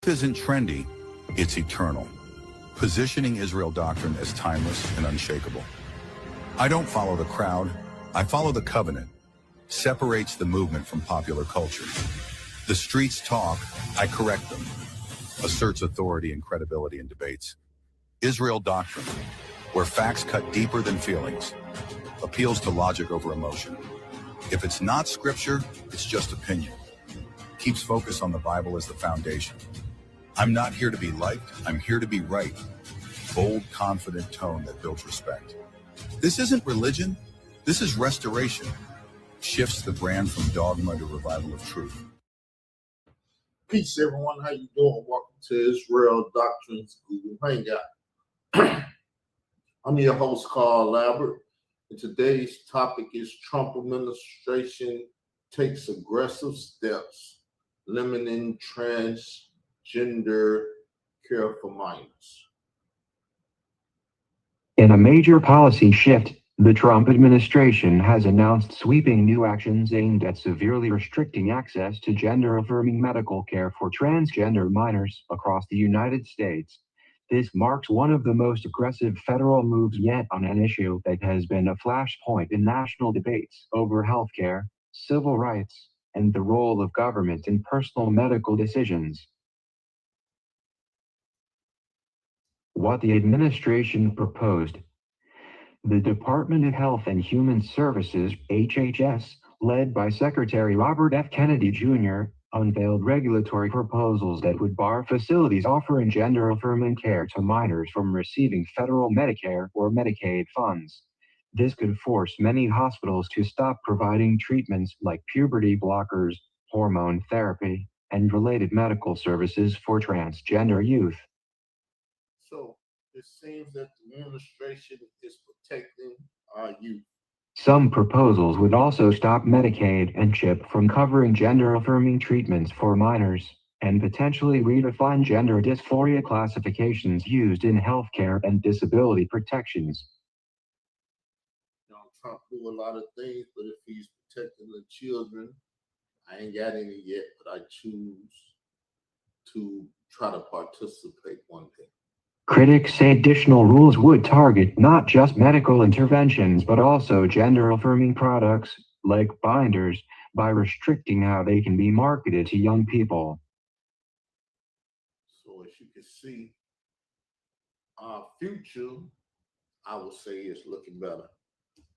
Isn't trendy, it's eternal, positioning Israel doctrine as timeless and unshakable. I don't follow the crowd, I follow the covenant. Separates the movement from popular culture. The streets talk, I correct them. Asserts authority and credibility in debates. Israel doctrine, where facts cut deeper than feelings. Appeals to logic over emotion. If it's not scripture, it's just opinion. Keeps focus on the Bible as the foundation. I'm not here to be liked, I'm here to be right. Bold, confident tone that builds respect. This isn't religion, this is restoration. Shifts the brand from dogma to revival of truth. Peace, everyone. How you doing? Welcome to Israel Doctrines Google Hangout. I'm your host, Carl Lambert, and today's topic is Trump administration takes aggressive steps limiting transgender care for minors. In a major policy shift, the Trump administration has announced sweeping new actions aimed at severely restricting access to gender-affirming medical care for transgender minors across the United States. This marks one of the most aggressive federal moves yet on an issue that has been a flashpoint in national debates over healthcare, civil rights, and the role of government in personal medical decisions. What the administration proposed. The Department of Health and Human Services, HHS, led by Secretary Robert F. Kennedy Jr., unveiled regulatory proposals that would bar facilities offering gender-affirming care to minors from receiving federal Medicare or Medicaid funds. This could force many hospitals to stop providing treatments like puberty blockers, hormone therapy, and related medical services for transgender youth. So it seems that the administration is protecting our youth. Some proposals would also stop Medicaid and CHIP from covering gender-affirming treatments for minors, and potentially redefine gender dysphoria classifications used in healthcare and disability protections. Trump do a lot of things, but if he's protecting the children, I ain't got any yet, but I choose to try to participate one day. Critics say additional rules would target not just medical interventions but also gender-affirming products, like binders, by restricting how they can be marketed to young people. So as you can see, our future, I would say, is looking better.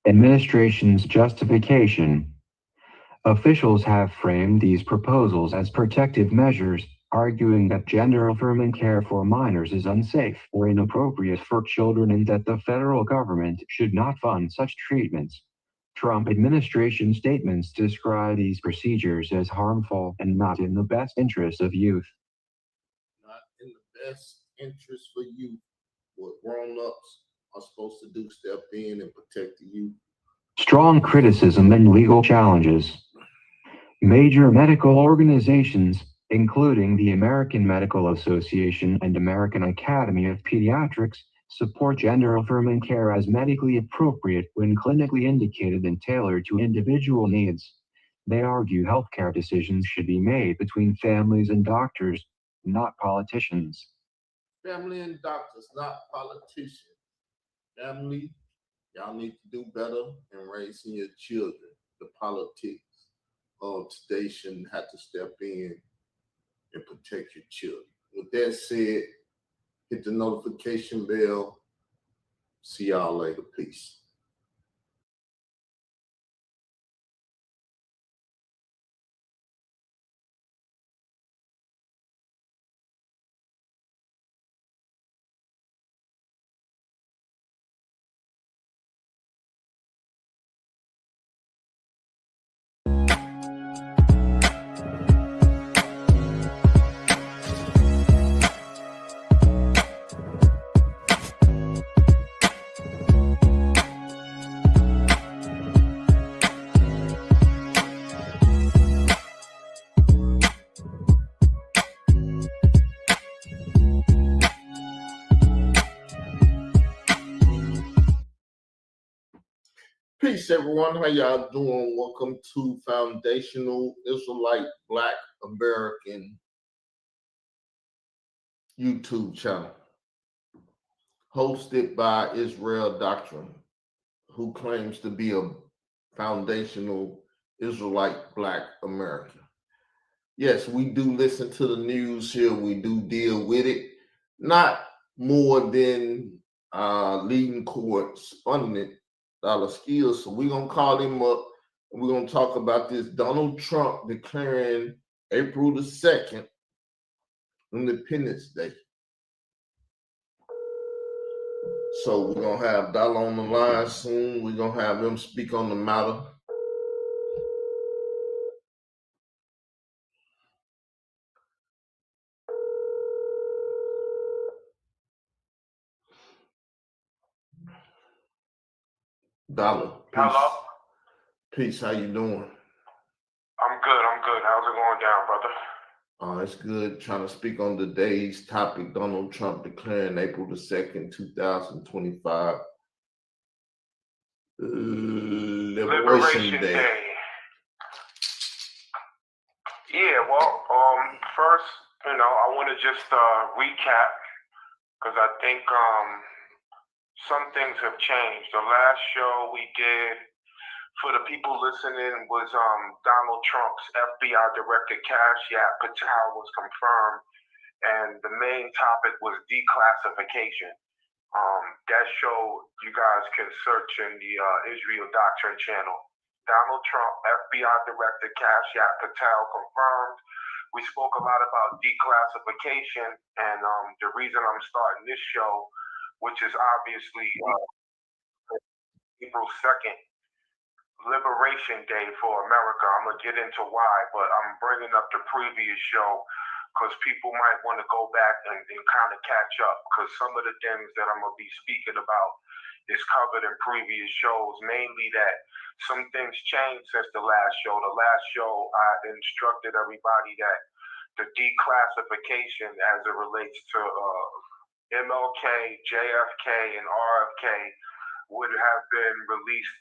Administration's justification. Officials have framed these proposals as protective measures, arguing that gender-affirming care for minors is unsafe or inappropriate for children and that the federal government should not fund such treatments. Trump administration statements describe these procedures as harmful and not in the best interest of youth. Not in the best interest for youth. What grown-ups are supposed to do, step in and protect the youth. Strong criticism and legal challenges. Major medical organizations, including the American Medical Association and American Academy of Pediatrics, support gender-affirming care as medically appropriate when clinically indicated and tailored to individual needs. They argue healthcare decisions should be made between families and doctors, not politicians. Family and doctors, not politicians. Family, y'all need to do better in raising your children. The politics of today shouldn't have to step in and protect your children. With that said, hit the notification bell. See y'all later. Peace. Peace, everyone. How y'all doing? Welcome to Foundational Israelite Black American YouTube channel hosted by Israel Doctrine, who claims to be a foundational Israelite Black American. Yes, we do listen to the news here. We do deal with it, not more than leading courts funding it, dollar skills. So we're gonna call him up and we're gonna talk about this Donald Trump declaring April the 2nd, Independence Day. So we're gonna have Dollar on the line soon. We're gonna have him speak on the matter. Dollar, peace. Hello? Peace, how you doing? I'm good. How's it going down, brother? It's good. Trying to speak on today's topic, Donald Trump declaring April the 2nd, 2025, Liberation Day. Yeah, well, first, I want to just recap, because I think some things have changed. The last show we did, for the people listening, was Donald Trump's FBI Director Cash App Patel was confirmed, and the main topic was declassification. That show you guys can search in the Israel Doctrine channel. Donald Trump, FBI Director Cash App Patel confirmed. We spoke a lot about declassification, and the reason I'm starting this show, which is obviously April 2nd, Liberation Day for America. I'm going to get into why, but I'm bringing up the previous show because people might want to go back and kind of catch up, because some of the things that I'm going to be speaking about is covered in previous shows, mainly that some things changed since the last show. The last show, I instructed everybody that the declassification as it relates to MLK, JFK, and RFK would have been released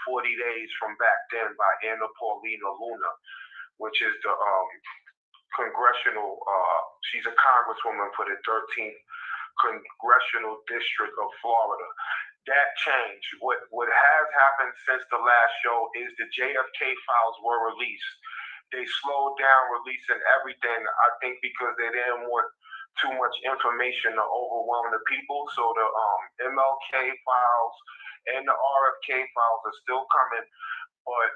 40 days from back then by Anna Paulina Luna, which is the congressional, she's a congresswoman for the 13th Congressional District of Florida. That changed. What has happened since the last show is the JFK files were released. They slowed down releasing everything, I think, because they didn't want too much information to overwhelm the people. So the MLK files and the RFK files are still coming, but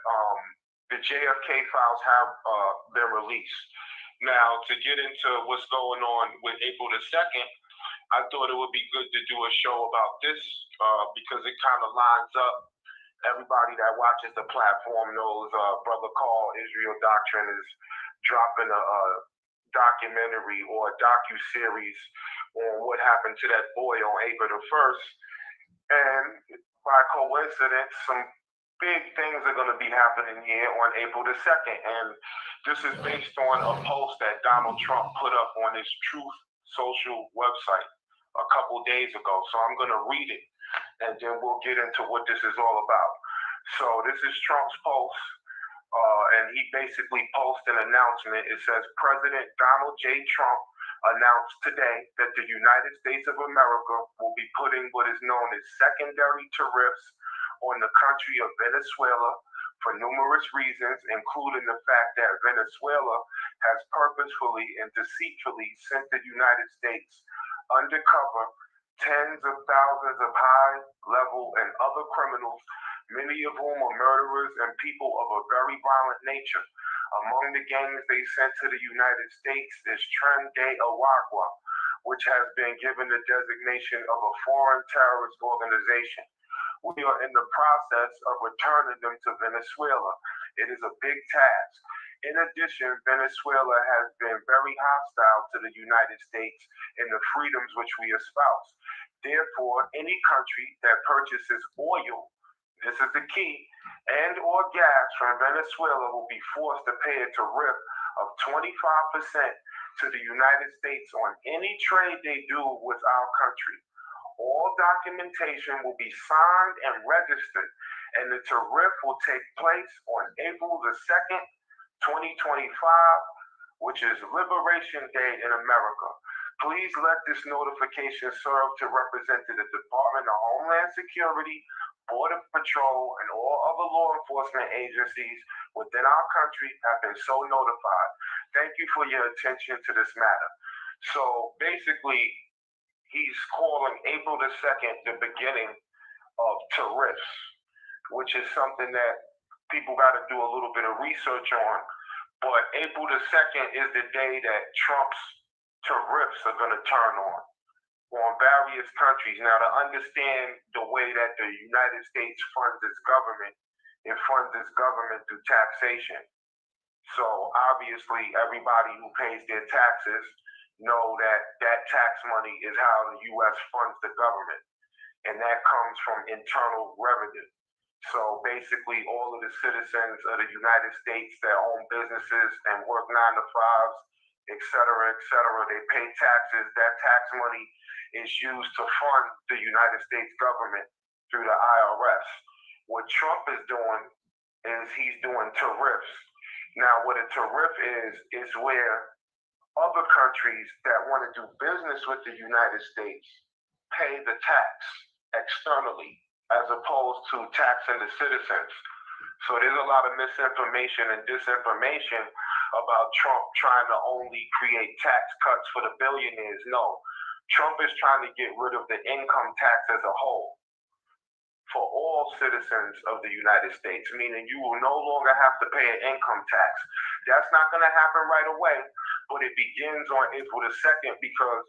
the JFK files have been released. Now, to get into what's going on with April the 2nd, I thought it would be good to do a show about this because it kind of lines up. Everybody that watches the platform knows Brother Carl, Israel Doctrine, is dropping a documentary or a docu-series on what happened to that boy on April the 1st. And by coincidence, some big things are going to be happening here on April the 2nd. And this is based on a post that Donald Trump put up on his Truth Social website a couple days ago. So I'm going to read it, and then we'll get into what this is all about. So this is Trump's post, and he basically posted an announcement. It says, President Donald J. Trump announced today that the United States of America will be putting what is known as secondary tariffs on the country of Venezuela for numerous reasons, including the fact that Venezuela has purposefully and deceitfully sent the United States undercover tens of thousands of high-level and other criminals, many of whom are murderers and people of a very violent nature. Among the gangs they sent to the United States is Transgender, which has been given the designation of a foreign terrorist organization. We are in the process of returning them to Venezuela. It is a big task. In addition, Venezuela has been very hostile to the United States and the freedoms which we espouse. Therefore, any country that purchases oil, this is the key, and or gas from Venezuela will be forced to pay a tariff of 25% to the United States on any trade they do with our country. All documentation will be signed and registered, and the tariff will take place on April the 2nd, 2025, which is Liberation Day in America. Please let this notification serve to represent the Department of Homeland Security, Border Patrol, and all other law enforcement agencies within our country have been so notified. Thank you for your attention to this matter. So basically, he's calling April the 2nd the beginning of tariffs, which is something that people got to do a little bit of research on. But April the 2nd is the day that Trump's tariffs are going to turn on various countries. Now, to understand the way that the United States funds its government, it funds its government through taxation. So obviously, everybody who pays their taxes know that that tax money is how the U.S. funds the government, and that comes from internal revenue. So basically, all of the citizens of the United States that own businesses and work 9 to 5s, et cetera, they pay taxes. That tax money is used to fund the United States government through the IRS. What Trump is doing is he's doing tariffs. Now, what a tariff is where other countries that want to do business with the United States pay the tax externally as opposed to taxing the citizens. So there's a lot of misinformation and disinformation about Trump trying to only create tax cuts for the billionaires. No, Trump is trying to get rid of the income tax as a whole for all citizens of the United States, meaning you will no longer have to pay an income tax. That's not going to happen right away, but it begins on April the 2nd because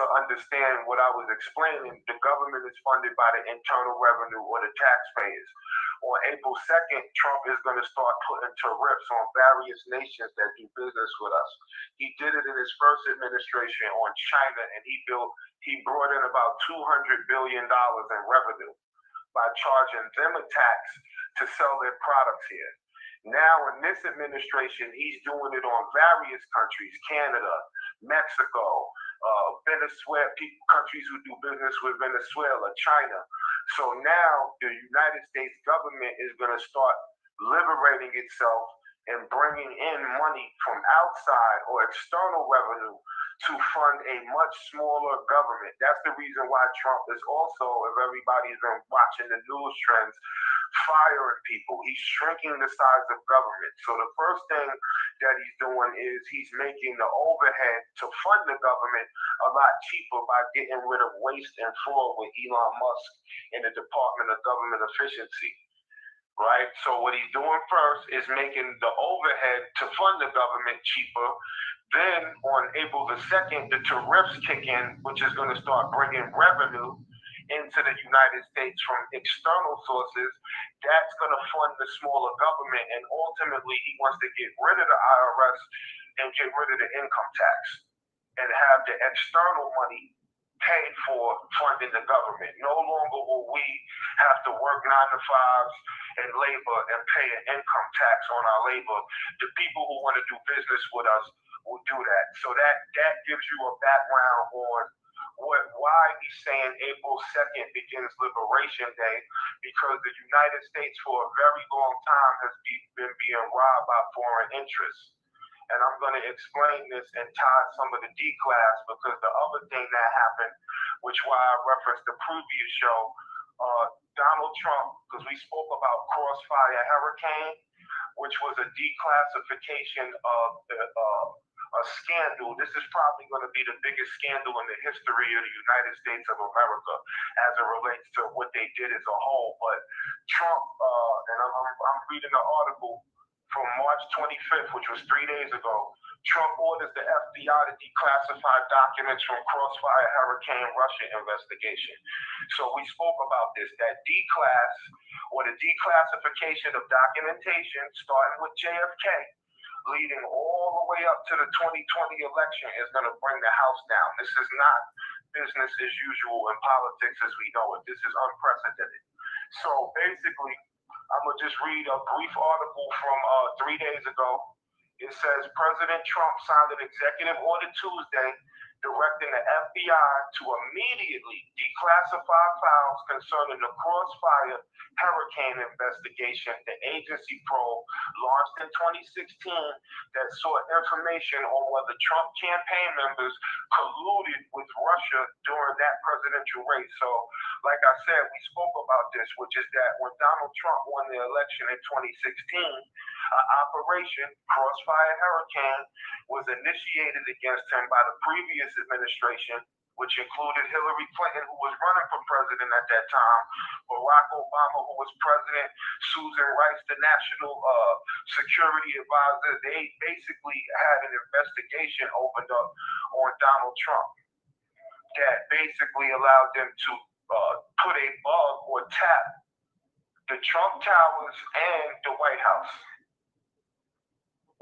to understand what I was explaining, the government is funded by the internal revenue or the taxpayers. On April 2nd, Trump is going to start putting tariffs on various nations that do business with us. He did it in his first administration on China, and he brought in about $200 billion in revenue by charging them a tax to sell their products here. Now, in this administration, he's doing it on various countries, Canada, Mexico, Venezuela, countries who do business with Venezuela, China. So now the United States government is going to start liberating itself and bringing in money from outside or external revenue to fund a much smaller government. That's the reason why Trump is also, if everybody's been watching the news trends, firing people. He's shrinking the size of government. So the first thing that he's doing is he's making the overhead to fund the government a lot cheaper by getting rid of waste and fraud with Elon Musk in the Department of Government Efficiency. Right? So what he's doing first is making the overhead to fund the government cheaper. Then on April the 2nd, the tariffs kick in, which is going to start bringing revenue into the United States from external sources. That's going to fund the smaller government, and ultimately he wants to get rid of the IRS and get rid of the income tax and have the external money paid for funding the government. No longer will we have to work 9 to 5s and labor and pay an income tax on our labor. The people who want to do business with us will do that. So that gives you a background on why he's saying April 2nd begins Liberation Day, because the United States for a very long time has been being robbed by foreign interests. And I'm going to explain this and tie some of the D-class, because the other thing that happened, which why I referenced the previous show, Donald Trump, because we spoke about Crossfire Hurricane, which was a declassification of a scandal. This is probably going to be the biggest scandal in the history of the United States of America as it relates to what they did as a whole. But Trump, and I'm reading an article from March 25th, which was 3 days ago. Trump orders the FBI to declassify documents from Crossfire Hurricane Russia investigation. So we spoke about this, that D-class, or the declassification of documentation, starting with JFK, leading all the way up to the 2020 election, is going to bring the House down. This is not business as usual in politics as we know it. This is unprecedented. So basically, I'm going to just read a brief article from 3 days ago. It says, President Trump signed an executive order Tuesday directing the FBI to immediately declassify files concerning the Crossfire hurricane investigation, the agency probe launched in 2016 that sought information on whether Trump campaign members colluded with Russia during that presidential race. So, like I said, we spoke about this, which is that when Donald Trump won the election in 2016, Operation Crossfire Hurricane was initiated against him by the previous administration, which included Hillary Clinton, who was running for president at that time, Barack Obama, who was president, Susan Rice, the national security advisor. They basically had an investigation opened up on Donald Trump that basically allowed them to put a bug or tap the Trump Towers and the White House.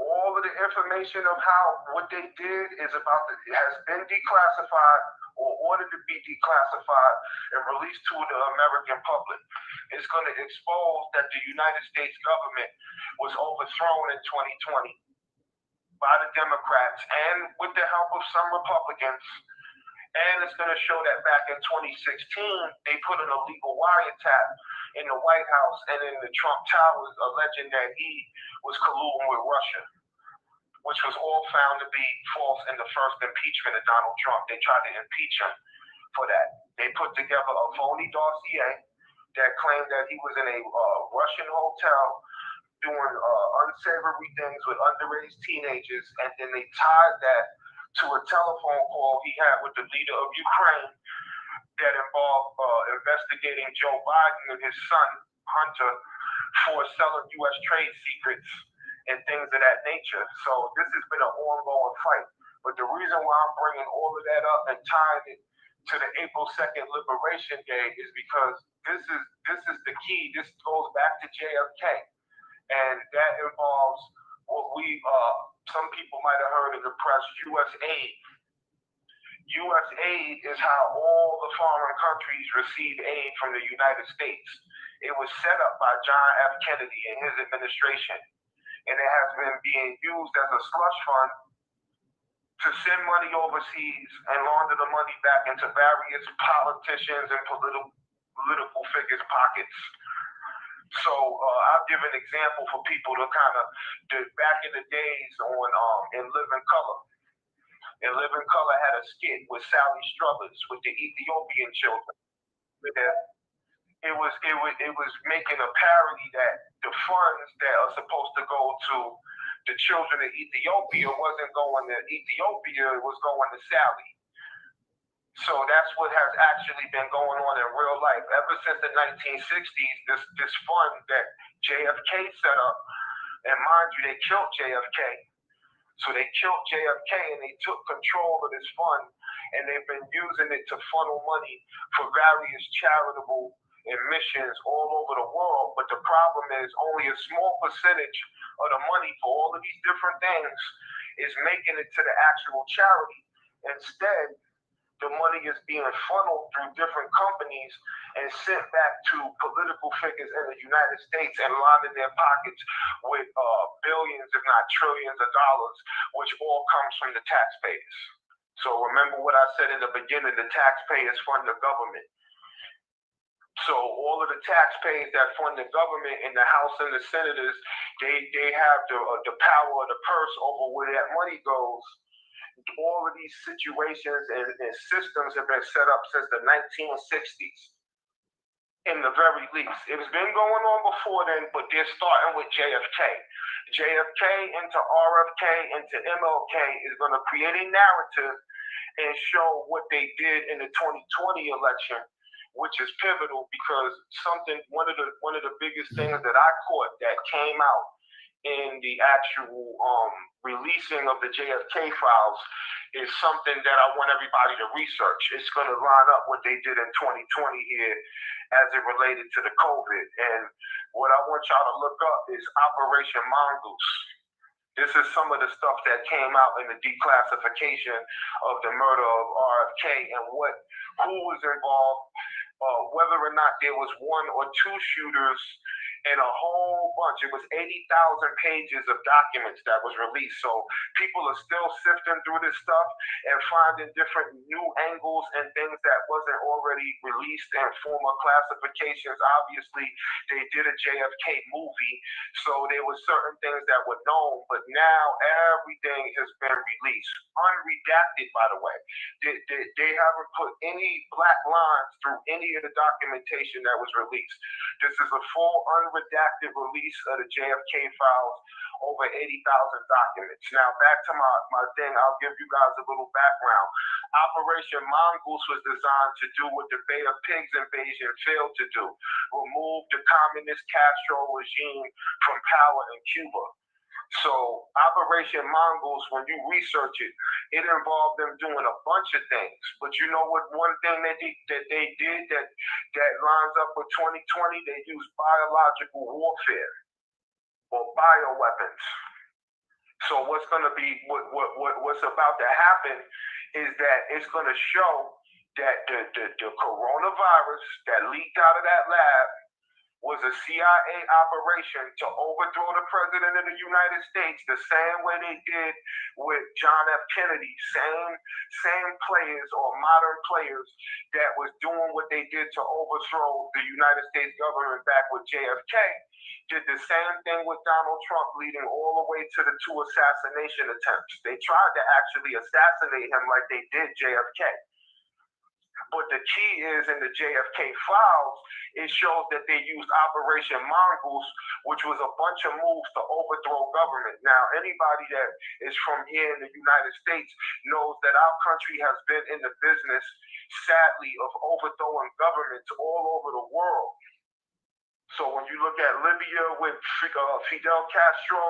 All of the information of what they did has been declassified or ordered to be declassified and released to the American public. It's going to expose that the United States government was overthrown in 2020 by the Democrats and with the help of some Republicans. And it's going to show that back in 2016, they put an illegal wiretap in the White House and in the Trump Towers, alleging that he was colluding with Russia, which was all found to be false in the first impeachment of Donald Trump. They tried to impeach him for that. They put together a phony dossier that claimed that he was in a Russian hotel doing unsavory things with underage teenagers, and then they tied that to a telephone call he had with the leader of Ukraine that involved investigating Joe Biden and his son, Hunter, for selling U.S. trade secrets and things of that nature. So this has been an ongoing fight. But the reason why I'm bringing all of that up and tying it to the April 2nd Liberation Day is because this is the key. This goes back to JFK. And that involves what some people might have heard in the press, U.S. aid. U.S. aid is how all the foreign countries receive aid from the United States. It was set up by John F. Kennedy and his administration, and it has been being used as a slush fund to send money overseas and launder the money back into various politicians and political figures' pockets. So I'll give an example for people to kind of, back in the days in Living Color. And Living Color had a skit with Sally Struthers with the Ethiopian children. It was making a parody that the funds that are supposed to go to the children of Ethiopia wasn't going to Ethiopia, it was going to Sally. So that's what has actually been going on in real life. Ever since the 1960s, this fund that JFK set up, and mind you, they killed JFK. So they killed JFK and they took control of this fund, and they've been using it to funnel money for various charitable missions all over the world. But the problem is only a small percentage of the money for all of these different things is making it to the actual charity. Instead, the money is being funneled through different companies and sent back to political figures in the United States and lining their pockets with billions, if not trillions of dollars, which all comes from the taxpayers. So remember what I said in the beginning, the taxpayers fund the government. So all of the taxpayers that fund the government in the House and the Senators, they have the power of the purse over where that money goes. All of these situations and systems have been set up since the 1960s, in the very least. It's been going on before then, but they're starting with JFK. JFK into RFK into MLK is going to create a narrative and show what they did in the 2020 election, which is pivotal because one of the biggest things that I caught that came out in the actual releasing of the JFK files is something that I want everybody to research. It's going to line up what they did in 2020 here as it related to the COVID. And what I want y'all to look up is Operation Mongoose. This is some of the stuff that came out in the declassification of the murder of RFK and who was involved, whether or not there was one or two shooters and a whole bunch. It was 80,000 pages of documents that was released. So people are still sifting through this stuff and finding different new angles and things that wasn't already released in former classifications. Obviously, they did a JFK movie, so there were certain things that were known, but now everything has been released. Unredacted, by the way. They haven't put any black lines through any of the documentation that was released. This is a full unredacted release of the JFK files, over 80,000 documents. Now, back to my thing, I'll give you guys a little background. Operation Mongoose was designed to do what the Bay of Pigs invasion failed to do, remove the communist Castro regime from power in Cuba. So Operation Mongoose, when you research it, it involved them doing a bunch of things. But you know what? One thing that they did that lines up with 2020, they used biological warfare or bioweapons. So what's going to be what's about to happen is that it's going to show that the coronavirus that leaked out of that lab was a CIA operation to overthrow the president of the United States, the same way they did with John F. Kennedy. Same players or modern players that was doing what they did to overthrow the United States government back with JFK, did the same thing with Donald Trump, leading all the way to the 2 assassination attempts. They tried to actually assassinate him like they did JFK. But the key is in the JFK files, it shows that they used Operation Mongoose, which was a bunch of moves to overthrow government. Now, anybody that is from here in the United States knows that our country has been in the business, sadly, of overthrowing governments all over the world. So when you look at Libya with Fidel Castro,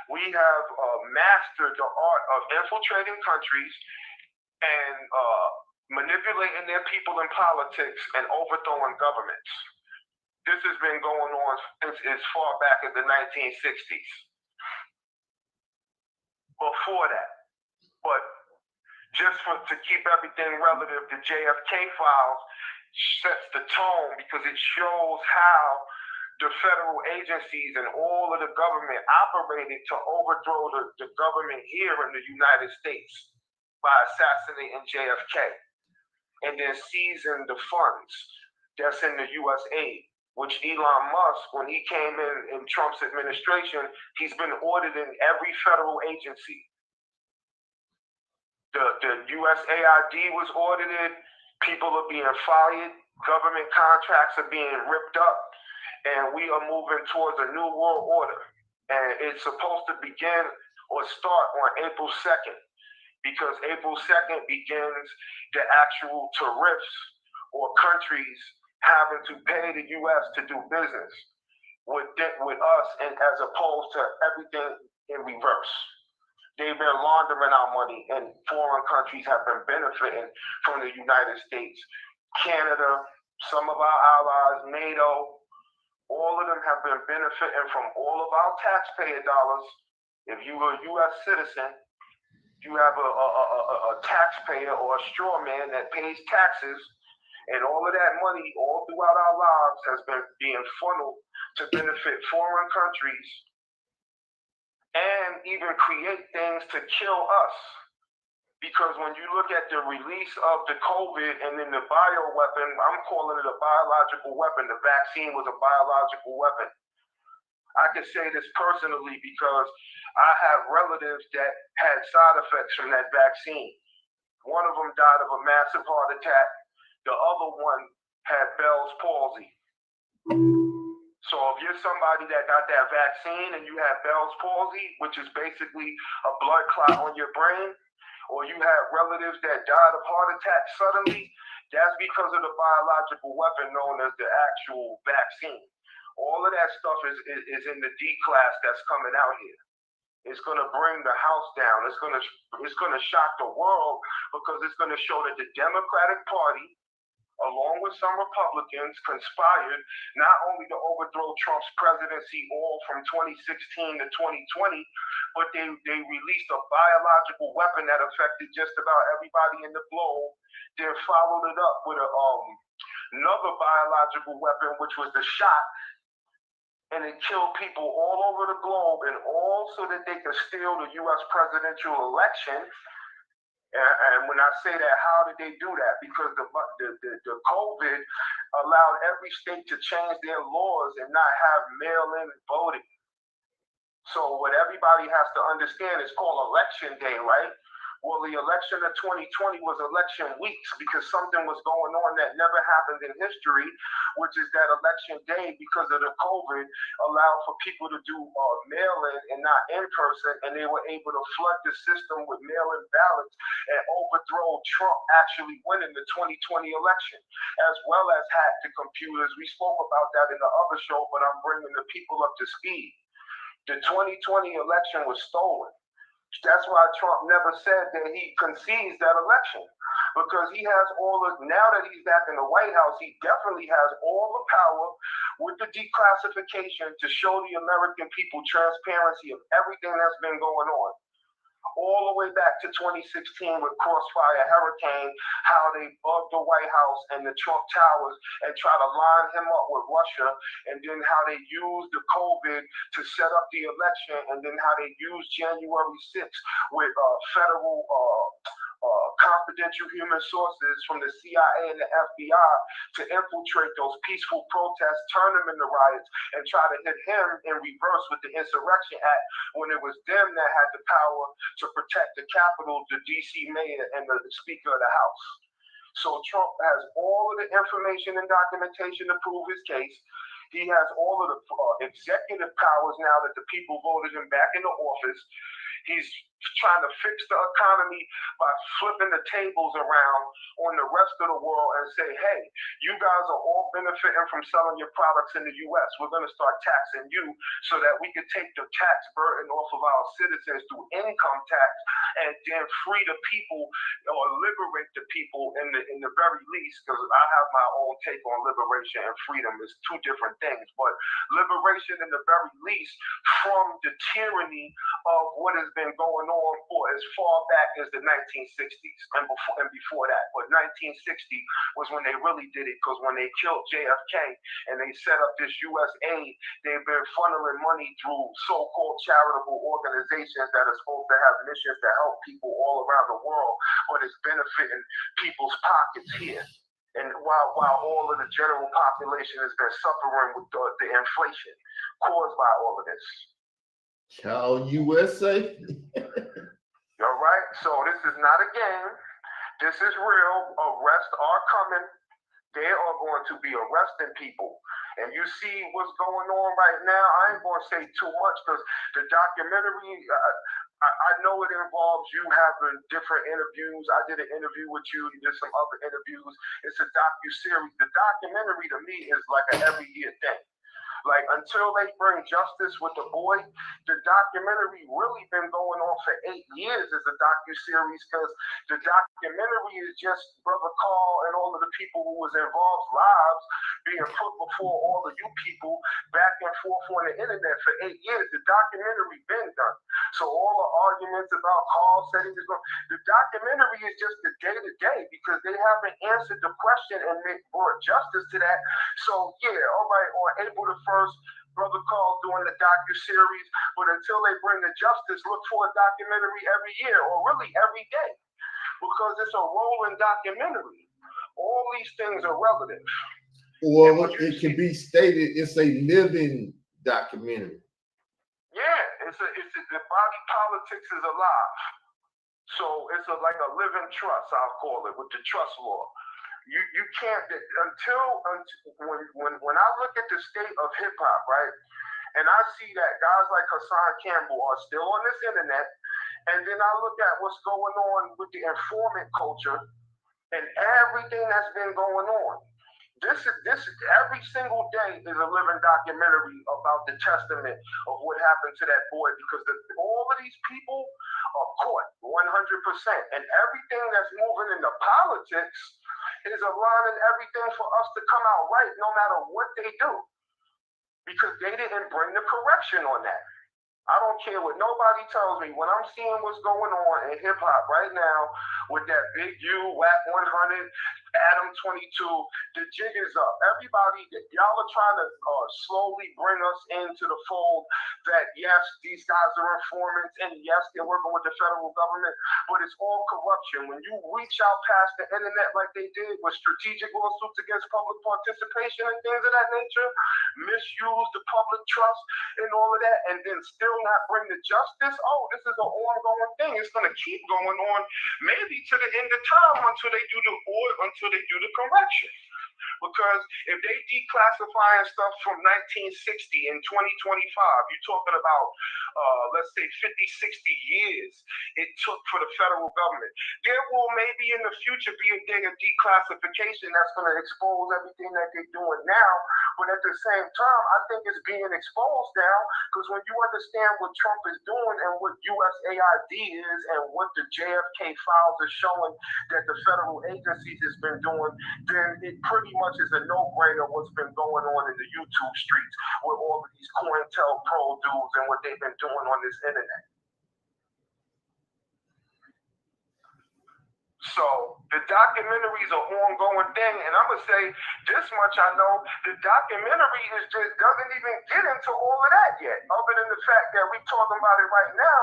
we have mastered the art of infiltrating countries and manipulating their people in politics and overthrowing governments. This has been going on since as far back as the 1960s. Before that, but just to keep everything relative, the JFK files sets the tone because it shows how the federal agencies and all of the government operated to overthrow the government here in the United States by assassinating JFK. And then seizing the funds that's in the U.S. aid, which Elon Musk, when he came in Trump's administration, he's been auditing every federal agency. The USAID was audited, people are being fired, government contracts are being ripped up, and we are moving towards a new world order. And it's supposed to begin or start on April 2nd. Because April 2nd begins the actual tariffs or countries having to pay the U.S. to do business with us, and as opposed to everything in reverse. They've been laundering our money, and foreign countries have been benefiting from the United States. Canada, some of our allies, NATO, all of them have been benefiting from all of our taxpayer dollars. If you were a U.S. citizen, you have a taxpayer or a straw man that pays taxes, and all of that money all throughout our lives has been being funneled to benefit foreign countries and even create things to kill us. Because when you look at the release of the COVID and then the bioweapon, I'm calling it a biological weapon. The vaccine was a biological weapon. I can say this personally because I have relatives that had side effects from that vaccine. One of them died of a massive heart attack. The other one had Bell's palsy. So if you're somebody that got that vaccine and you have Bell's palsy, which is basically a blood clot on your brain, or you have relatives that died of heart attacks suddenly, that's because of the biological weapon known as the actual vaccine. All of that stuff is in the D class that's coming out here. It's going to bring the house down. It's going to shock the world because it's going to show that the Democratic Party, along with some Republicans, conspired not only to overthrow Trump's presidency all from 2016 to 2020, but they released a biological weapon that affected just about everybody in the globe. Then followed it up with another biological weapon, which was the shot and it killed people all over the globe, and all so that they could steal the U.S. presidential election. And when I say that, how did they do that? Because the COVID allowed every state to change their laws and not have mail-in voting. So what everybody has to understand is called election day, right? Well, the election of 2020 was election weeks because something was going on that never happened in history, which is that election day, because of the COVID, allowed for people to do mail-in and not in person, and they were able to flood the system with mail-in ballots and overthrow Trump actually winning the 2020 election, as well as hack the computers. We spoke about that in the other show, but I'm bringing the people up to speed. The 2020 election was stolen. That's why Trump never said that he concedes that election, because he has all of, now that he's back in the White House, he definitely has all the power with the declassification to show the American people transparency of everything that's been going on. All the way back to 2016 with Crossfire Hurricane, how they bugged the White House and the Trump Towers and try to line him up with Russia, and then how they used the COVID to set up the election, and then how they used January 6th with federal confidential human sources from the CIA and the FBI to infiltrate those peaceful protests, turn them into riots, and try to hit him in reverse with the Insurrection Act, when it was them that had the power to protect the Capitol, the DC mayor, and the Speaker of the House. So Trump has all of the information and documentation to prove his case. He has all of the executive powers now that the people voted him back into office. He's trying to fix the economy by flipping the tables around on the rest of the world and say, hey, you guys are all benefiting from selling your products in the U.S. We're going to start taxing you so that we can take the tax burden off of our citizens through income tax, and then free the people, or liberate the people in the very least, because I have my own take on liberation and freedom. Is two different things, but liberation in the very least from the tyranny of what has been going on for as far back as the 1960s and before that. But 1960 was when they really did it, because when they killed JFK and they set up this U.S. aid, they've been funneling money through so-called charitable organizations that are supposed to have missions to help people all around the world, but it's benefiting people's pockets here. And while all of the general population has been suffering with the inflation caused by all of this. Ciao, USA. All right, so this is not a game. This is real. Arrests are coming. They are going to be arresting people. And you see what's going on right now. I ain't going to say too much, because the documentary, I know it involves you having different interviews. I did an interview with you. You did some other interviews. It's a docu-series. The documentary to me is like an every year thing. Like, until they bring justice with the boy, the documentary really been going on for 8 years as a docu-series, because the documentary is just Brother Carl and all of the people who was involved lives being put before all of you people back and forth on the internet for 8 years. The documentary been done. So all the arguments about Carl said he was going, the documentary is just the day-to-day, because they haven't answered the question and they brought justice to that. So yeah, all right, on April the 1st, Brother Carl doing the docu-series, but until they bring the justice, look for a documentary every year, or really every day, because it's a rolling documentary. All these things are relative. Or it can be stated it's a living documentary. Yeah, the body politics is alive. So it's like a living trust, I'll call it, with the trust law. You can't, when I look at the state of hip hop, right, and I see that guys like Hassan Campbell are still on this internet, and then I look at what's going on with the informant culture and everything that's been going on. This every single day is a living documentary about the testament of what happened to that boy, because all of these people are caught 100%, and everything that's moving in the politics is aligning everything for us to come out right, no matter what they do, because they didn't bring the correction on that. I don't care what nobody tells me. When I'm seeing what's going on in hip hop right now with that Big U, WAP 100, Adam 22, the jig is up. Everybody, y'all are trying to slowly bring us into the fold that yes, these guys are informants and yes, they're working with the federal government, but it's all corruption. When you reach out past the internet like they did with strategic lawsuits against public participation and things of that nature, misuse the public trust and all of that, and then still not bring the justice, oh, this is an ongoing thing. It's going to keep going on maybe to the end of time until they do the correction. Because if they declassifying stuff from 1960 in 2025, you're talking about, let's say 50, 60 years it took for the federal government. There will maybe in the future be a day of declassification that's going to expose everything that they're doing now. But at the same time, I think it's being exposed now because when you understand what Trump is doing and what USAID is and what the JFK files are showing that the federal agencies has been doing, then it pretty much is a no-brainer what's been going on in the YouTube streets with all of these COINTELPRO dudes and what they've been doing on this internet. So the documentary is an ongoing thing, and I'm gonna say this much I know: the documentary doesn't even get into all of that yet. Other than the fact that we're talking about it right now,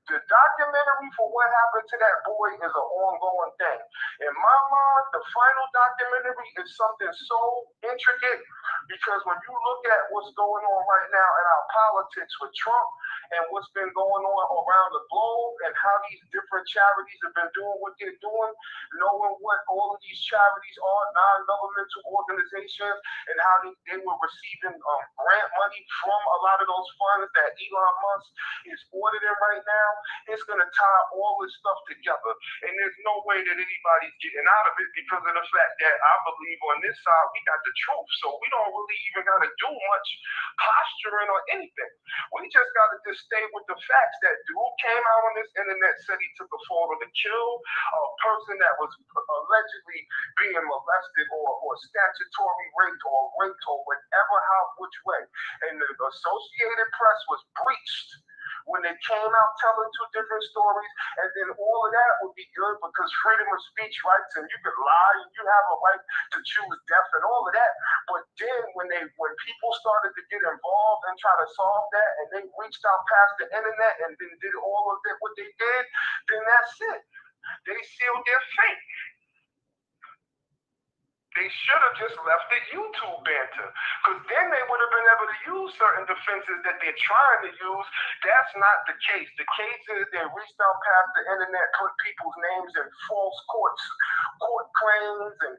the documentary for what happened to that boy is an ongoing thing. In my mind, the final documentary is something so intricate because when you look at what's going on right now in our politics with Trump and what's been going on around the globe and how these different charities have been doing what they're doing, knowing what all of these charities are, non-governmental organizations, and how they were receiving grant money from a lot of those funds that Elon Musk is auditing right now, it's going to tie all this stuff together. And there's no way that anybody's getting out of it because of the fact that I believe on this side we got the truth. So we don't really even got to do much posturing or anything. We just got to just stay with the facts that dude came out on this internet, said he took a photo to kill a person that was allegedly being molested or statutory raped or whatever, which way. And the Associated Press was breached when they came out telling two different stories, and then all of that would be good because freedom of speech rights and you could lie and you have a right to choose death and all of that. But then when people started to get involved and try to solve that and they reached out past the internet and then did all of that, what they did, then that's it. They sealed their fate. They should have just left the YouTube banter because then they would have been able to use certain defenses that they're trying to use. That's not the case. The case is they reached out past the internet, put people's names in false court claims and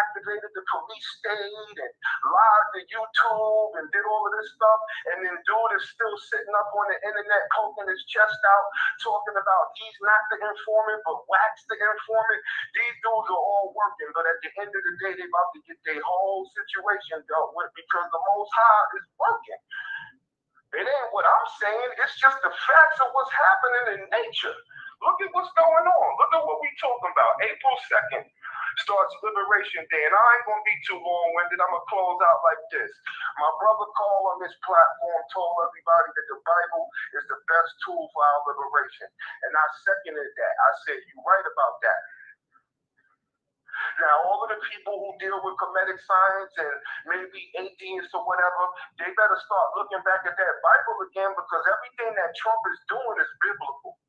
activated the police state and lied to YouTube and did all of this stuff. And then dude is still sitting up on the internet poking his chest out, talking about he's not the informant, but Wax the informant. These dudes are all working, but at the end of the day, they about to get their whole situation dealt with because the Most High is working. It ain't what I'm saying, it's just the facts of what's happening in nature. Look at what's going on. Look at what we're talking about. April 2nd starts Liberation Day, and I ain't going to be too long-winded. I'm going to close out like this. My brother called on this platform, told everybody that the Bible is the best tool for our liberation. And I seconded that. I said, you're right about that. Now, all of the people who deal with comedic science and maybe atheists or whatever, they better start looking back at that Bible again because everything that Trump is doing is biblical.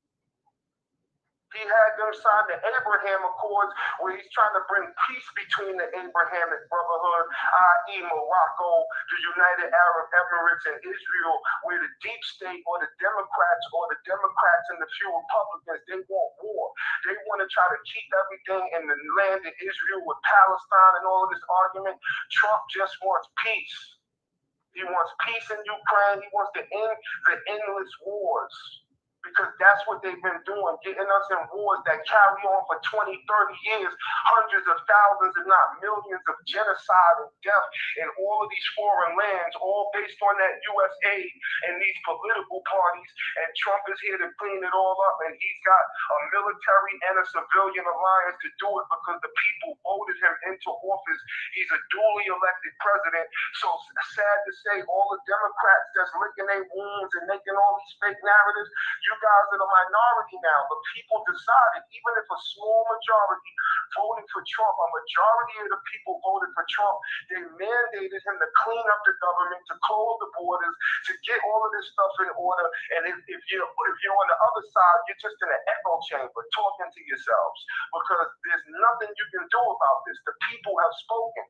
He had them sign the Abraham Accords where he's trying to bring peace between the Abrahamic Brotherhood, i.e. Morocco, the United Arab Emirates, and Israel, where the deep state or the Democrats and the few Republicans, they want war. They want to try to keep everything in the land of Israel with Palestine and all of this argument. Trump just wants peace. He wants peace in Ukraine. He wants to end the endless wars. Because that's what they've been doing, getting us in wars that carry on for 20, 30 years, hundreds of thousands, if not millions of genocide and death in all of these foreign lands, all based on that U.S. aid and these political parties. And Trump is here to clean it all up, and he's got a military and a civilian alliance to do it because the people voted him into office. He's a duly elected president. So sad to say, all the Democrats that's licking their wounds and making all these fake narratives, you guys are the minority now. The people decided, even if a small majority voted for Trump, a majority of the people voted for Trump, they mandated him to clean up the government, to close the borders, to get all of this stuff in order. And if you're on the other side, you're just in an echo chamber talking to yourselves, because there's nothing you can do about this. The people have spoken.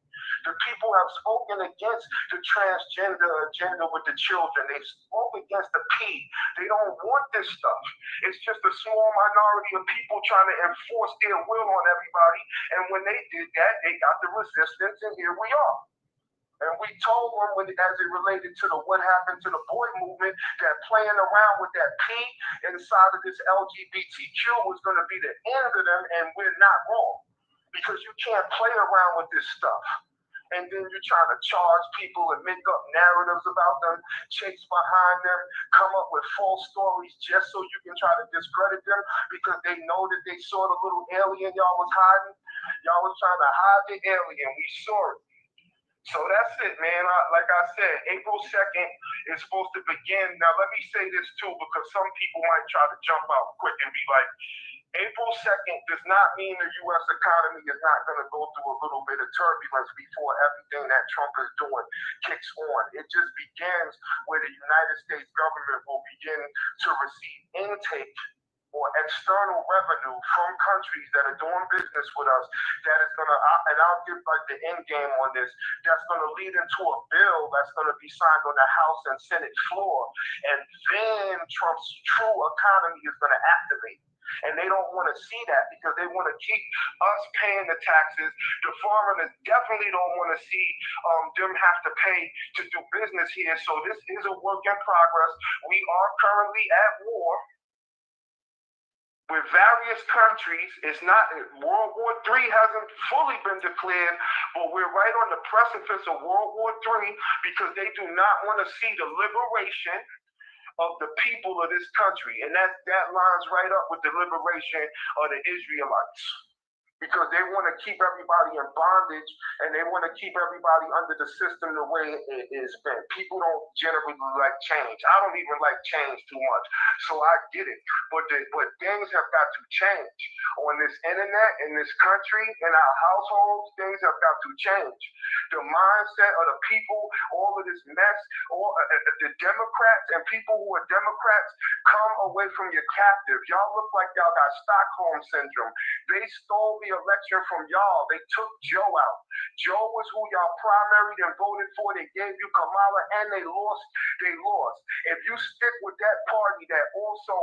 The people have spoken against the transgender agenda with the children. They spoke against the P. They don't want this stuff. It's just a small minority of people trying to enforce their will on everybody. And when they did that, they got the resistance, and here we are. And we told them, as it related to what happened to the boy movement, that playing around with that P inside of this LGBTQ was going to be the end of them, and we're not wrong. Because you can't play around with this stuff. And then you're trying to charge people and make up narratives about them, chase behind them, come up with false stories just so you can try to discredit them, because they know that they saw the little alien y'all was hiding. Y'all was trying to hide the alien. We saw it. So that's it, man. Like I said, April 2nd is supposed to begin. Now, let me say this, too, because some people might try to jump out quick and be like, April 2nd does not mean the U.S. economy is not going to go through a little bit of turbulence before everything that Trump is doing kicks on. It just begins where the United States government will begin to receive intake or external revenue from countries that are doing business with us, that is going to, and I'll give like the end game on this, that's going to lead into a bill that's going to be signed on the House and Senate floor. And then Trump's true economy is going to activate. And they don't want to see that, because they want to keep us paying the taxes. The foreigners definitely don't want to see them have to pay to do business here. So this is a work in progress. We are currently at war with various countries. It's not, World War III hasn't fully been declared, but we're right on the precipice of World War III, because they do not want to see the liberation of the people of this country. And that lines right up with the liberation of the Israelites, because they want to keep everybody in bondage, and they want to keep everybody under the system the way it is been. People don't generally like change. I don't even like change too much, so I get it. But things have got to change on this internet, in this country, in our households. Things have got to change. The mindset of the people, all of this mess, all the Democrats and people who are Democrats, come away from your captive. Y'all look like y'all got Stockholm syndrome. They stole the election from y'all. They took Joe out. Joe was who y'all primaried and voted for. They gave you Kamala, and they lost. They lost. If you stick with that party that also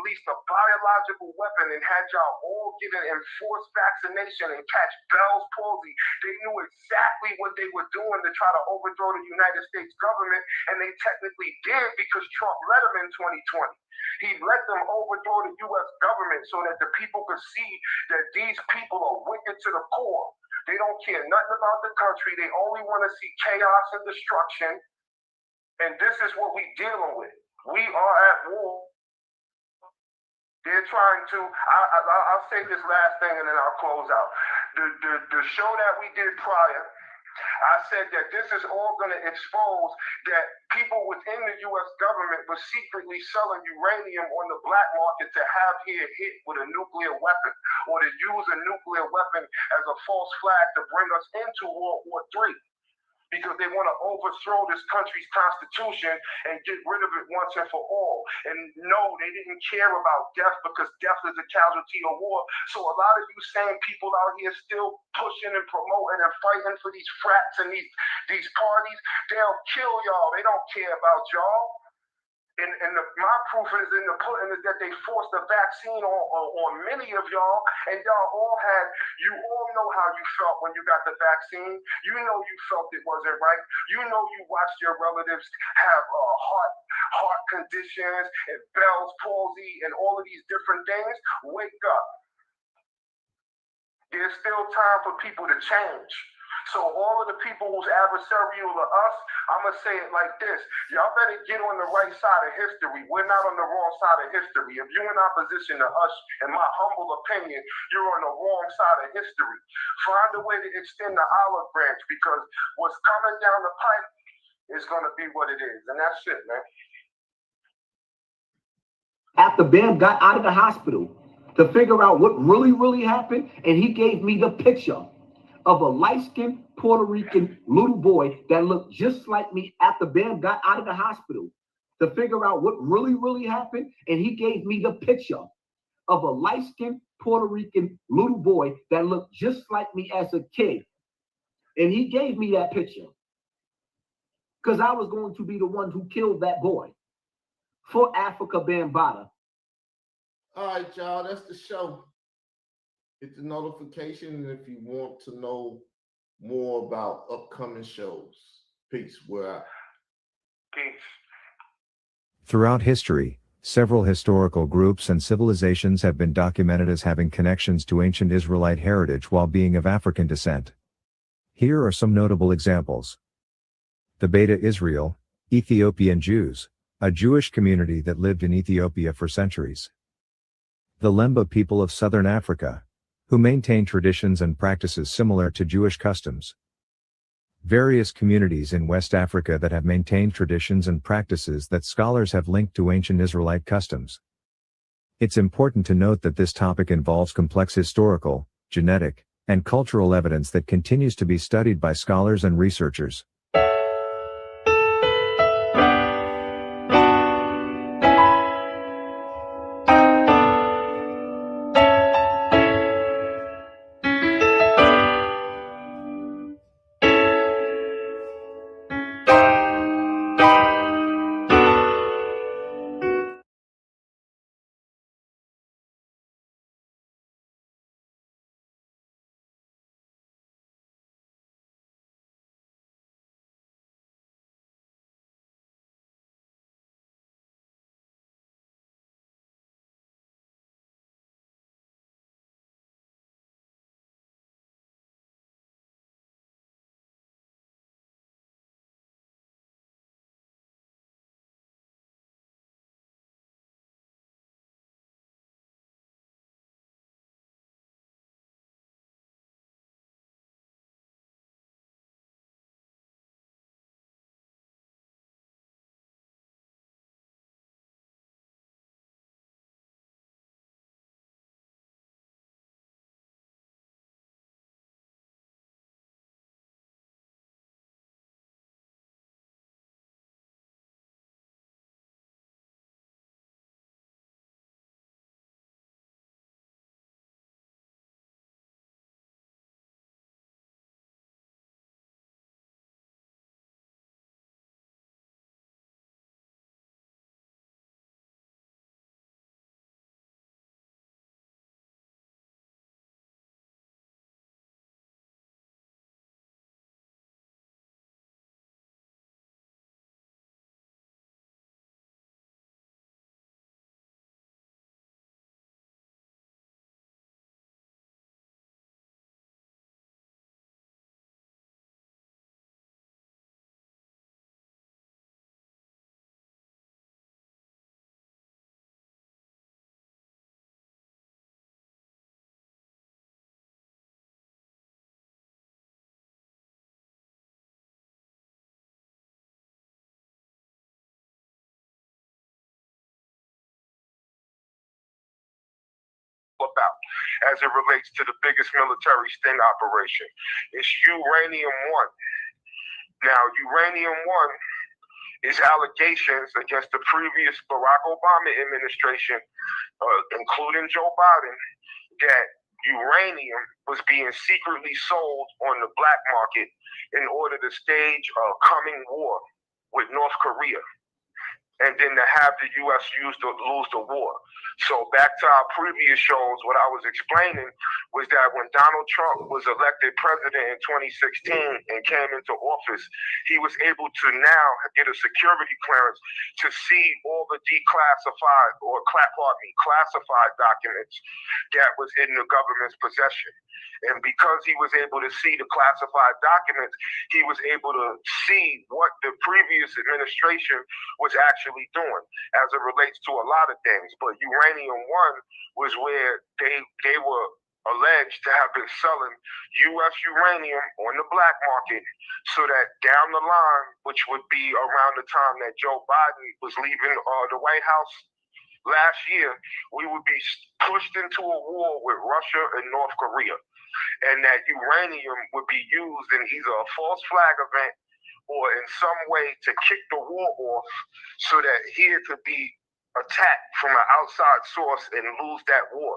released a biological weapon and had y'all all get an enforced vaccination and catch Bell's palsy, they knew exactly what they were doing to try to overthrow the United States government, and they technically did, because Trump let them in 2020. He let them overthrow the U.S. government so that the people could see that these people are wicked to the core. They don't care nothing about the country. They only want to see chaos and destruction. And this is what we're dealing with. We are at war. They're trying to, I'll say this last thing and then I'll close out. The show that we did prior, I said that this is all going to expose that people within the U.S. government were secretly selling uranium on the black market to have here hit with a nuclear weapon, or to use a nuclear weapon as a false flag to bring us into World War III. Because they want to overthrow this country's constitution and get rid of it once and for all. And no, they didn't care about death, because death is a casualty of war. So a lot of you same people out here still pushing and promoting and fighting for these frats and these parties, they'll kill y'all. They don't care about y'all. And my proof is in the pudding is that they forced the vaccine on many of y'all, and y'all all know how you felt when you got the vaccine. You know you felt it wasn't right. You know you watched your relatives have heart conditions and Bell's palsy and all of these different things. Wake up. There's still time for people to change. So all of the people who's adversarial to us, I'm going to say it like this. Y'all better get on the right side of history. We're not on the wrong side of history. If you're in opposition to us, in my humble opinion, you're on the wrong side of history. Find a way to extend the olive branch, because what's coming down the pipe is going to be what it is. And that's it, man. after Bam got out of the hospital to figure out what really happened, and he gave me the picture of a light-skinned Puerto Rican little boy that looked just like me after Bam got out of the hospital to figure out what really happened, and he gave me the picture of a light-skinned Puerto Rican little boy that looked just like me as a kid. And he gave me that picture because I was going to be the one who killed that boy for Africa Bambaataa. All right, y'all, that's the show. Hit the notification if you want to know more about upcoming shows. Peace. We're out. Peace. Throughout history, several historical groups and civilizations have been documented as having connections to ancient Israelite heritage while being of African descent. Here are some notable examples. The Beta Israel, Ethiopian Jews, a Jewish community that lived in Ethiopia for centuries. The Lemba people of southern Africa, who maintain traditions and practices similar to Jewish customs. Various communities in West Africa that have maintained traditions and practices that scholars have linked to ancient Israelite customs. It's important to note that this topic involves complex historical, genetic, and cultural evidence that continues to be studied by scholars and researchers. About as it relates to the biggest military sting operation. It's Uranium One. Now, Uranium One is allegations against the previous Barack Obama administration, including Joe Biden, that uranium was being secretly sold on the black market in order to stage a coming war with North Korea, and then to have the U.S. lose the war. So back to our previous shows, what I was explaining was that when Donald Trump was elected president in 2016 and came into office, he was able to now get a security clearance to see all the declassified or classified documents that was in the government's possession. And because he was able to see the classified documents, he was able to see what the previous administration was actually doing as it relates to a lot of things. But Uranium One was where they were alleged to have been selling U.S. uranium on the black market so that down the line, which would be around the time that Joe Biden was leaving the White House, last year we would be pushed into a war with Russia and North Korea, and that uranium would be used in either a false flag event or in some way to kick the war off so that here could be attacked from an outside source and lose that war.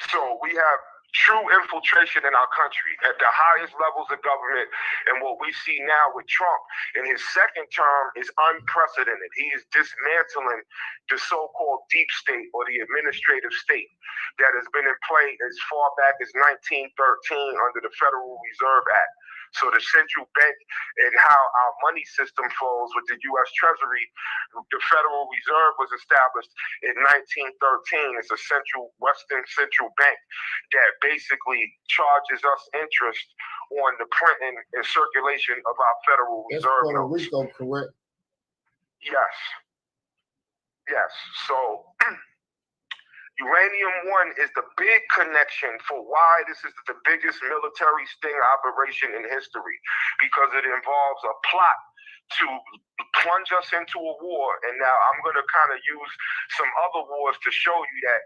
So we have true infiltration in our country at the highest levels of government. And what we see now with Trump in his second term is unprecedented. He is dismantling the so-called deep state or the administrative state that has been in play as far back as 1913 under the Federal Reserve Act. So the central bank and how our money system flows with the U.S. Treasury, the Federal Reserve was established in 1913. It's a Western central bank that basically charges us interest on the printing and circulation of our Federal Reserve notes. Puerto Rico, correct? Yes. Yes. So Uranium One is the big connection for why this is the biggest military sting operation in history, because it involves a plot to plunge us into a war. And now I'm going to kind of use some other wars to show you that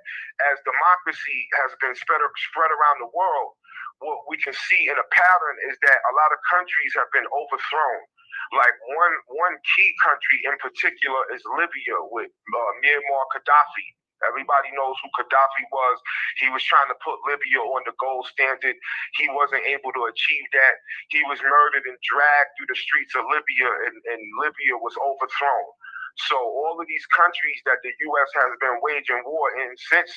as democracy has been spread around the world, what we can see in a pattern is that a lot of countries have been overthrown. Like one key country in particular is Libya with Muammar Gaddafi. Everybody knows who Gaddafi was. He was trying to put Libya on the gold standard. He wasn't able to achieve that. He was murdered and dragged through the streets of Libya, and Libya was overthrown. So all of these countries that the U.S. has been waging war in since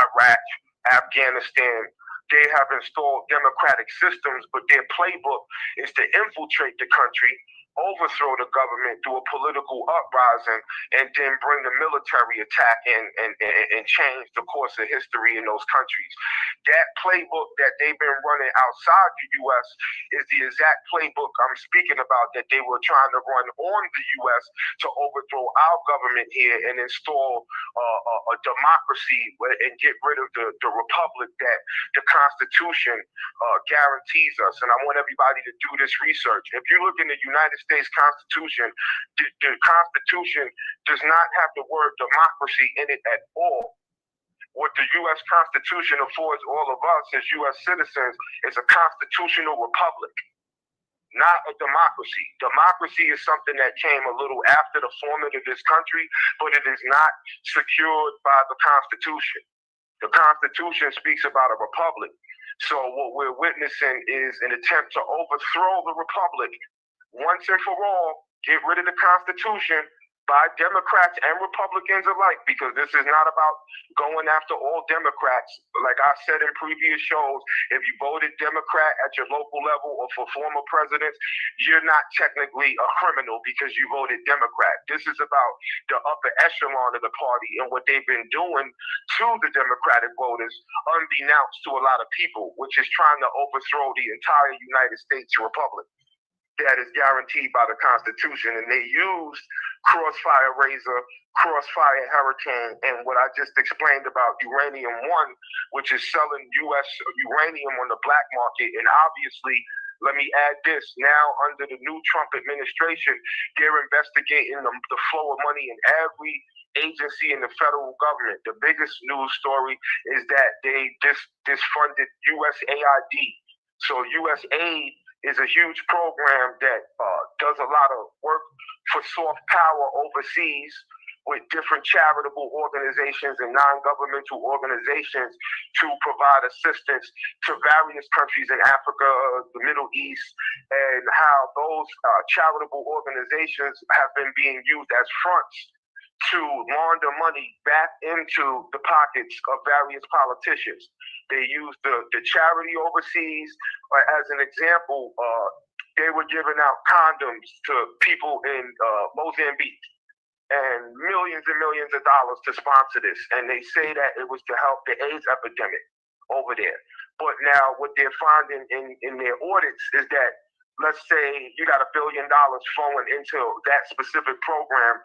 Iraq, Afghanistan, they have installed democratic systems, but their playbook is to infiltrate the country, overthrow the government through a political uprising, and then bring the military attack in and change the course of history in those countries. That playbook that they've been running outside the U.S. is the exact playbook I'm speaking about that they were trying to run on the U.S. to overthrow our government here and install a democracy and get rid of the republic that the Constitution guarantees us. And I want everybody to do this research. If you look in the United States Constitution, the Constitution does not have the word democracy in it at all. What the U.S. Constitution affords all of us as U.S. citizens is a constitutional republic, not a democracy. Democracy is something that came a little after the forming of this country, but it is not secured by the Constitution. The Constitution speaks about a republic. So what we're witnessing is an attempt to overthrow the republic once and for all, get rid of the Constitution by Democrats and Republicans alike, because this is not about going after all Democrats. Like I said in previous shows, if you voted Democrat at your local level or for former presidents, you're not technically a criminal because you voted Democrat. This is about the upper echelon of the party and what they've been doing to the Democratic voters, unbeknownst to a lot of people, which is trying to overthrow the entire United States Republic that is guaranteed by the Constitution. And they used Crossfire Razor, Crossfire Hurricane, and what I just explained about Uranium One, which is selling U.S. uranium on the black market. And obviously, let me add this, now under the new Trump administration, they're investigating the flow of money in every agency in the federal government. The biggest news story is that they disfunded USAID. So USAID is a huge program that does a lot of work for soft power overseas with different charitable organizations and non-governmental organizations to provide assistance to various countries in Africa, the Middle East, and how those charitable organizations have been being used as fronts to launder money back into the pockets of various politicians. They use the charity overseas. As an example, they were giving out condoms to people in Mozambique and millions of dollars to sponsor this. And they say that it was to help the AIDS epidemic over there. But now what they're finding in their audits is that, let's say you got $1 billion flowing into that specific program,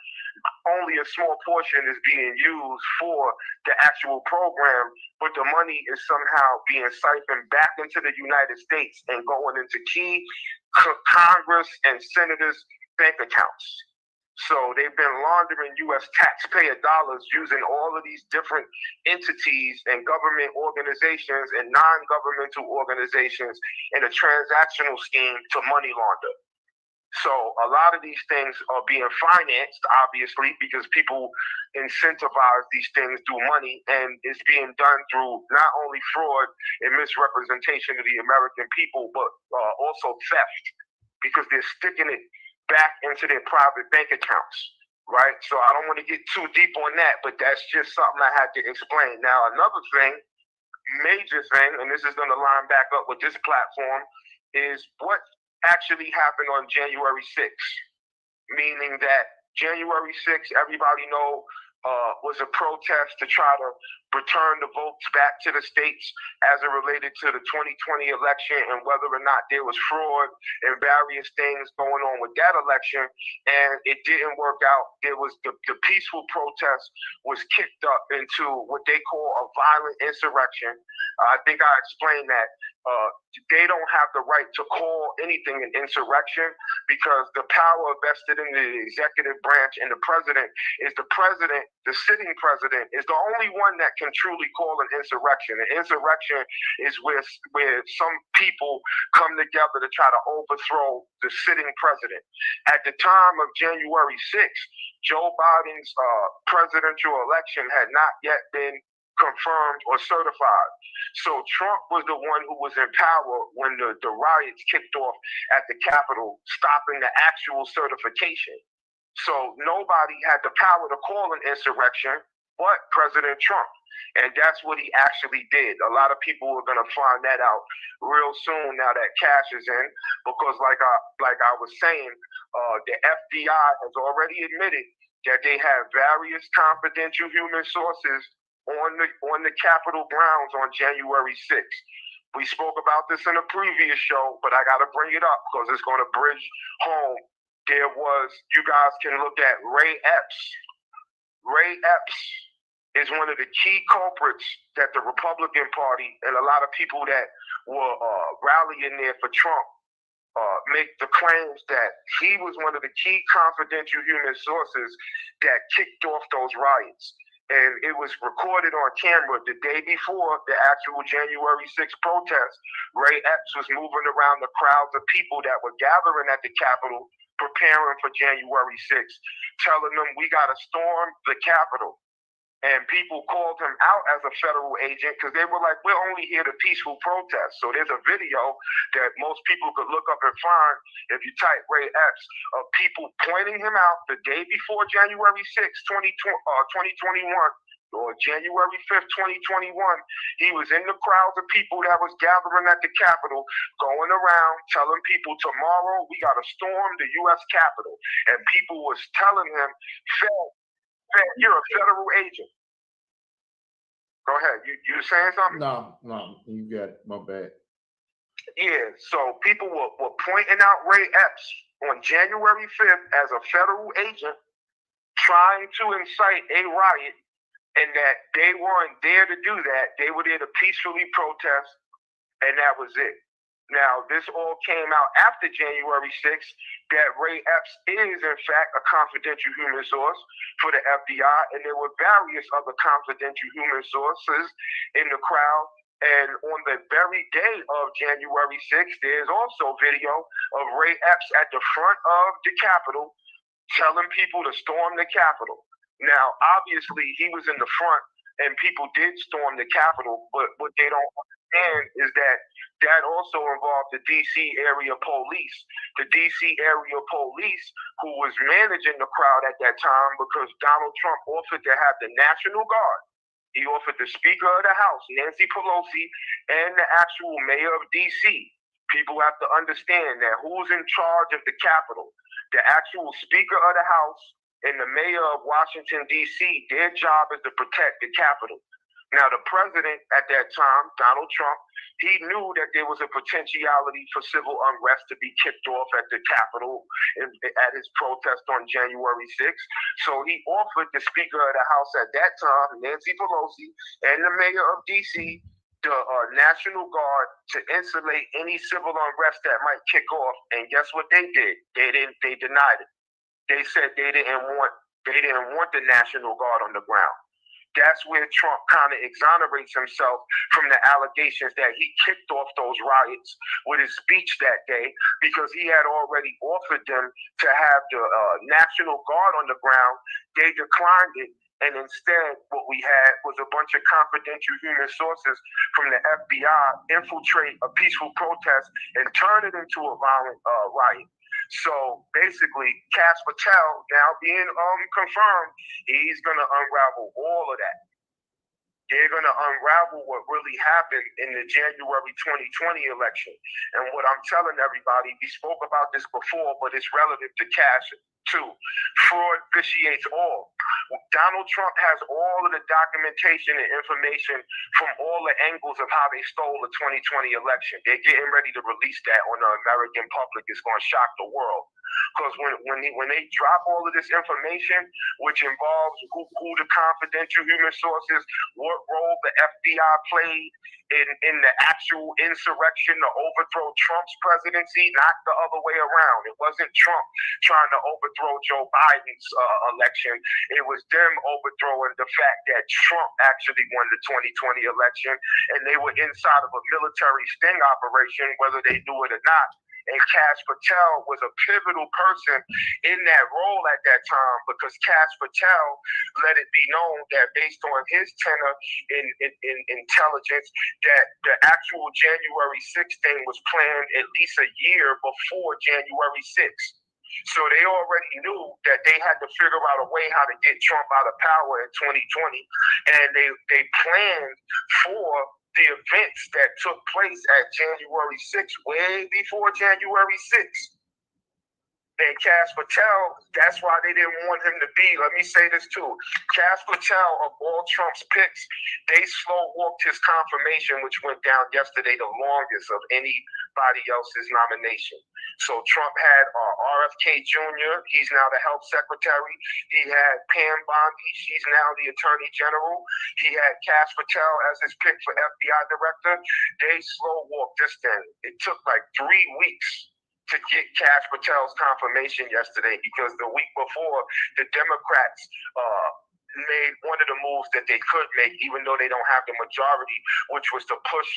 only a small portion is being used for the actual program, but the money is somehow being siphoned back into the United States and going into key Congress and senators' bank accounts. So they've been laundering U.S. taxpayer dollars using all of these different entities and government organizations and non-governmental organizations in a transactional scheme to money launder. So a lot of these things are being financed, obviously, because people incentivize these things through money, and it's being done through not only fraud and misrepresentation of the American people, but also theft, because they're sticking it back into their private bank accounts, right? So I don't want to get too deep on that, but that's just something I had to explain. Now, another thing, major thing, and this is going to line back up with this platform, is what actually happened on January 6th, meaning that January 6th, everybody know, was a protest to try to return the votes back to the states as it related to the 2020 election and whether or not there was fraud and various things going on with that election. And it didn't work out. There was the peaceful protest was kicked up into what they call a violent insurrection. I think I explained that they don't have the right to call anything an insurrection because the power vested in the executive branch and the president, the sitting president, is the only one that can truly call an insurrection. An insurrection is where some people come together to try to overthrow the sitting president. At the time of January 6th, Joe Biden's presidential election had not yet been confirmed or certified. So Trump was the one who was in power when the riots kicked off at the Capitol, stopping the actual certification. So nobody had the power to call an insurrection but President Trump. And that's what he actually did. A lot of people are going to find that out real soon now that Cash is in, because like I was saying, the FBI has already admitted that they have various confidential human sources on the Capitol grounds on January 6th. We spoke about this in a previous show, but I got to bring it up because it's going to bridge home. You guys can look at Ray Epps. Ray Epps is one of the key culprits that the Republican Party and a lot of people that were rallying there for Trump make the claims that he was one of the key confidential human sources that kicked off those riots. And it was recorded on camera the day before the actual January 6th protest. Ray Epps was moving around the crowds of people that were gathering at the Capitol, preparing for January 6th, telling them we got to storm the Capitol. And people called him out as a federal agent because they were like, we're only here to peaceful protest. So there's a video that most people could look up and find if you type Ray Epps of people pointing him out the day before January 6th, 2021, or January 5th, 2021. He was in the crowds of people that was gathering at the Capitol, going around telling people tomorrow we got to storm the U.S. Capitol. And people was telling him, you're a federal agent. Go ahead. You saying something? No, you got it. My bad. Yeah, so people were pointing out Ray Epps on January 5th as a federal agent trying to incite a riot, and that they weren't there to do that. They were there to peacefully protest, and that was it. Now, this all came out after January 6th, that Ray Epps is, in fact, a confidential human source for the FBI, and there were various other confidential human sources in the crowd. And on the very day of January 6th, there's also video of Ray Epps at the front of the Capitol telling people to storm the Capitol. Now, obviously, he was in the front, and people did storm the Capitol, but what they don't understand is that also involved the D.C. area police. The D.C. area police, who was managing the crowd at that time because Donald Trump offered to have the National Guard. He offered the Speaker of the House, Nancy Pelosi, and the actual mayor of D.C. People have to understand that who's in charge of the Capitol? The actual Speaker of the House and the mayor of Washington, D.C., their job is to protect the Capitol. Now, the president at that time, Donald Trump, he knew that there was a potentiality for civil unrest to be kicked off at the Capitol at his protest on January 6th. So he offered the Speaker of the House at that time, Nancy Pelosi, and the mayor of D.C., the National Guard to insulate any civil unrest that might kick off. And guess what they did? They denied it. they said they didn't want the National Guard on the ground. That's where Trump kind of exonerates himself from the allegations that he kicked off those riots with his speech that day, because he had already offered them to have the National Guard on the ground. They declined it. And instead, what we had was a bunch of confidential human sources from the FBI infiltrate a peaceful protest and turn it into a violent riot. So basically, Cass Patel now being confirmed, he's going to unravel all of that. They're going to unravel what really happened in the January 2020 election. And what I'm telling everybody, we spoke about this before, but it's relative to Cass too. Fraud vitiates all. Donald Trump has all of the documentation and information from all the angles of how they stole the 2020 election. They're getting ready to release that on the American public. It's going to shock the world. Because when they drop all of this information, which involves who the confidential human sources, what role the FBI played in the actual insurrection to overthrow Trump's presidency, not the other way around. It wasn't Trump trying to overthrow Joe Biden's election. It was them overthrowing the fact that Trump actually won the 2020 election, and they were inside of a military sting operation, whether they knew it or not. And Cass Patel was a pivotal person in that role at that time, because Cass Patel let it be known that based on his tenor in intelligence, that the actual January 6th thing was planned at least a year before January 6th. So they already knew that they had to figure out a way how to get Trump out of power in 2020, and they planned for the events that took place at January 6th, way before January 6th. And Cass Patel, that's why they didn't want him to be. Let me say this too. Cass Patel, of all Trump's picks, they slow walked his confirmation, which went down yesterday, the longest of anybody else's nomination. So Trump had RFK Jr., he's now the health secretary. He had Pam Bondi, she's now the attorney general. He had Cass Patel as his pick for FBI director. They slow walked this thing. It took like 3 weeks to get Cass Patel's confirmation yesterday, because the week before, the Democrats made one of the moves that they could make, even though they don't have the majority, which was to push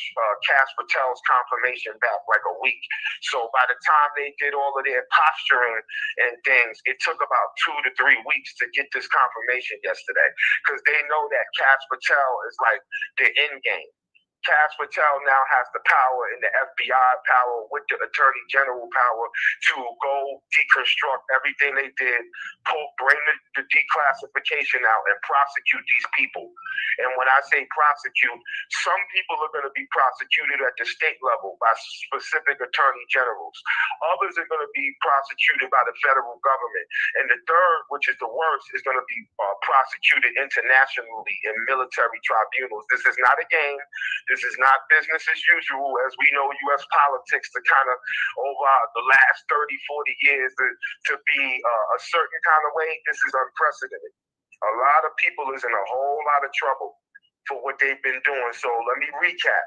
Cass Patel's confirmation back like a week. So by the time they did all of their posturing and things, it took about 2 to 3 weeks to get this confirmation yesterday, because they know that Cass Patel is like the end game. Cass Patel now has the power and the FBI power with the Attorney General power to go deconstruct everything they did, bring the declassification out, and prosecute these people. And when I say prosecute, some people are going to be prosecuted at the state level by specific attorney generals. Others are going to be prosecuted by the federal government. And the third, which is the worst, is going to be prosecuted internationally in military tribunals. This is not a game. This is not business as usual, as we know U.S. politics to kind of over the last 30, 40 years to be a certain kind of way. This is unprecedented. A lot of people is in a whole lot of trouble for what they've been doing. So let me recap.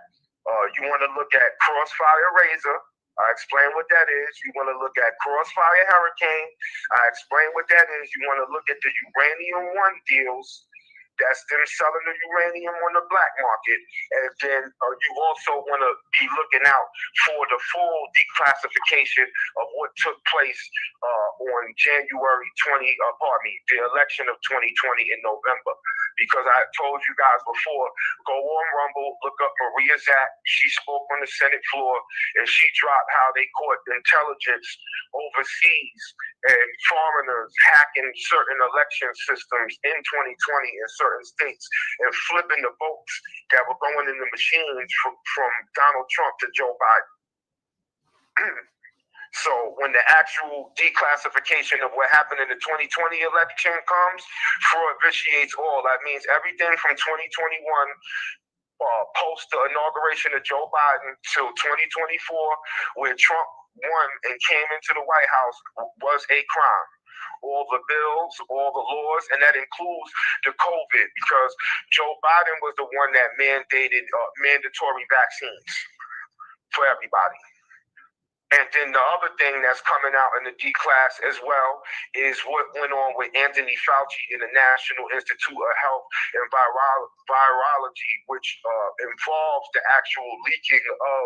You want to look at Crossfire Razor. I explain what that is. You want to look at Crossfire Hurricane. I explain what that is. You want to look at the Uranium One deals. That's them selling the uranium on the black market. And then you also want to be looking out for the full declassification of what took place on January 20, the election of 2020 in November. Because I told you guys before, go on Rumble, look up Maria Zack. She spoke on the Senate floor, and she dropped how they caught intelligence overseas and foreigners hacking certain election systems in 2020 in certain states and flipping the votes that were going in the machines from Donald Trump to Joe Biden. So when the actual declassification of what happened in the 2020 election comes, fraud vitiates all. That means everything from 2021 post the inauguration of Joe Biden till 2024, where Trump won and came into the White House, was a crime. All the bills, all the laws, and that includes the COVID, because Joe Biden was the one that mandated mandatory vaccines for everybody. And then the other thing that's coming out in the D class as well is what went on with Anthony Fauci in the National Institute of Health and Virology, which involves the actual leaking of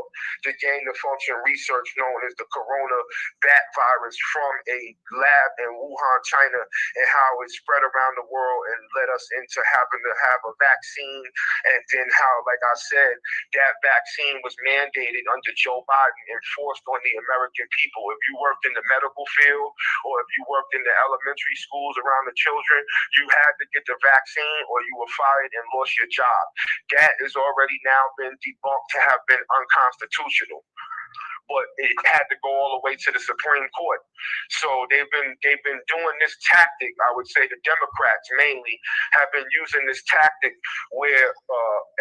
the gain-of-function research known as the corona bat virus from a lab in Wuhan, China, and how it spread around the world and led us into having to have a vaccine. And then how, like I said, that vaccine was mandated under Joe Biden and forced on the American people. If you worked in the medical field or if you worked in the elementary schools around the children, you had to get the vaccine or you were fired and lost your job. That has already now been debunked to have been unconstitutional. But it had to go all the way to the Supreme Court. So they've been doing this tactic. I would say the Democrats mainly have been using this tactic where,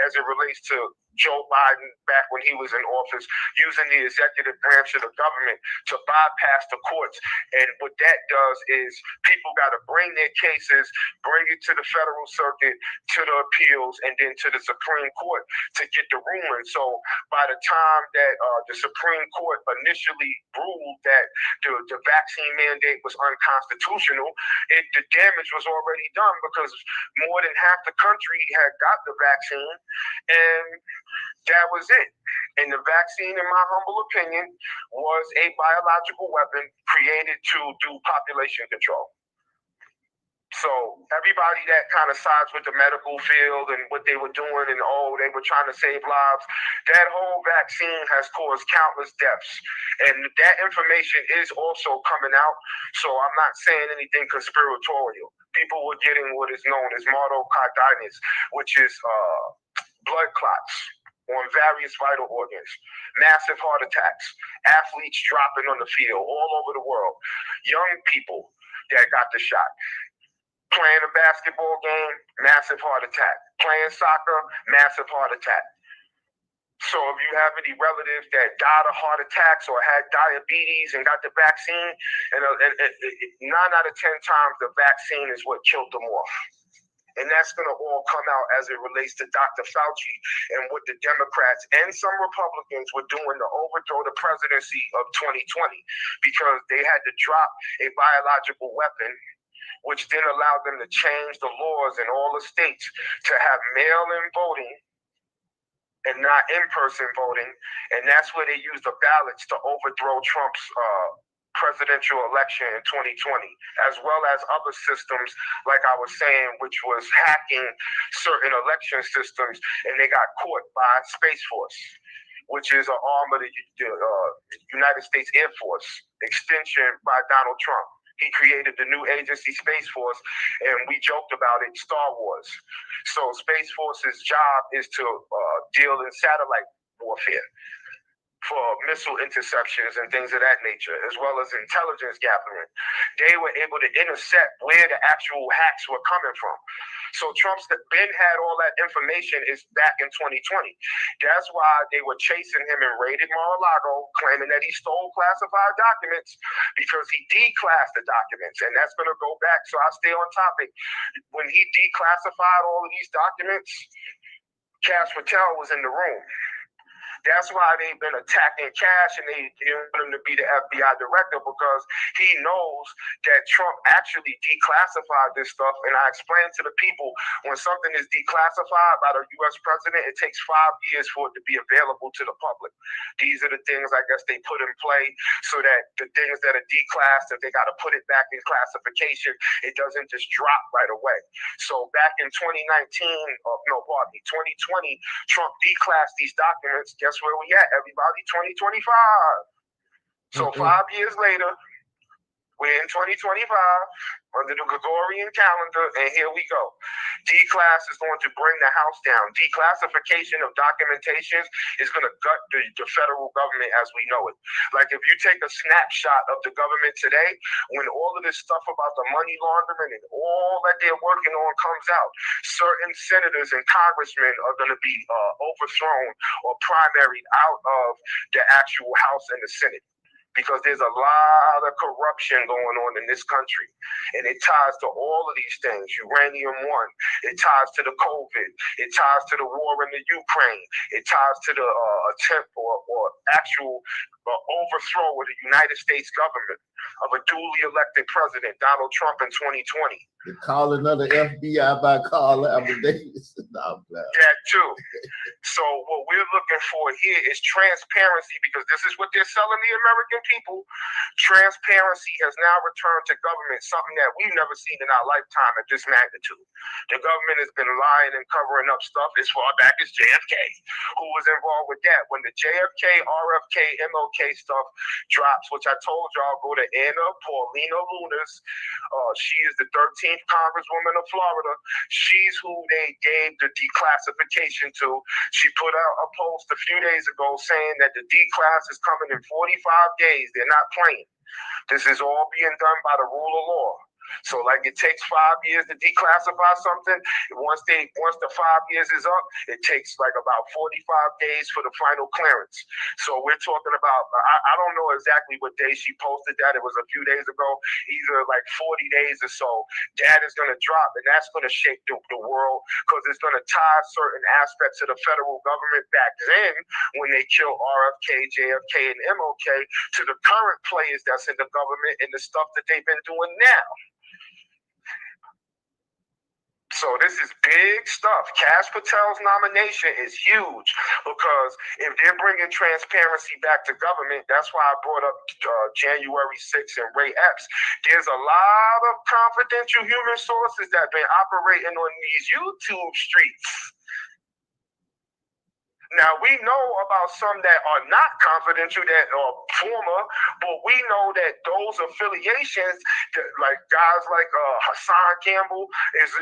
as it relates to Joe Biden back when he was in office, using the executive branch of the government to bypass the courts. And what that does is people got to bring their cases, bring it to the federal circuit, to the appeals, and then to the Supreme Court to get the ruling. So by the time that the Supreme Court initially ruled that the vaccine mandate was unconstitutional, the damage was already done because more than half the country had got the vaccine, and that was it. And the vaccine, in my humble opinion, was a biological weapon created to do population control. So everybody that kind of sides with the medical field and what they were doing and they were trying to save lives, that whole vaccine has caused countless deaths. And that information is also coming out. So I'm not saying anything conspiratorial. People were getting what is known as myocarditis, which is blood clots on various vital organs, massive heart attacks, athletes dropping on the field all over the world, young people that got the shot. Playing a basketball game, massive heart attack. Playing soccer, massive heart attack. So if you have any relatives that died of heart attacks or had diabetes and got the vaccine, and 9 out of 10 times the vaccine is what killed them off. And that's going to all come out as it relates to Dr. Fauci and what the Democrats and some Republicans were doing to overthrow the presidency of 2020, because they had to drop a biological weapon, which then allowed them to change the laws in all the states to have mail-in voting and not in-person voting. And that's where they used the ballots to overthrow Trump's presidential election in 2020, as well as other systems, like I was saying, which was hacking certain election systems, and they got caught by Space Force, which is an arm of the United States Air Force, extension by Donald Trump. He created the new agency, Space Force, and we joked about it, Star Wars. So Space Force's job is to deal in satellite warfare for missile interceptions and things of that nature, as well as intelligence gathering. They were able to intercept where the actual hacks were coming from. So Trump's been had all that information is back in 2020. That's why they were chasing him and raided Mar-a-Lago, claiming that he stole classified documents because he declassed the documents. And that's going to go back. So I stay on topic. When he declassified all of these documents, Cash Patel was in the room. That's why they've been attacking Cash, and they want him to be the FBI director, because he knows that Trump actually declassified this stuff. And I explained to the people, when something is declassified by the U.S. president, it takes 5 years for it to be available to the public. These are the things, I guess, they put in play so that the things that are declassed, if they got to put it back in classification, it doesn't just drop right away. So back in 2020, Trump declassed these documents. Guess where we at, everybody? 2025. So 5 years later, we're in 2025 under the Gregorian calendar, and here we go. Declass is going to bring the house down. Declassification of documentations is going to gut the federal government as we know it. Like if you take a snapshot of the government today, when all of this stuff about the money laundering and all that they're working on comes out, certain senators and congressmen are going to be overthrown or primaried out of the actual House and the Senate. because there's a lot of corruption going on in this country. And it ties to all of these things. Uranium One, it ties to the COVID, it ties to the war in the Ukraine, it ties to the attempt or actual overthrow of the United States government of a duly elected president, Donald Trump, in 2020. They call another FBI by Carl Davis. That too. So what we're looking for here is transparency, because this is what they're selling the American people. Transparency has now returned to government, something that we've never seen in our lifetime at this magnitude. The government has been lying and covering up stuff as far back as JFK. Who was involved with that? When the JFK, RFK, MLK stuff drops, which I told y'all, go to Anna Paulina Lunas. She is the 13th Congresswoman of Florida. She's who they gave the declassification to. She put out a post a few days ago saying that the declass is coming in 45 days. They're not playing. This is all being done by the rule of law. So like it takes 5 years to declassify something. Once the 5 years is up, it takes like about 45 days for the final clearance. So we're talking about, I don't know exactly what day she posted that. It was a few days ago, either like 40 days or so. That is going to drop, and that's going to shake the world, because it's going to tie certain aspects of the federal government back then when they killed RFK, JFK, and MLK to the current players that's in the government and the stuff that they've been doing now. So this is big stuff. Kash Patel's nomination is huge, because if they're bringing transparency back to government, that's why I brought up January 6th and Ray Epps. There's a lot of confidential human sources that have been operating on these YouTube streets. Now, we know about some that are not confidential, that are former, but we know that those affiliations, like guys like Hassan Campbell, is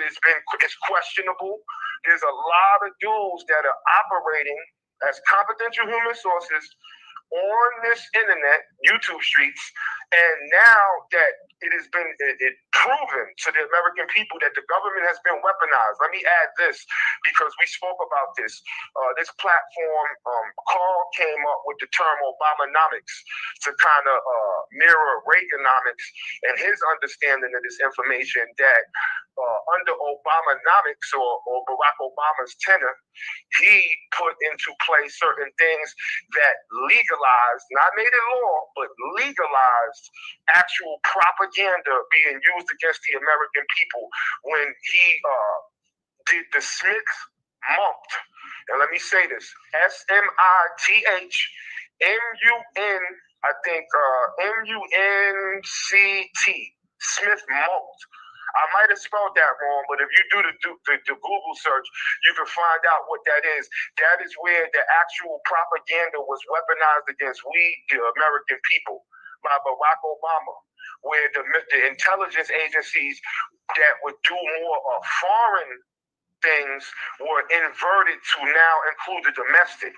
questionable. There's a lot of dudes that are operating as confidential human sources on this internet, YouTube streets, and now that it has been proven to the American people that the government has been weaponized. Let me add this, because we spoke about this. This platform, Carl came up with the term Obamanomics to kind of mirror Reaganomics and his understanding of this information, that under Obamanomics or Barack Obama's tenure, he put into play certain things that legalized, not made it law, but legalized actual propaganda being used against the American people when he did the Smith-Mundt. And let me say this, S-M-I-T-H-M-U-N, I think M-U-N-C-T, Smith-Mundt. I might have spelled that wrong, but if you do the Google search, you can find out what that is. That is where the actual propaganda was weaponized against we, the American people, by Barack Obama, where the intelligence agencies that would do more of foreign things were inverted to now include the domestic.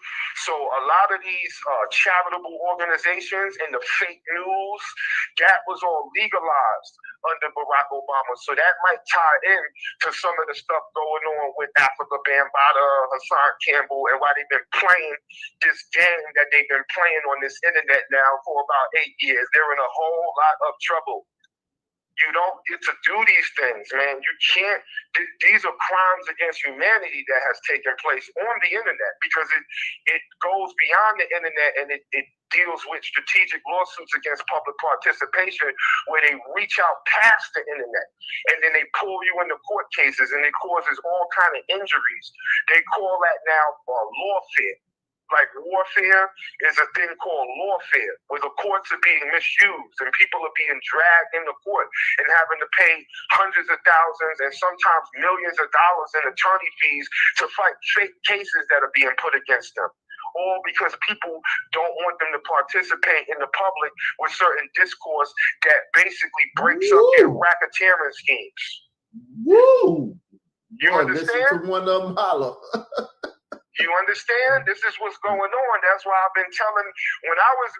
So a lot of these charitable organizations and the fake news, that was all legalized under Barack Obama. So that might tie in to some of the stuff going on with Africa Bambaataa, Hassan Campbell, and why they've been playing this game that they've been playing on this internet now for about 8 years. They're in a whole lot of trouble. You don't get to do these things, man. You can't. These are crimes against humanity that has taken place on the internet, because it goes beyond the internet, and it deals with strategic lawsuits against public participation, where they reach out past the internet, and then they pull you into court cases, and it causes all kind of injuries. They call that now lawfare. Like warfare is a thing called lawfare, where the courts are being misused and people are being dragged into court and having to pay hundreds of thousands and sometimes millions of dollars in attorney fees to fight fake cases that are being put against them. All because people don't want them to participate in the public with certain discourse that basically breaks up their racketeering schemes. Woo! You understand? Listen to one of them holler. You understand? This is what's going on. That's why I've been telling, when I was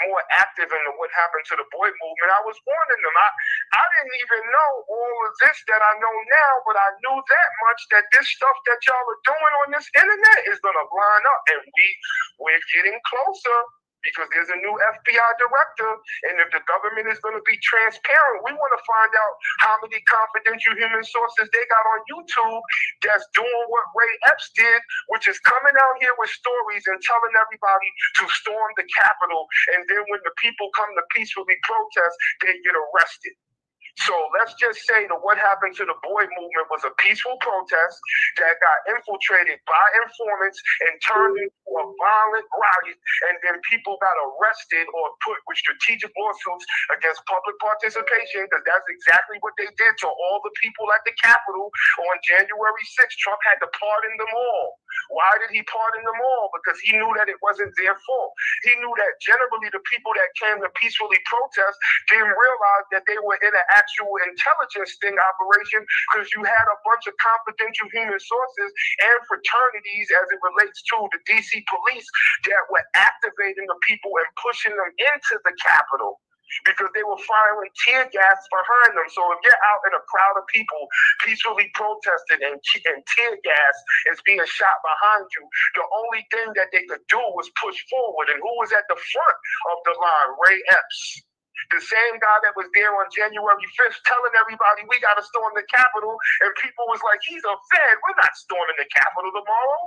more active in what happened to the boy movement, I was warning them. I didn't even know all of this that I know now, but I knew that much, that this stuff that y'all are doing on this internet is gonna line up, and we're getting closer. because there's a new FBI director, and if the government is going to be transparent, we want to find out how many confidential human sources they got on YouTube that's doing what Ray Epps did, which is coming out here with stories and telling everybody to storm the Capitol, and then when the people come to peacefully protest, they get arrested. So let's just say that what happened to the boy movement was a peaceful protest that got infiltrated by informants and turned into a violent riot, and then people got arrested or put with strategic lawsuits against public participation, because that's exactly what they did to all the people at the Capitol on January 6th. Trump had to pardon them all. Why did he pardon them all? Because he knew that it wasn't their fault. He knew that generally the people that came to peacefully protest didn't realize that they were in an actual intelligence sting operation, because you had a bunch of confidential human sources and fraternities as it relates to the DC police that were activating the people and pushing them into the Capitol, because they were firing tear gas behind them. So if you're out in a crowd of people peacefully protesting and tear gas is being shot behind you, the only thing that they could do was push forward. And who was at the front of the line? Ray Epps. The same guy that was there on January 5th telling everybody we got to storm the Capitol, and people was like, he's a Fed, we're not storming the Capitol tomorrow.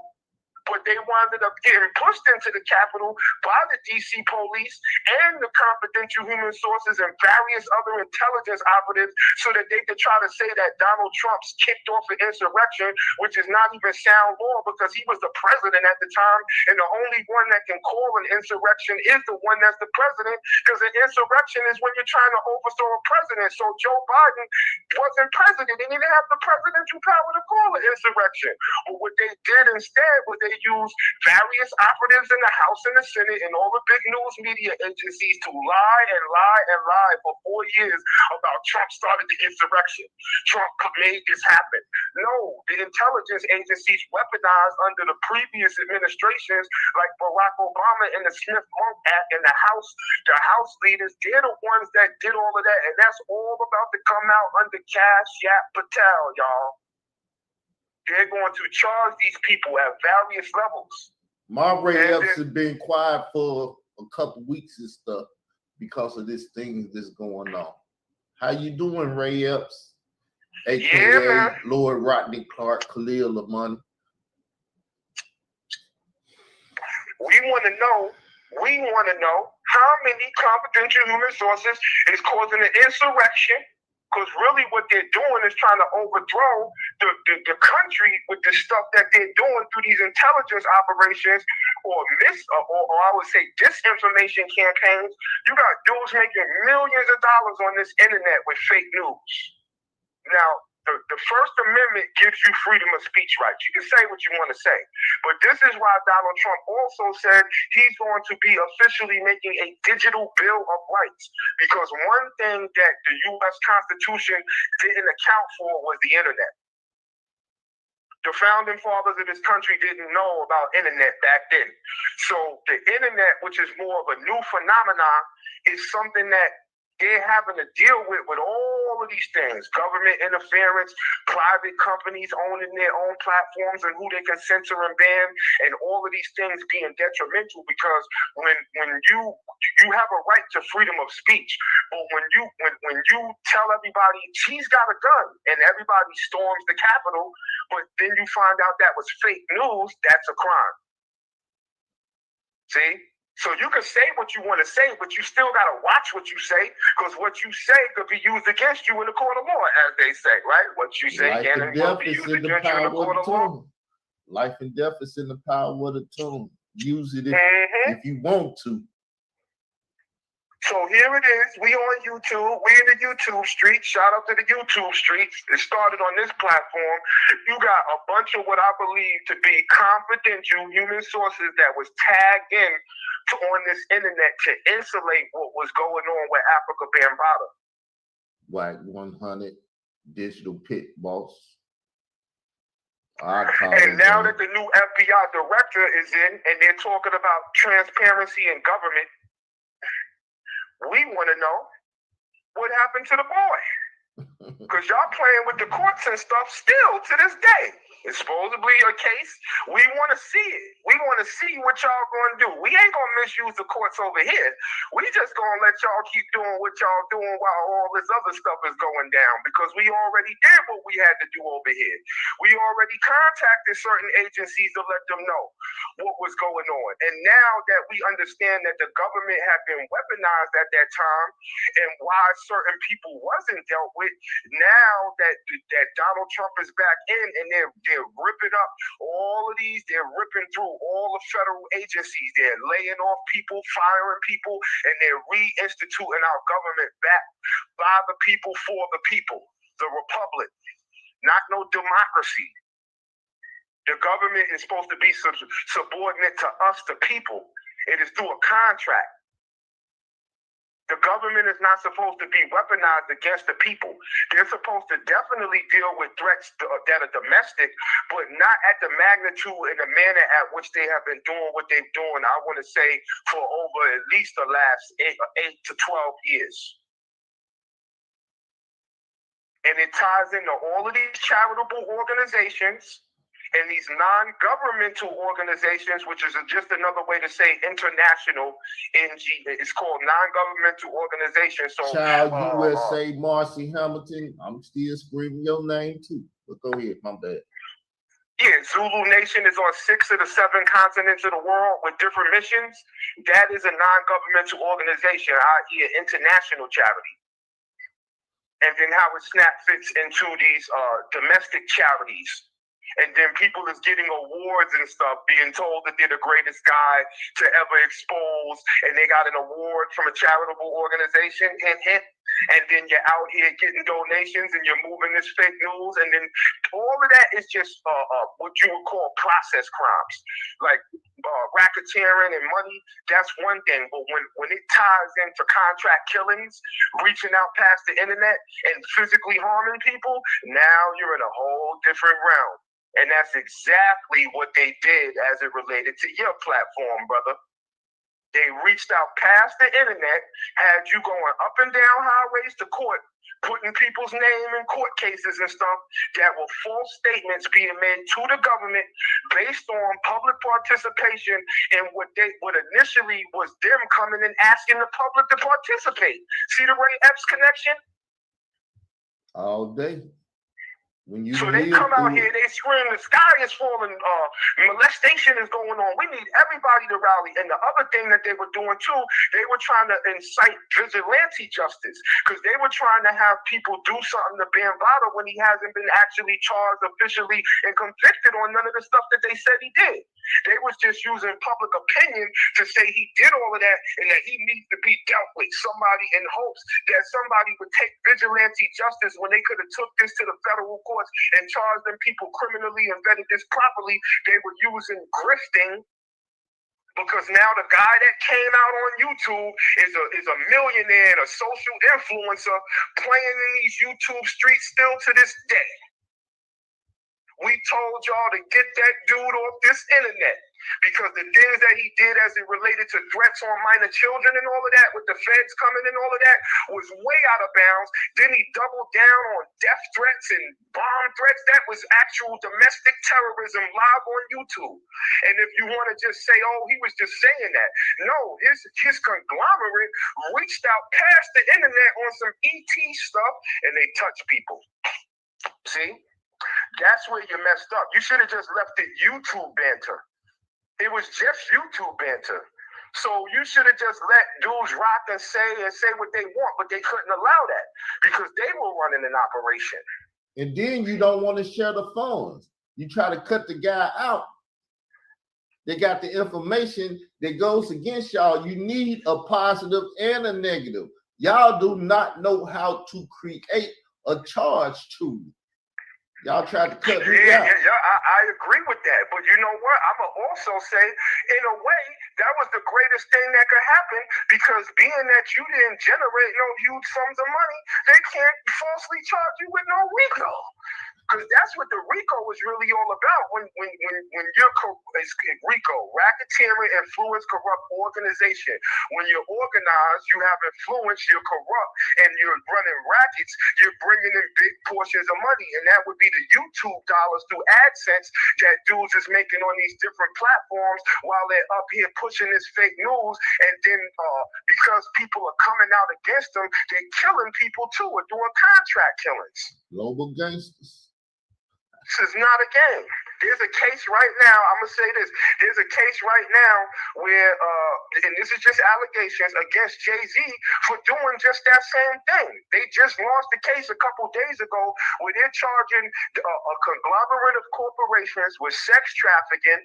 But they wound up getting pushed into the Capitol by the DC police and the confidential human sources and various other intelligence operatives, so that they could try to say that Donald Trump's kicked off an insurrection, which is not even sound law, because he was the president at the time, and the only one that can call an insurrection is the one that's the president, because an insurrection is when you're trying to overthrow a president. So Joe Biden wasn't president. He didn't have the presidential power to call an insurrection. But what they did instead was they used various operatives in the House and the Senate and all the big news media agencies to lie and lie and lie for 4 years about Trump started the insurrection. Trump made this happen. No, the intelligence agencies weaponized under the previous administrations, like Barack Obama and the Smith-Monk Act, and the House leaders, they're the ones that did all of that, and that's all about to come out under Yap Patel, y'all. They're going to charge these people at various levels. My Ray Epps has been quiet for a couple weeks and stuff because of this thing that's going on. How you doing, Ray Epps? AKA Lord Rodney Clark, Khalil Lamont. We want to know how many confidential human sources is causing an insurrection. Because really what they're doing is trying to overthrow the country with the stuff that they're doing through these intelligence operations, or I would say disinformation campaigns. You got dudes making millions of dollars on this internet with fake news. Now, the First Amendment gives you freedom of speech rights. You can say what you want to say. But this is why Donald Trump also said he's going to be officially making a digital bill of rights. Because one thing that the U.S. Constitution didn't account for was the internet. The founding fathers of this country didn't know about internet back then. So the internet, which is more of a new phenomenon, is something that they're having to deal with all of these things: government interference, private companies owning their own platforms and who they can censor and ban, and all of these things being detrimental. Because when you have a right to freedom of speech, but when you tell everybody he's got a gun and everybody storms the Capitol, but then you find out that was fake news, that's a crime. See? So you can say what you want to say, but you still got to watch what you say, because what you say could be used against you in the court of law, as they say, right? What you say can be used against you in the court of law. Life and death is in the power of the tongue. Use it if you want to. So here it is. We on YouTube. We in the YouTube streets. Shout out to the YouTube streets. It started on this platform. You got a bunch of what I believe to be confidential human sources that was tagged in on this internet to insulate what was going on with Africa Bambaataa. White 100 digital pit boss. And now that the new FBI director is in and they're talking about transparency in government, we want to know what happened to the boy. Because y'all playing with the courts and stuff still to this day. It's supposedly a case. We want to see it. We want to see what y'all going to do. We ain't going to misuse the courts over here. We just going to let y'all keep doing what y'all doing while all this other stuff is going down, because we already did what we had to do over here. We already contacted certain agencies to let them know what was going on. And now that we understand that the government had been weaponized at that time and why certain people wasn't dealt with, now that Donald Trump is back in and they're ripping up all of these, they're ripping through all the federal agencies, they're laying off people, firing people, and they're reinstituting our government back by the people, for the people, the republic, not no democracy. The government is supposed to be subordinate to us, the people. It is through a contract. The government is not supposed to be weaponized against the people. They're supposed to definitely deal with threats that are domestic, but not at the magnitude and the manner at which they have been doing what they've doing, I want to say, for over at least the last 8 to 12 years. And it ties into all of these charitable organizations and these non-governmental organizations, which is just another way to say international. It's called non-governmental organizations. So, Child USA, Marcy Hamilton. I'm still screaming your name too. But go ahead, my bad. Yeah, Zulu Nation is on 6 of the 7 continents of the world with different missions. That is a non-governmental organization, i.e. an international charity. And then how it fits into these domestic charities. And then people is getting awards and stuff, being told that they're the greatest guy to ever expose, and they got an award from a charitable organization, hint, hint. And then you're out here getting donations and you're moving this fake news. And then all of that is just what you would call process crimes. Like racketeering and money, that's one thing. But when it ties into contract killings, reaching out past the internet and physically harming people, now you're in a whole different realm. And that's exactly what they did as it related to your platform, brother. They reached out past the internet, had you going up and down highways to court, putting people's name in court cases and stuff that were false statements being made to the government based on public participation in what initially was them coming and asking the public to participate. See the Ray Epps connection? All day. So they come out here, they scream, the sky is falling, molestation is going on. We need everybody to rally. And the other thing that they were doing too, they were trying to incite vigilante justice, because they were trying to have people do something to Bambaataa when he hasn't been actually charged officially and convicted on none of the stuff that they said he did. They was just using public opinion to say he did all of that and that he needs to be dealt with somebody in hopes that somebody would take vigilante justice when they could have took this to the federal courts and charged them people criminally and vetted this properly. They were using grifting, because now the guy that came out on YouTube is a millionaire and a social influencer playing in these YouTube streets still to this day. We told y'all to get that dude off this internet, because the things that he did as it related to threats on minor children and all of that, with the feds coming and all of that, was way out of bounds. Then he doubled down on death threats and bomb threats. That was actual domestic terrorism live on YouTube. And if you want to just say, oh, he was just saying that, no, his conglomerate reached out past the internet on some ET stuff and they touched people. See? That's where you messed up. You should have just left it YouTube banter. It was just YouTube banter. So you should have just let dudes rock and say what they want, but they couldn't allow that because they were running an operation. And then you don't want to share the funds. You try to cut the guy out. They got the information that goes against y'all. You need a positive and a negative. Y'all do not know how to create a charge tool. Y'all tried to cut me out. I agree with that. But you know what? I'm going to also say, in a way, that was the greatest thing that could happen, because being that you didn't generate no huge sums of money, they can't falsely charge you with no RICO. Because that's what the RICO is really all about. When you're RICO, racketeering, influence, corrupt organization. When you're organized, you have influence, you're corrupt, and you're running rackets, you're bringing in big portions of money, and that would be the YouTube dollars through AdSense that dudes is making on these different platforms while they're up here pushing this fake news. And then because people are coming out against them, they're killing people too, or doing contract killings. Global gangsters. This is not a game. There's a case right now, I'm going to say this. There's a case right now where, and this is just allegations against Jay-Z for doing just that same thing. They just launched the case a couple days ago where they're charging a conglomerate of corporations with sex trafficking,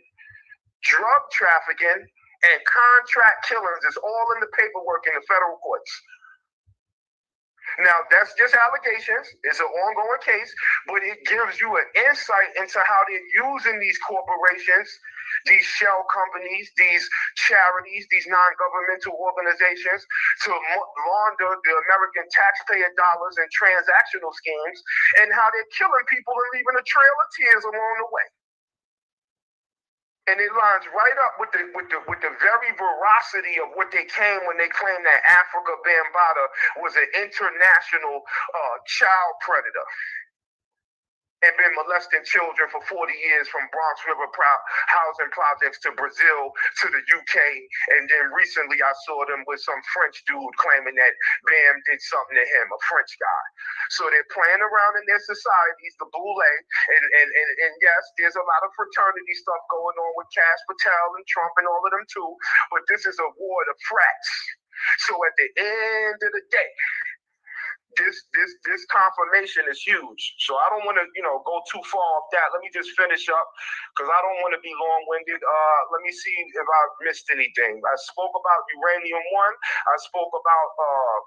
drug trafficking, and contract killings. It's all in the paperwork in the federal courts. Now, that's just allegations. It's an ongoing case, but it gives you an insight into how they're using these corporations, these shell companies, these charities, these non-governmental organizations to launder the American taxpayer dollars and transactional schemes, and how they're killing people and leaving a trail of tears along the way. And it lines right up with the very veracity of what they came when they claimed that Africa Bambaataa was an international child predator and been molesting children for 40 years from Bronx River housing projects to Brazil to the UK. And then recently I saw them with some French dude claiming that Bam did something to him, a French guy. So they're playing around in their societies, the boule, and yes, there's a lot of fraternity stuff going on with Cash Patel and Trump and all of them too, but this is a war of frats. So at the end of the day, this confirmation is huge. So I don't want to, go too far off that. Let me just finish up because I don't want to be long-winded. Let me see if I missed anything. I spoke about Uranium One. I spoke about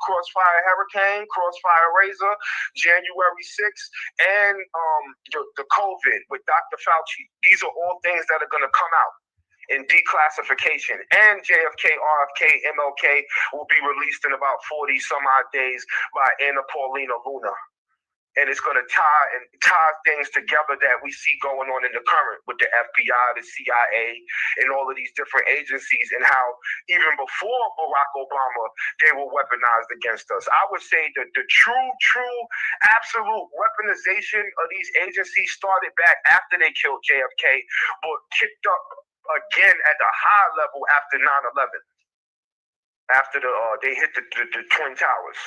Crossfire Hurricane, Crossfire Razor, January 6th, and the COVID with Dr. Fauci. These are all things that are going to come out in declassification, and JFK, RFK, MLK will be released in about 40 some odd days by Anna Paulina Luna. And it's going to tie things together that we see going on in the current with the FBI, the CIA, and all of these different agencies, and how even before Barack Obama, they were weaponized against us. I would say that the true, absolute weaponization of these agencies started back after they killed JFK, but kicked up again at the high level after 9/11, after they hit the Twin Towers.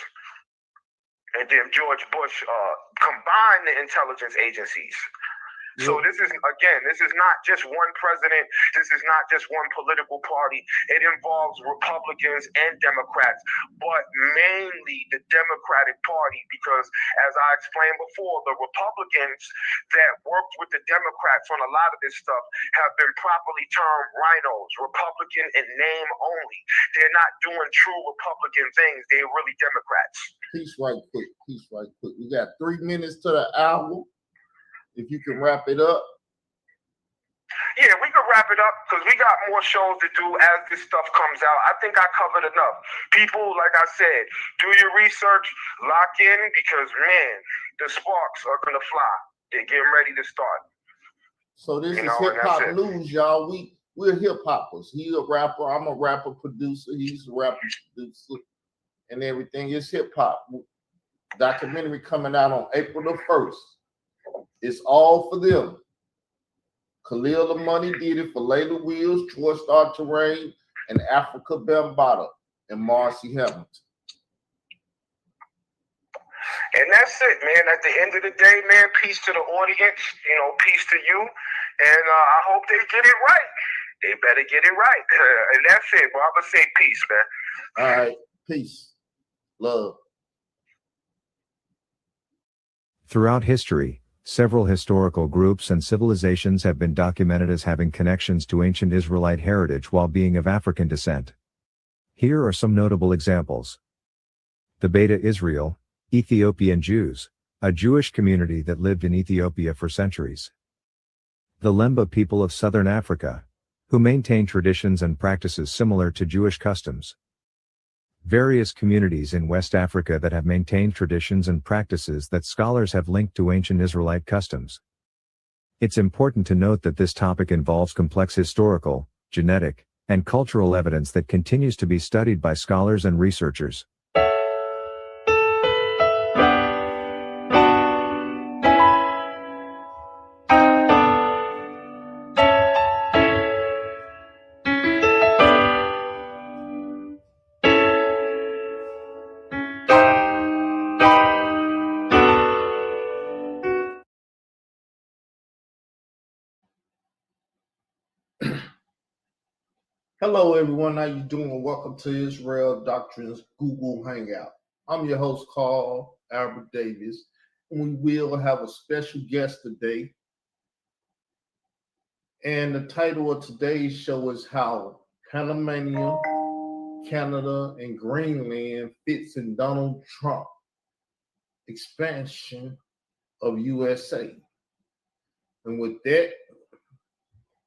And then George Bush combined the intelligence agencies. So this is not just one president. This is not just one political party. It involves Republicans and Democrats, but mainly the Democratic Party, because as I explained before, the Republicans that worked with the Democrats on a lot of this stuff have been properly termed rhinos, Republican in name only. They're not doing true Republican things. They're really Democrats. Peace right quick. We got 3 minutes to the hour. If you can wrap it up. Yeah, we can wrap it up because we got more shows to do as this stuff comes out. I think I covered enough. People, like I said, do your research, lock in, because, man, the sparks are going to fly. They're getting ready to start. So this is hip-hop news, y'all. We're hip-hoppers. He's a rapper. I'm a rapper producer. He's a rapper producer and everything. It's hip-hop. Documentary coming out on April the 1st. It's all for them. Khalil the Money did it for Layla Wills, Troy Star Terrain, and Africa Bambaataa, and Marcy Hamilton. And that's it, man. At the end of the day, man, peace to the audience, peace to you. And I hope they get it right. They better get it right. And that's it, bro. I'm going to say peace, man. All right. Peace. Love. Throughout history, several historical groups and civilizations have been documented as having connections to ancient Israelite heritage while being of African descent. Here are some notable examples. The Beta Israel, Ethiopian Jews, a Jewish community that lived in Ethiopia for centuries. The Lemba people of southern Africa, who maintain traditions and practices similar to Jewish customs. Various communities in West Africa that have maintained traditions and practices that scholars have linked to ancient Israelite customs. It's important to note that this topic involves complex historical, genetic, and cultural evidence that continues to be studied by scholars and researchers. Hello, everyone. How you doing? Welcome to Israel Doctrines Google Hangout. I'm your host, Carl Albert Davis, and we will have a special guest today. And the title of today's show is How Panamania, Canada, and Greenland fits in Donald Trump expansion of USA. And with that,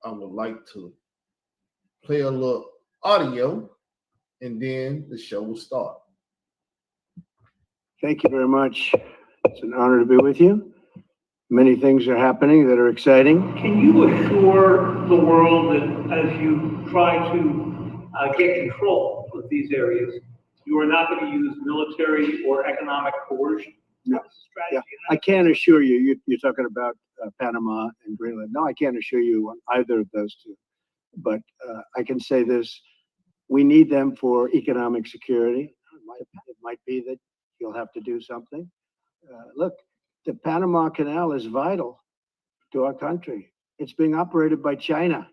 I would like to play a little audio, and then the show will start. Thank you very much. It's an honor to be with you. Many things are happening that are exciting. Can you assure the world that as you try to get control of these areas, you are not going to use military or economic coercion? No. Strategy? Yeah, I can't assure you. You're talking about Panama and Greenland. No, I can't assure you on either of those two. But I can say this: we need them for economic security. It might be that you'll have to do something. Look, the Panama Canal is vital to our country. It's being operated by China.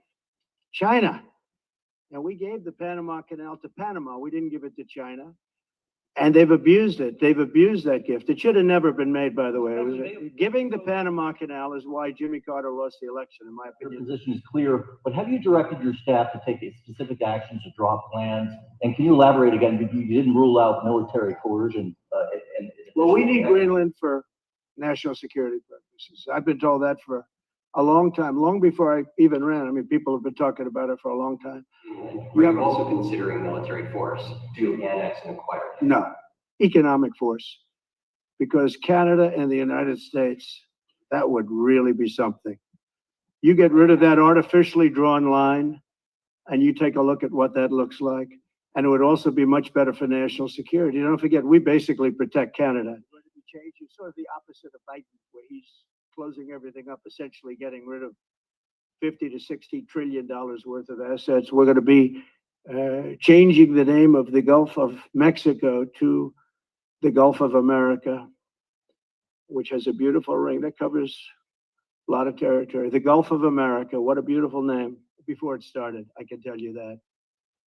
China. And we gave the Panama Canal to Panama. We didn't give it to China. And they've abused it. They've abused that gift. It should have never been made, by the way. Giving the Panama Canal is why Jimmy Carter lost the election, in my opinion. Your position is clear, but have you directed your staff to take specific actions to draw plans? And can you elaborate again? You didn't rule out military coercion. Well, we need Greenland for national security purposes. I've been told that for a long time, long before I even ran. I mean, people have been talking about it for a long time. Are you also considering military force to annex and acquire? No, economic force. Because Canada and the United States, that would really be something. You get rid of that artificially drawn line, and you take a look at what that looks like, and it would also be much better for national security. Don't forget, we basically protect Canada. It's sort of the opposite of Biden, where he's closing everything up, essentially getting rid of 50 to 60 trillion dollars worth of assets. We're going to be changing the name of the Gulf of Mexico to the Gulf of America, which has a beautiful ring that covers a lot of territory. The Gulf of America, what a beautiful name. Before it started, I can tell you that.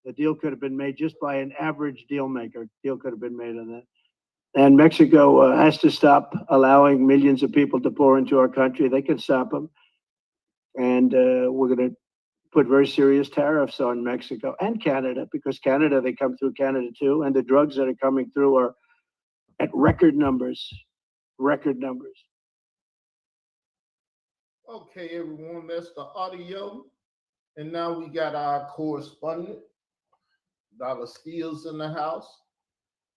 The deal could have been made just by an average deal maker. Deal could have been made on that. And Mexico has to stop allowing millions of people to pour into our country. They can stop them. And we're going to put very serious tariffs on Mexico and Canada, because Canada, they come through Canada too. And the drugs that are coming through are at record numbers. Record numbers. Okay, everyone, that's the audio. And now we got our correspondent, Dollar Skills, in the house.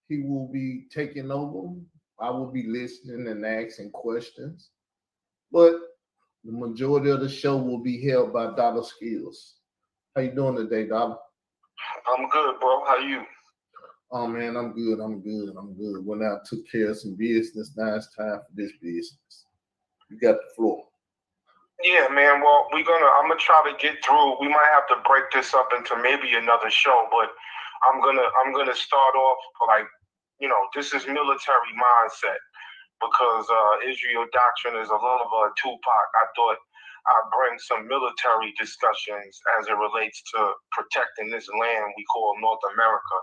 He will be taking over. I will be listening and asking questions. But the majority of the show will be held by Dollar Skills. How you doing today, Dollar? I'm good, bro. How you? Oh, man, I'm good. When I took care of some business, now it's time for this business. You got the floor. Yeah, man. Well, I'm gonna try to get through. We might have to break this up into maybe another show, but I'm gonna start off like, this is military mindset, because Israel doctrine is a little of a Tupac. I thought I'd bring some military discussions as it relates to protecting this land we call North America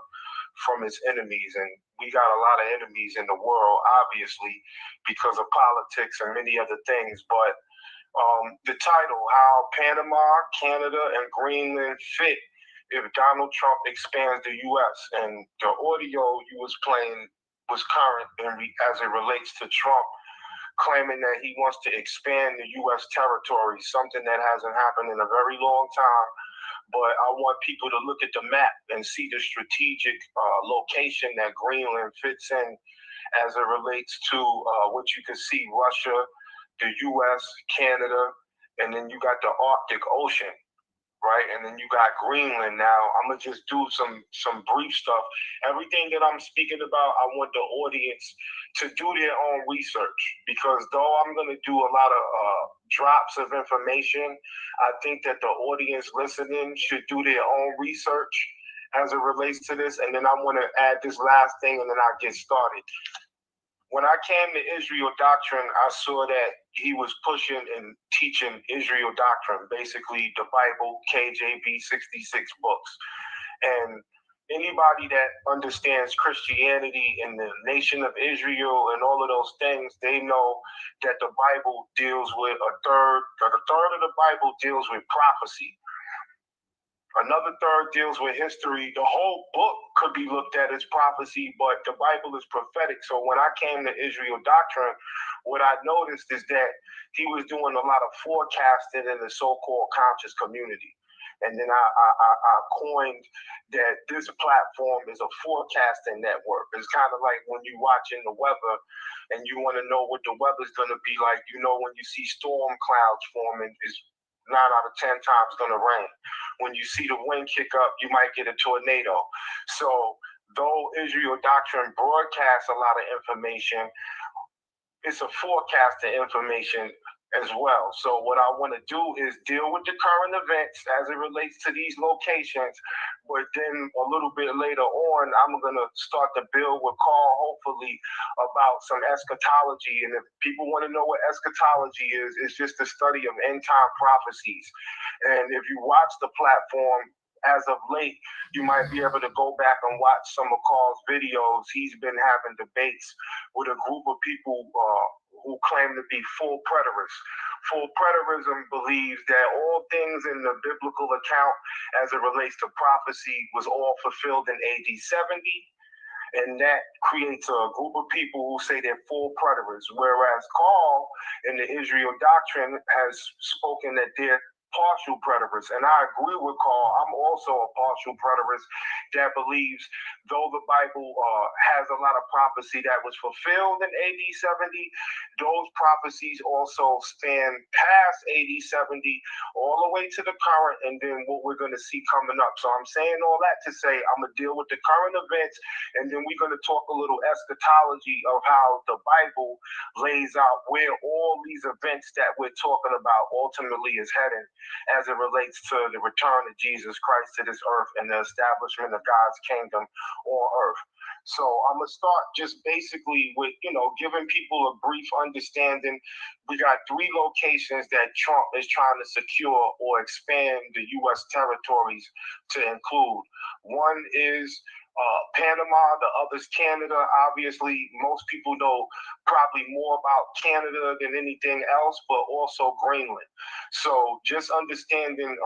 from its enemies. And we got a lot of enemies in the world, obviously, because of politics and many other things. But the title, How Panama, Canada, and Greenland Fit if Donald Trump expands the U.S. And the audio you was playing was current as it relates to Trump claiming that he wants to expand the U.S. territory, something that hasn't happened in a very long time. But I want people to look at the map and see the strategic location that Greenland fits in as it relates to what you can see: Russia, the U.S., Canada, and then you got the Arctic Ocean. Right, and then you got Greenland. Now I'm gonna just do some brief stuff. Everything that I'm speaking about, I want the audience to do their own research, because though I'm gonna do a lot of drops of information, I think that the audience listening should do their own research as it relates to this. And then I want to add this last thing, and then I'll get started. when I came to Israel doctrine, I saw that he was pushing and teaching Israel doctrine, basically the Bible, KJV, 66 books. And anybody that understands Christianity and the nation of Israel and all of those things, they know that the Bible deals with a third of the Bible deals with prophecy. Another third deals with history. The whole book could be looked at as prophecy, but the Bible is prophetic. So when I came to Israel doctrine, what I noticed is that he was doing a lot of forecasting in the so-called conscious community. And then I coined that this platform is a forecasting network. It's kind of like when you're watching the weather and you want to know what the weather's going to be like. You know, when you see storm clouds forming, it's 9 out of 10 times going to rain. When you see the wind kick up, you might get a tornado. So though Israel doctrine broadcasts a lot of information, it's a forecasting information as well. So what I want to do is deal with the current events as it relates to these locations, but then a little bit later on, I'm going to start to build with Carl, hopefully, about some eschatology. And if people want to know what eschatology is, it's just the study of end time prophecies. And if you watch the platform, as of late, you might be able to go back and watch some of Carl's videos. He's been having debates with a group of people who claim to be full preterists. Full preterism believes that all things in the biblical account as it relates to prophecy was all fulfilled in AD 70. And that creates a group of people who say they're full preterists, whereas Carl in the Israel doctrine has spoken that they're partial preterists. And I agree with Carl. I'm also a partial preterist that believes though the Bible has a lot of prophecy that was fulfilled in AD 70, those prophecies also span past AD 70 all the way to the current and then what we're going to see coming up. So I'm saying all that to say I'm going to deal with the current events and then we're going to talk a little eschatology of how the Bible lays out where all these events that we're talking about ultimately is heading as it relates to the return of Jesus Christ to this earth and the establishment of God's kingdom on earth. So I'm going to start just basically with, giving people a brief understanding. We got 3 locations that Trump is trying to secure or expand the U.S. territories to include. One is Panama, the other's Canada. Obviously, most people know probably more about Canada than anything else, but also Greenland. So just understanding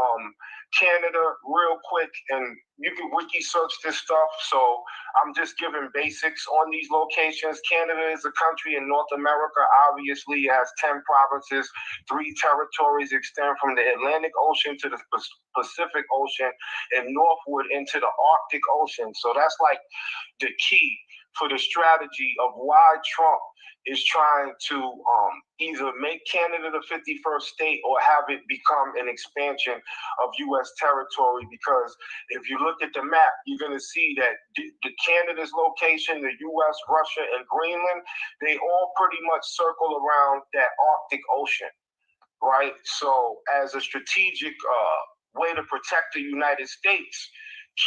Canada real quick, and you can wiki search this stuff. So I'm just giving basics on these locations. Canada is a country in North America. Obviously, it has 10 provinces, 3 territories extend from the Atlantic Ocean to the Pacific Ocean and northward into the Arctic Ocean. So that's like the key for the strategy of why Trump is trying to either make Canada the 51st state or have it become an expansion of U.S. territory. Because if you look at the map, you're going to see that the Canada's location, the U.S., Russia, and Greenland, they all pretty much circle around that Arctic Ocean, right? So as a strategic way to protect the United States,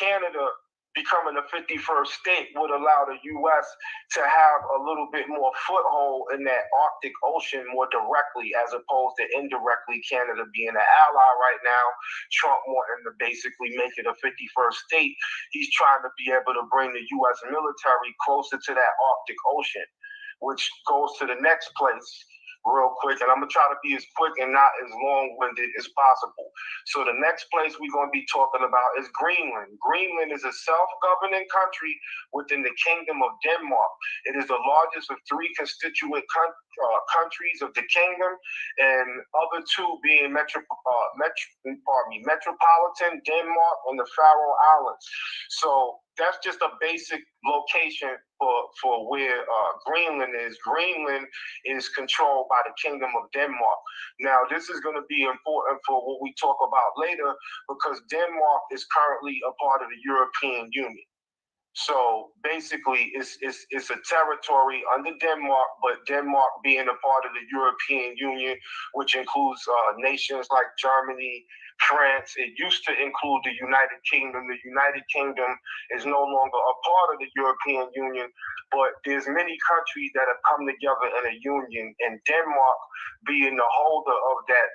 Canada becoming the 51st state would allow the U.S. to have a little bit more foothold in that Arctic Ocean more directly, as opposed to indirectly Canada being an ally right now. Trump wanting to basically make it a 51st state. He's trying to be able to bring the U.S. military closer to that Arctic Ocean, which goes to the next place real quick, and I'm going to try to be as quick and not as long-winded as possible. So the next place we're going to be talking about is Greenland. Greenland is a self-governing country within the Kingdom of Denmark. It is the largest of 3 constituent countries of the kingdom, and other 2 being metropolitan Denmark and the Faroe Islands. So that's just a basic location for where Greenland is. Greenland is controlled by the Kingdom of Denmark. Now, this is going to be important for what we talk about later, because Denmark is currently a part of the European Union. So basically, it's a territory under Denmark, but Denmark being a part of the European Union, which includes nations like Germany, France. It used to include the United Kingdom. The United Kingdom is no longer a part of the European Union, but there's many countries that have come together in a union, and Denmark being the holder of that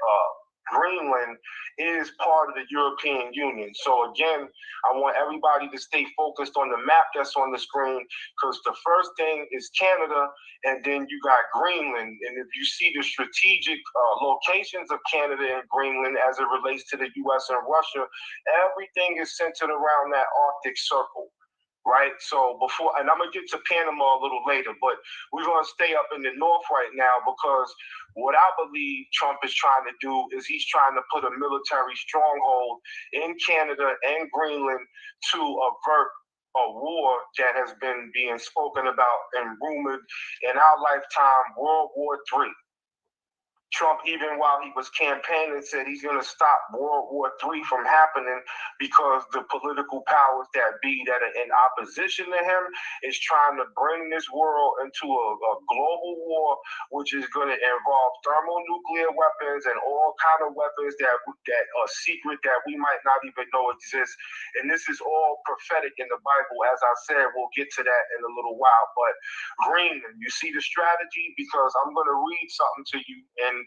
Greenland is part of the European Union. So again, I want everybody to stay focused on the map that's on the screen, because the first thing is Canada, and then you got Greenland. And if you see the strategic locations of Canada and Greenland as it relates to the US and Russia, everything is centered around that Arctic Circle. Right. So before, and I'm going to get to Panama a little later, but we're going to stay up in the north right now, because what I believe Trump is trying to do is he's trying to put a military stronghold in Canada and Greenland to avert a war that has been being spoken about and rumored in our lifetime, World War III. Trump, even while he was campaigning, said he's going to stop World War III from happening, because the political powers that be that are in opposition to him is trying to bring this world into a global war, which is going to involve thermonuclear weapons and all kind of weapons that are secret that we might not even know exist. And this is all prophetic in the Bible. As I said, we'll get to that in a little while. But Greenland, you see the strategy, because I'm going to read something to you, and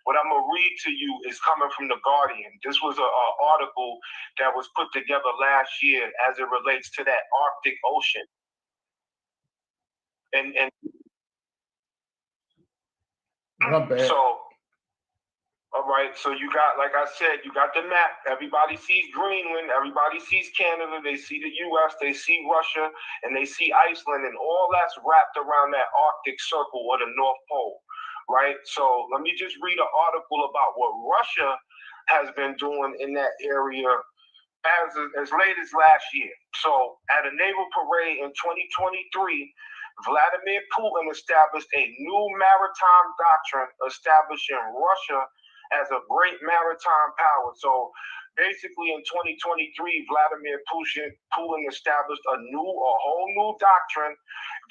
what I'm going to read to you is coming from The Guardian. This was an article that was put together last year as it relates to that Arctic Ocean. And so, all right, so you got, like I said, you got the map. Everybody sees Greenland, everybody sees Canada, they see the US, they see Russia, and they see Iceland, and all that's wrapped around that Arctic Circle or the North Pole. Right, so let me just read an article about what Russia has been doing in that area as late as last year. So at a naval parade in 2023, Vladimir Putin established a new maritime doctrine establishing Russia as a great maritime power. So basically in 2023, Vladimir Putin established a whole new doctrine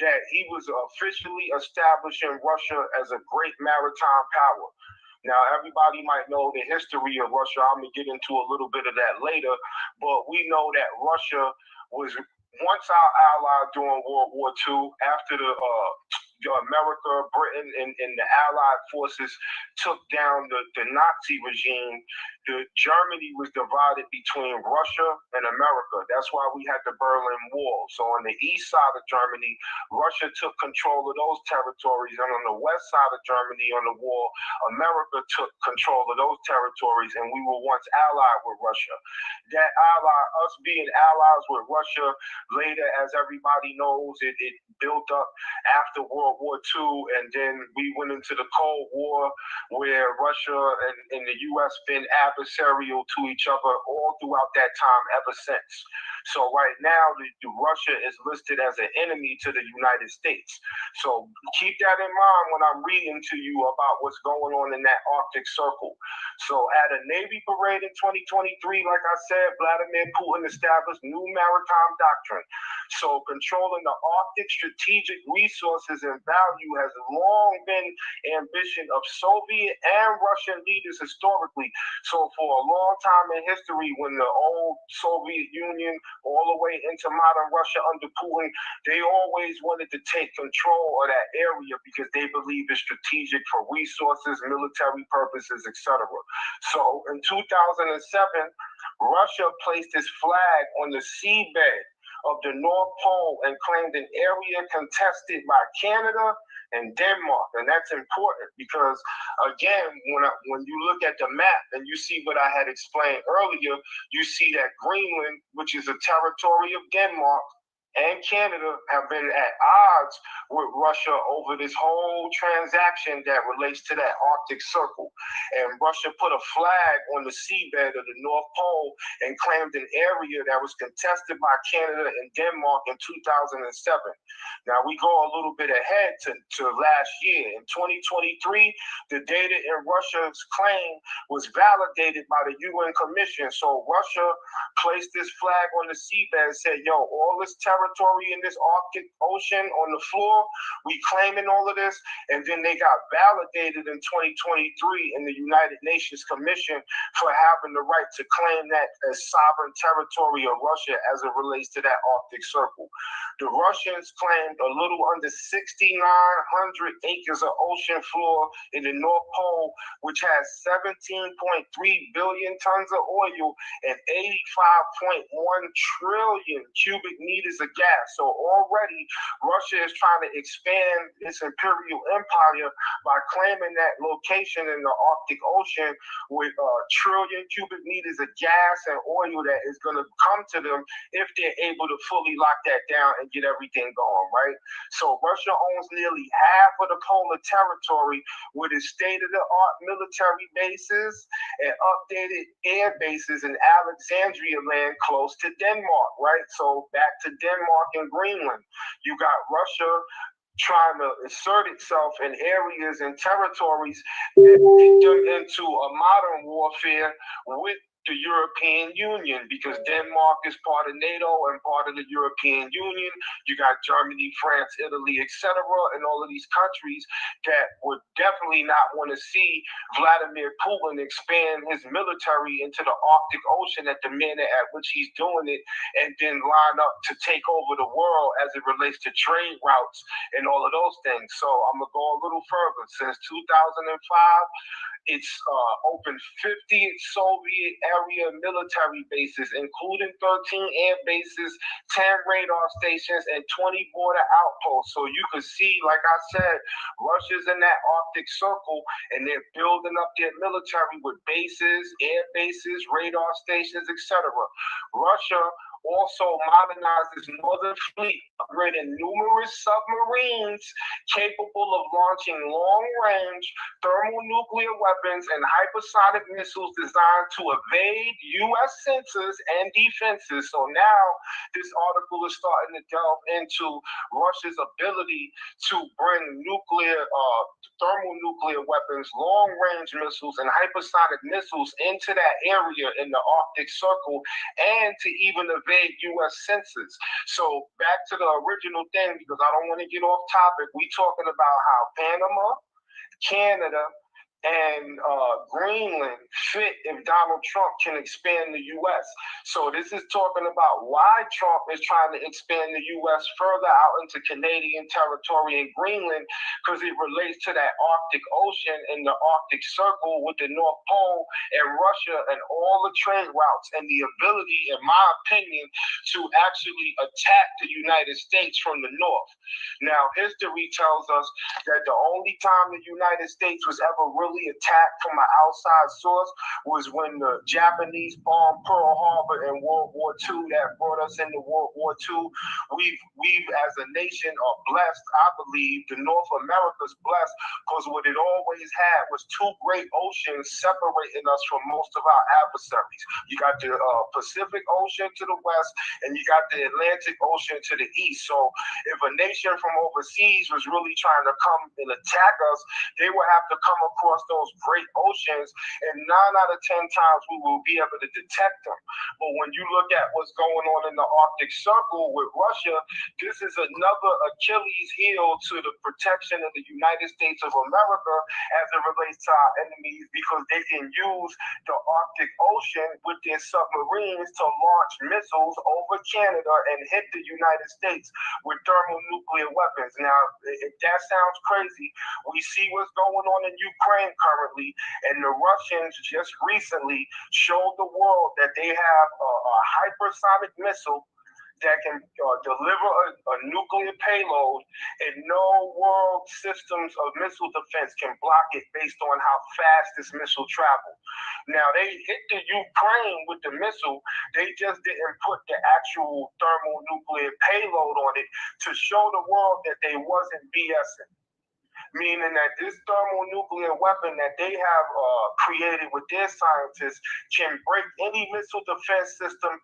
that he was officially establishing Russia as a great maritime power. Now, everybody might know the history of Russia. I'm going to get into a little bit of that later, but we know that Russia was once our ally during World War II, after the America, Britain, and the Allied forces took down the Nazi regime, Germany was divided between Russia and America. That's why we had the Berlin Wall. So on the east side of Germany, Russia took control of those territories, and on the west side of Germany on the wall, America took control of those territories, and we were once allied with Russia. That us being allies with Russia, later, as everybody knows, it built up after World War II, and then we went into the Cold War, where Russia and the U.S. been adversarial to each other all throughout that time ever since. So right now, Russia is listed as an enemy to the United States. So keep that in mind when I'm reading to you about what's going on in that Arctic Circle. So at a Navy parade in 2023, like I said, Vladimir Putin established new maritime doctrine. So controlling the Arctic strategic resources and value has long been ambition of Soviet and Russian leaders historically. So for a long time in history, when the old Soviet Union all the way into modern Russia under Putin, they always wanted to take control of that area because they believe it's strategic for resources, military purposes, etc. So in 2007, Russia placed its flag on the seabed of the North Pole and claimed an area contested by Canada and Denmark. And that's important because, again, when you look at the map and you see what I had explained earlier, you see that Greenland, which is a territory of Denmark, and Canada have been at odds with Russia over this whole transaction that relates to that Arctic Circle. And Russia put a flag on the seabed of the North Pole and claimed an area that was contested by Canada and Denmark in 2007. Now we go a little bit ahead to last year. In 2023, the data in Russia's claim was validated by the UN Commission. So Russia placed this flag on the seabed and said, yo, all this territory territory in this Arctic Ocean on the floor. We claiming all of this, and then they got validated in 2023 in the United Nations Commission for having the right to claim that as sovereign territory of Russia as it relates to that Arctic Circle. The Russians claimed a little under 6,900 acres of ocean floor in the North Pole, which has 17.3 billion tons of oil and 85.1 trillion cubic meters of gas. So already Russia is trying to expand its imperial empire by claiming that location in the Arctic Ocean with a trillion cubic meters of gas and oil that is going to come to them if they're able to fully lock that down and get everything going, right? So Russia owns nearly half of the polar territory with its state-of-the-art military bases and updated air bases in Alexandria land close to Denmark, right? So back to Denmark and Greenland. You got Russia trying to assert itself in areas and territories that get them into a modern warfare with the European Union, because Denmark is part of NATO and part of the European Union. You got Germany, France, Italy, etc., and all of these countries that would definitely not want to see Vladimir Putin expand his military into the Arctic Ocean at the minute at which he's doing it, and then line up to take over the world as it relates to trade routes and all of those things. So I'm going to go a little further. Since 2005, it's opened 50 Soviet area military bases, including 13 air bases, 10 radar stations, and 20 border outposts. So you can see, like I said, Russia's in that Arctic Circle, and they're building up their military with bases, air bases, radar stations, etc. Russia also modernized its northern fleet, upgrading numerous submarines capable of launching long-range thermonuclear weapons and hypersonic missiles designed to evade U.S. sensors and defenses. So now this article is starting to delve into Russia's ability to bring thermonuclear weapons, long-range missiles, and hypersonic missiles into that area in the Arctic Circle, and to even evade U.S. sensors. So back to the original thing, because I don't want to get off topic. We talking about how Panama, Canada, and Greenland fit if Donald Trump can expand the U.S. So this is talking about why Trump is trying to expand the U.S. further out into Canadian territory and Greenland, because it relates to that Arctic Ocean and the Arctic Circle with the North Pole and Russia and all the trade routes and the ability, in my opinion, to actually attack the United States from the north. Now, history tells us that the only time the United States was ever really attacked from an outside source was when the Japanese bombed Pearl Harbor in World War II. That brought us into World War II. We've as a nation are blessed. I believe the North America's blessed because what it always had was two great oceans separating us from most of our adversaries. You got the Pacific Ocean to the west, and you got the Atlantic Ocean to the east. So if a nation from overseas was really trying to come and attack us, they would have to come across those great oceans, and 9 out of 10 times we will be able to detect them. But when you look at what's going on in the Arctic Circle with Russia, this is another Achilles heel to the protection of the United States of America as it relates to our enemies, because they can use the Arctic Ocean with their submarines to launch missiles over Canada and hit the United States with thermonuclear weapons. Now, if that sounds crazy, we see what's going on in Ukraine currently, and the Russians just recently showed the world that they have a hypersonic missile that can deliver a nuclear payload, and no world systems of missile defense can block it based on how fast this missile travels. Now, they hit the Ukraine with the missile. They just didn't put the actual thermonuclear payload on it to show the world that they wasn't BSing. meaning that this thermonuclear weapon that they have created with their scientists can break any missile defense system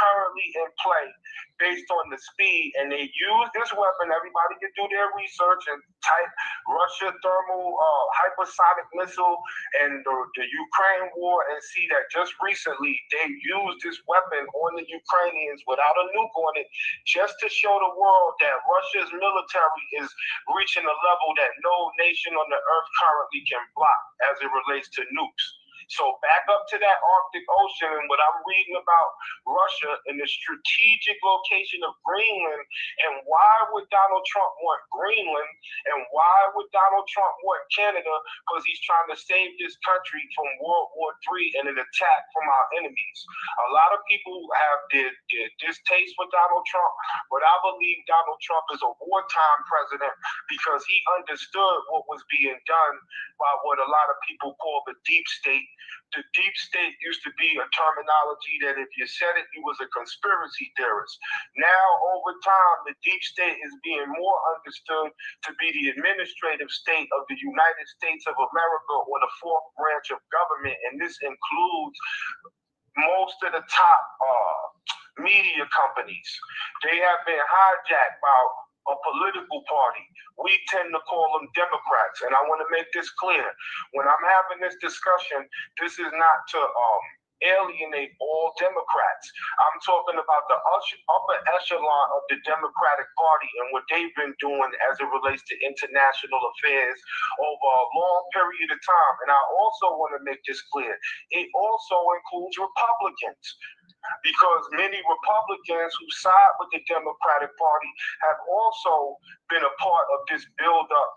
currently in play based on the speed. And they use this weapon. Everybody can do their research and type Russia thermal hypersonic missile and the Ukraine war and see that just recently they used this weapon on the Ukrainians without a nuke on it, just to show the world that Russia's military is reaching a level that no nation on the earth currently can block as it relates to nukes. So back up to that Arctic Ocean and what I'm reading about Russia and the strategic location of Greenland, and why would Donald Trump want Greenland, and why would Donald Trump want Canada? Because he's trying to save this country from World War III and an attack from our enemies. A lot of people have their distaste for Donald Trump, but I believe Donald Trump is a wartime president because he understood what was being done by what a lot of people call the deep state. The deep state used to be a terminology that if you said it, you was a conspiracy theorist. Now, over time, the deep state is being more understood to be the administrative state of the United States of America, or the fourth branch of government, and this includes most of the top media companies. They have been hijacked by a political party. We tend to call them Democrats. And I want to make this clear. When I'm having this discussion, this is not to alienate all Democrats. I'm talking about the upper echelon of the Democratic Party and what they've been doing as it relates to international affairs over a long period of time. And I also want to make this clear. It also includes Republicans, because many Republicans who side with the Democratic Party have also been a part of this build-up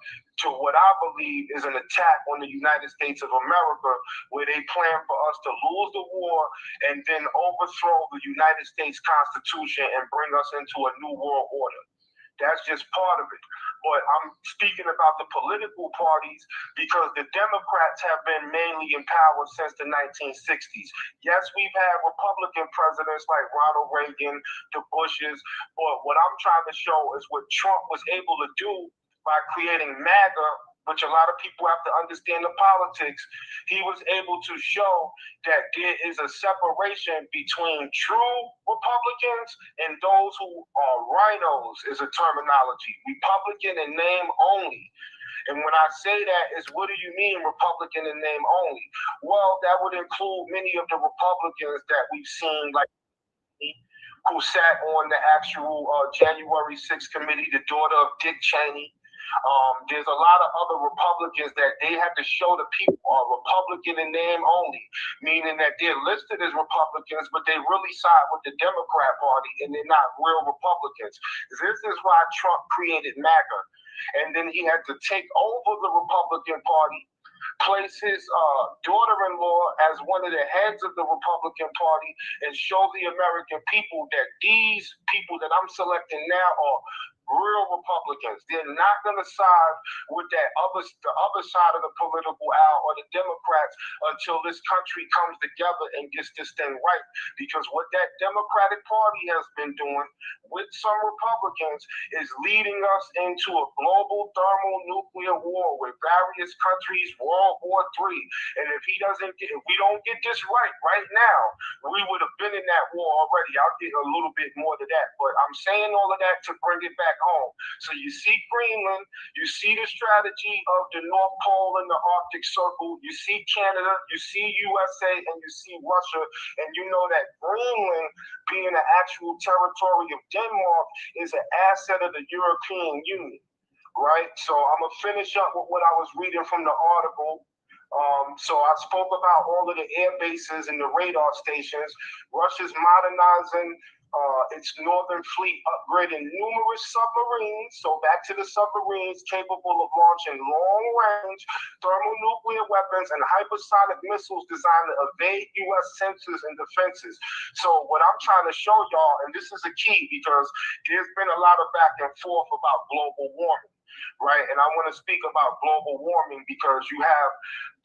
to what I believe is an attack on the United States of America, where they plan for us to lose the war and then overthrow the United States Constitution and bring us into a new world order. That's just part of it. But I'm speaking about the political parties because the Democrats have been mainly in power since the 1960s. Yes, we've had Republican presidents like Ronald Reagan, the Bushes, but what I'm trying to show is what Trump was able to do by creating MAGA, which a lot of people have to understand the politics. He was able to show that there is a separation between true Republicans and those who are rhinos, is a terminology. Republican in name only. And when I say that, is what do you mean Republican in name only? Well, that would include many of the Republicans that we've seen, like who sat on the actual January 6th committee, the daughter of Dick Cheney. There's a lot of other Republicans that they have to show the people are Republican in name only, meaning that they're listed as Republicans, but they really side with the Democrat Party and they're not real Republicans. This is why Trump created MAGA. And then he had to take over the Republican Party, place his daughter-in-law as one of the heads of the Republican Party, and show the American people that these people that I'm selecting now are real Republicans. They're not going to side with the other side of the political aisle or the Democrats until this country comes together and gets this thing right. Because what that Democratic Party has been doing with some Republicans is leading us into a global thermonuclear war with various countries, World War III. And if we don't get this right now, we would have been in that war already. I'll get a little bit more to that, but I'm saying all of that to bring it back home. So you see Greenland, you see the strategy of the North Pole and the Arctic Circle, you see Canada, you see USA, and you see Russia, and you know that Greenland, being an actual territory of Denmark, is an asset of the European Union, right? So I'm gonna finish up with what I was reading from the article. So I spoke about all of the air bases and the radar stations. Russia's modernizing its northern fleet, upgrading numerous submarines. So back to the submarines, capable of launching long-range thermonuclear weapons and hypersonic missiles designed to evade U.S. sensors and defenses. So what I'm trying to show y'all, and this is a key because there's been a lot of back and forth about global warming. right? And I want to speak about global warming because you have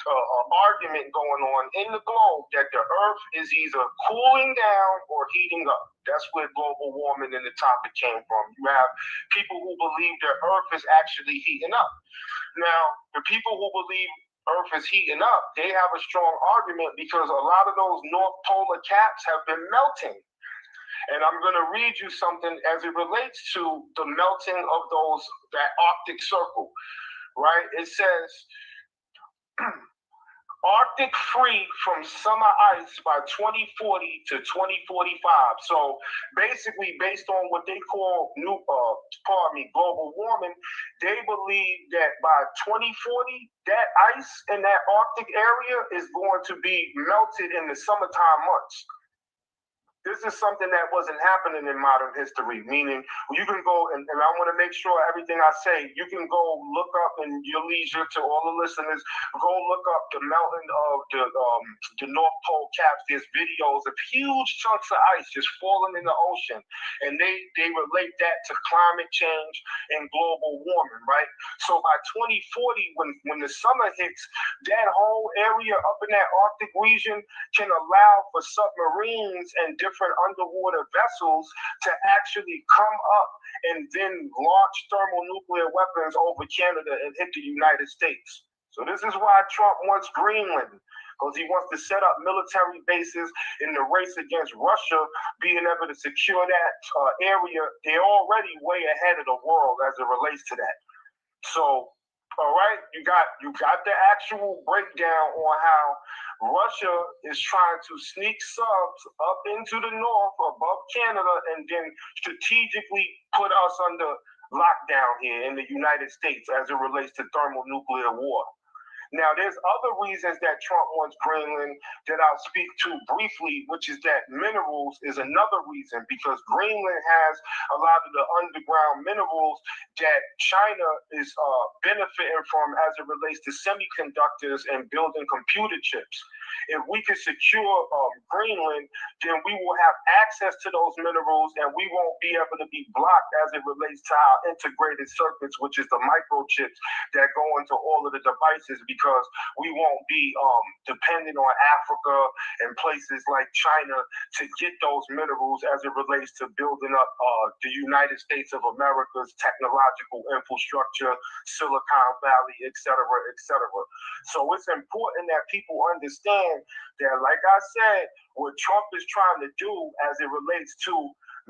an argument going on in the globe that the Earth is either cooling down or heating up. That's where global warming and the topic came from. You have people who believe the Earth is actually heating up. Now, the people who believe Earth is heating up, they have a strong argument because a lot of those North Polar caps have been melting. And I'm going to read you something as it relates to the melting of that Arctic Circle, right? It says, Arctic free from summer ice by 2040 to 2045. So basically, based on what they call global warming, they believe that by 2040, that ice in that Arctic area is going to be melted in the summertime months. This is something that wasn't happening in modern history, meaning you can go, and I want to make sure everything I say, you can go look up in your leisure to all the listeners, go look up the melting of the North Pole caps. There's videos of huge chunks of ice just falling in the ocean, and they relate that to climate change and global warming, right? So by 2040, when the summer hits, that whole area up in that Arctic region can allow for submarines and different underwater vessels to actually come up and then launch thermonuclear weapons over Canada and hit the United States. So this is why Trump wants Greenland, because he wants to set up military bases in the race against Russia, being able to secure that area. They're already way ahead of the world as it relates to that. So, all right, you got the actual breakdown on how Russia is trying to sneak subs up into the north above Canada and then strategically put us under lockdown here in the United States as it relates to thermonuclear war. Now, there's other reasons that Trump wants Greenland that I'll speak to briefly, which is that minerals is another reason, because Greenland has a lot of the underground minerals that China is benefiting from as it relates to semiconductors and building computer chips. If we can secure Greenland, then we will have access to those minerals and we won't be able to be blocked as it relates to our integrated circuits, which is the microchips that go into all of the devices, because we won't be dependent on Africa and places like China to get those minerals as it relates to building up the United States of America's technological infrastructure, Silicon Valley, et cetera, et cetera. So it's important that people understand that, like I said, what Trump is trying to do as it relates to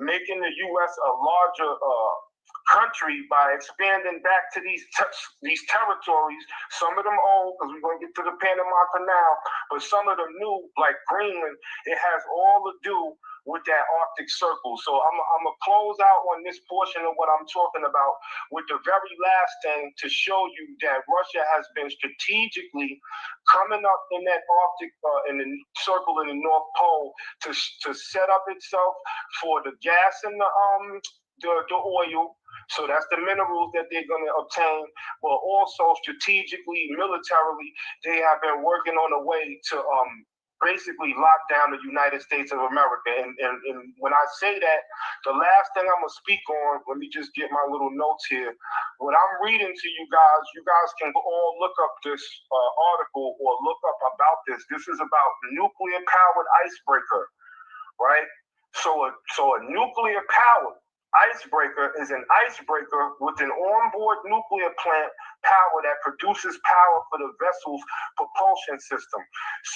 making the U.S. a larger country by expanding back to these territories, some of them old, because we're going to get to the Panama Canal, but some of them new, like Greenland, it has all to do with that Arctic Circle. So I'm going to close out on this portion of what I'm talking about with the very last thing to show you that Russia has been strategically coming up in that Arctic, in the circle in the North Pole to set up itself for the gas and the oil. So that's the minerals that they're going to obtain, but also strategically, militarily, they have been working on a way to basically lock down the United States of America. And when I say that, the last thing I'm going to speak on, let me just get my little notes here. What I'm reading to you guys can all look up this article or look up about this. This is about nuclear-powered icebreaker, right? So a nuclear-powered icebreaker is an icebreaker with an onboard nuclear plant power that produces power for the vessel's propulsion system.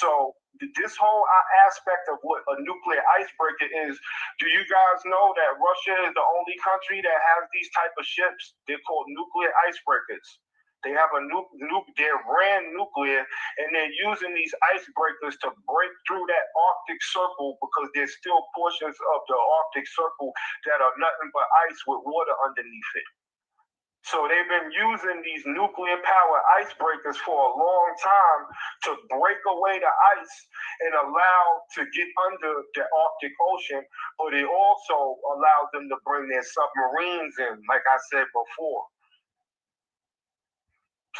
So this whole aspect of what a nuclear icebreaker is, do you guys know that Russia is the only country that has these type of ships? They're called nuclear icebreakers. They have they're ran nuclear, and they're using these icebreakers to break through that Arctic Circle, because there's still portions of the Arctic Circle that are nothing but ice with water underneath it. So they've been using these nuclear power icebreakers for a long time to break away the ice and allow to get under the Arctic Ocean, but it also allows them to bring their submarines in, like I said before.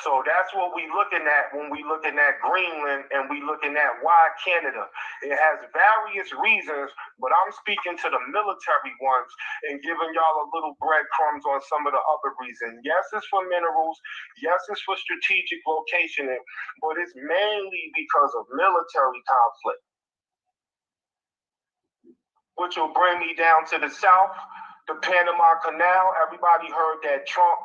So that's what we looking at when we looking at Greenland and we looking at why Canada. It has various reasons, but I'm speaking to the military ones and giving y'all a little breadcrumbs on some of the other reasons. Yes, it's for minerals. Yes, it's for strategic locationing, but it's mainly because of military conflict. Which will bring me down to the south, the Panama Canal. Everybody heard that Trump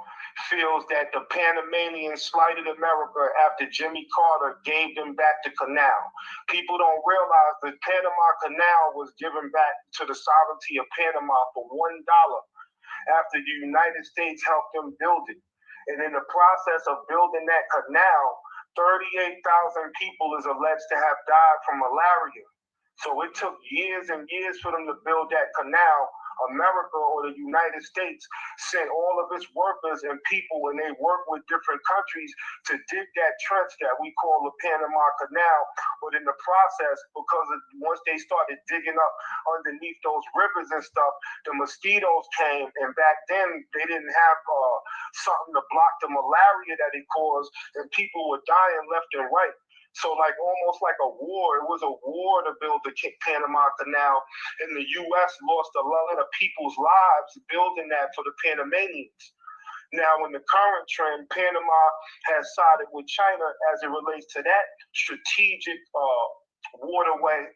feels that the Panamanians slighted America after Jimmy Carter gave them back the canal. People don't realize the Panama Canal was given back to the sovereignty of Panama for $1 after the United States helped them build it. And in the process of building that canal, 38,000 people is alleged to have died from malaria. So it took years and years for them to build that canal. America or the United States sent all of its workers and people, and they work with different countries to dig that trench that we call the Panama Canal. But in the process, because once they started digging up underneath those rivers and stuff, the mosquitoes came, and back then they didn't have something to block the malaria that it caused, and people were dying left and right. So like almost like a war, it was a war to build the Panama Canal, and the U.S. lost a lot of people's lives building that for the Panamanians. Now, in the current trend, Panama has sided with China as it relates to that strategic waterway,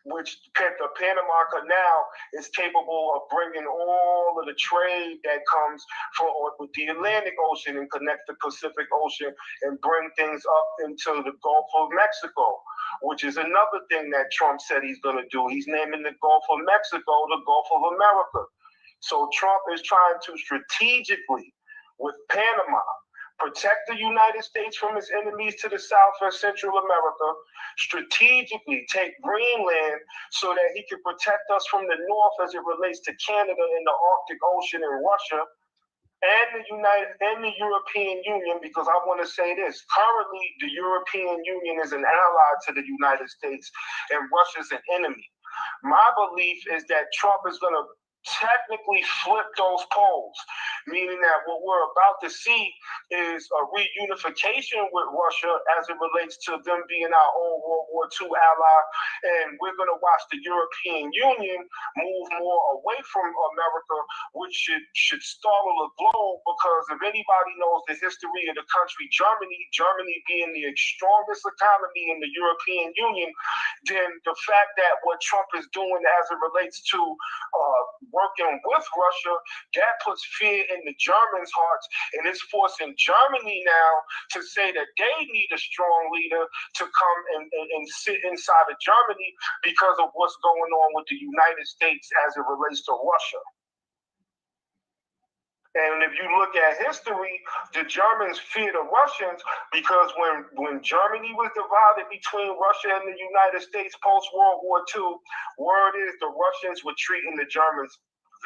which the Panama Canal is capable of bringing all of the trade that comes from with the Atlantic Ocean and connect the Pacific Ocean and bring things up into the Gulf of Mexico, which is another thing that Trump said he's going to do. He's naming the Gulf of Mexico the Gulf of America. So Trump is trying to strategically, with Panama, protect the United States from its enemies to the South and Central America, strategically take Greenland so that he can protect us from the North as it relates to Canada and the Arctic Ocean and Russia, and the European Union, because I want to say this. Currently, the European Union is an ally to the United States, and Russia's an enemy. My belief is that Trump is going to technically flip those poles, meaning that what we're about to see is a reunification with Russia as it relates to them being our own World War II ally, and we're going to watch the European Union move more away from America, which should startle the globe, because if anybody knows the history of the country Germany being the strongest economy in the European Union, then the fact that what Trump is doing as it relates to working with Russia, that puts fear in the Germans' hearts, and it's forcing Germany now to say that they need a strong leader to come and sit inside of Germany because of what's going on with the United States as it relates to Russia. And if you look at history, the Germans fear the Russians because when Germany was divided between Russia and the United States post-World War II, word is the Russians were treating the Germans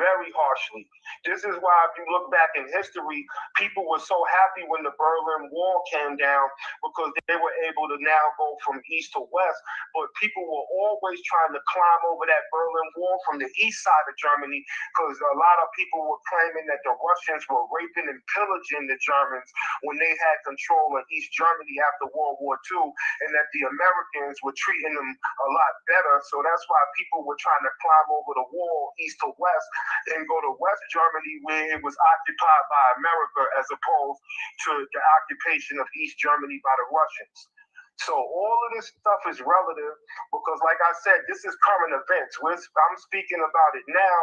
very harshly. This is why, if you look back in history, people were so happy when the Berlin Wall came down, because they were able to now go from east to west. But people were always trying to climb over that Berlin Wall from the east side of Germany, because a lot of people were claiming that the Russians were raping and pillaging the Germans when they had control of East Germany after World War II, and that the Americans were treating them a lot better. So that's why people were trying to climb over the wall east to west and go to West Germany, where it was occupied by America, as opposed to the occupation of East Germany by the Russians. So all of this stuff is relative, because like I said, this is current events. I'm speaking about it now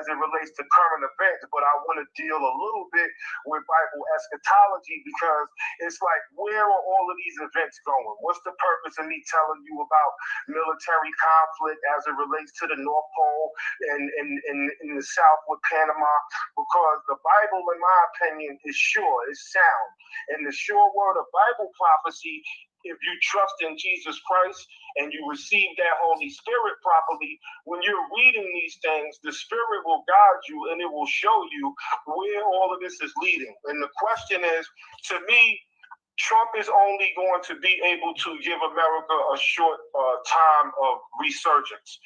as it relates to current events, but I want to deal a little bit with Bible eschatology, because it's like, where are all of these events going? What's the purpose of me telling you about military conflict as it relates to the North Pole and in the South with Panama? Because the Bible, in my opinion, is sure, is sound. And the sure word of Bible prophecy, if you trust in Jesus Christ and you receive that Holy Spirit properly, when you're reading these things, the Spirit will guide you and it will show you where all of this is leading. And the question is, to me, Trump is only going to be able to give America a short time of resurgence.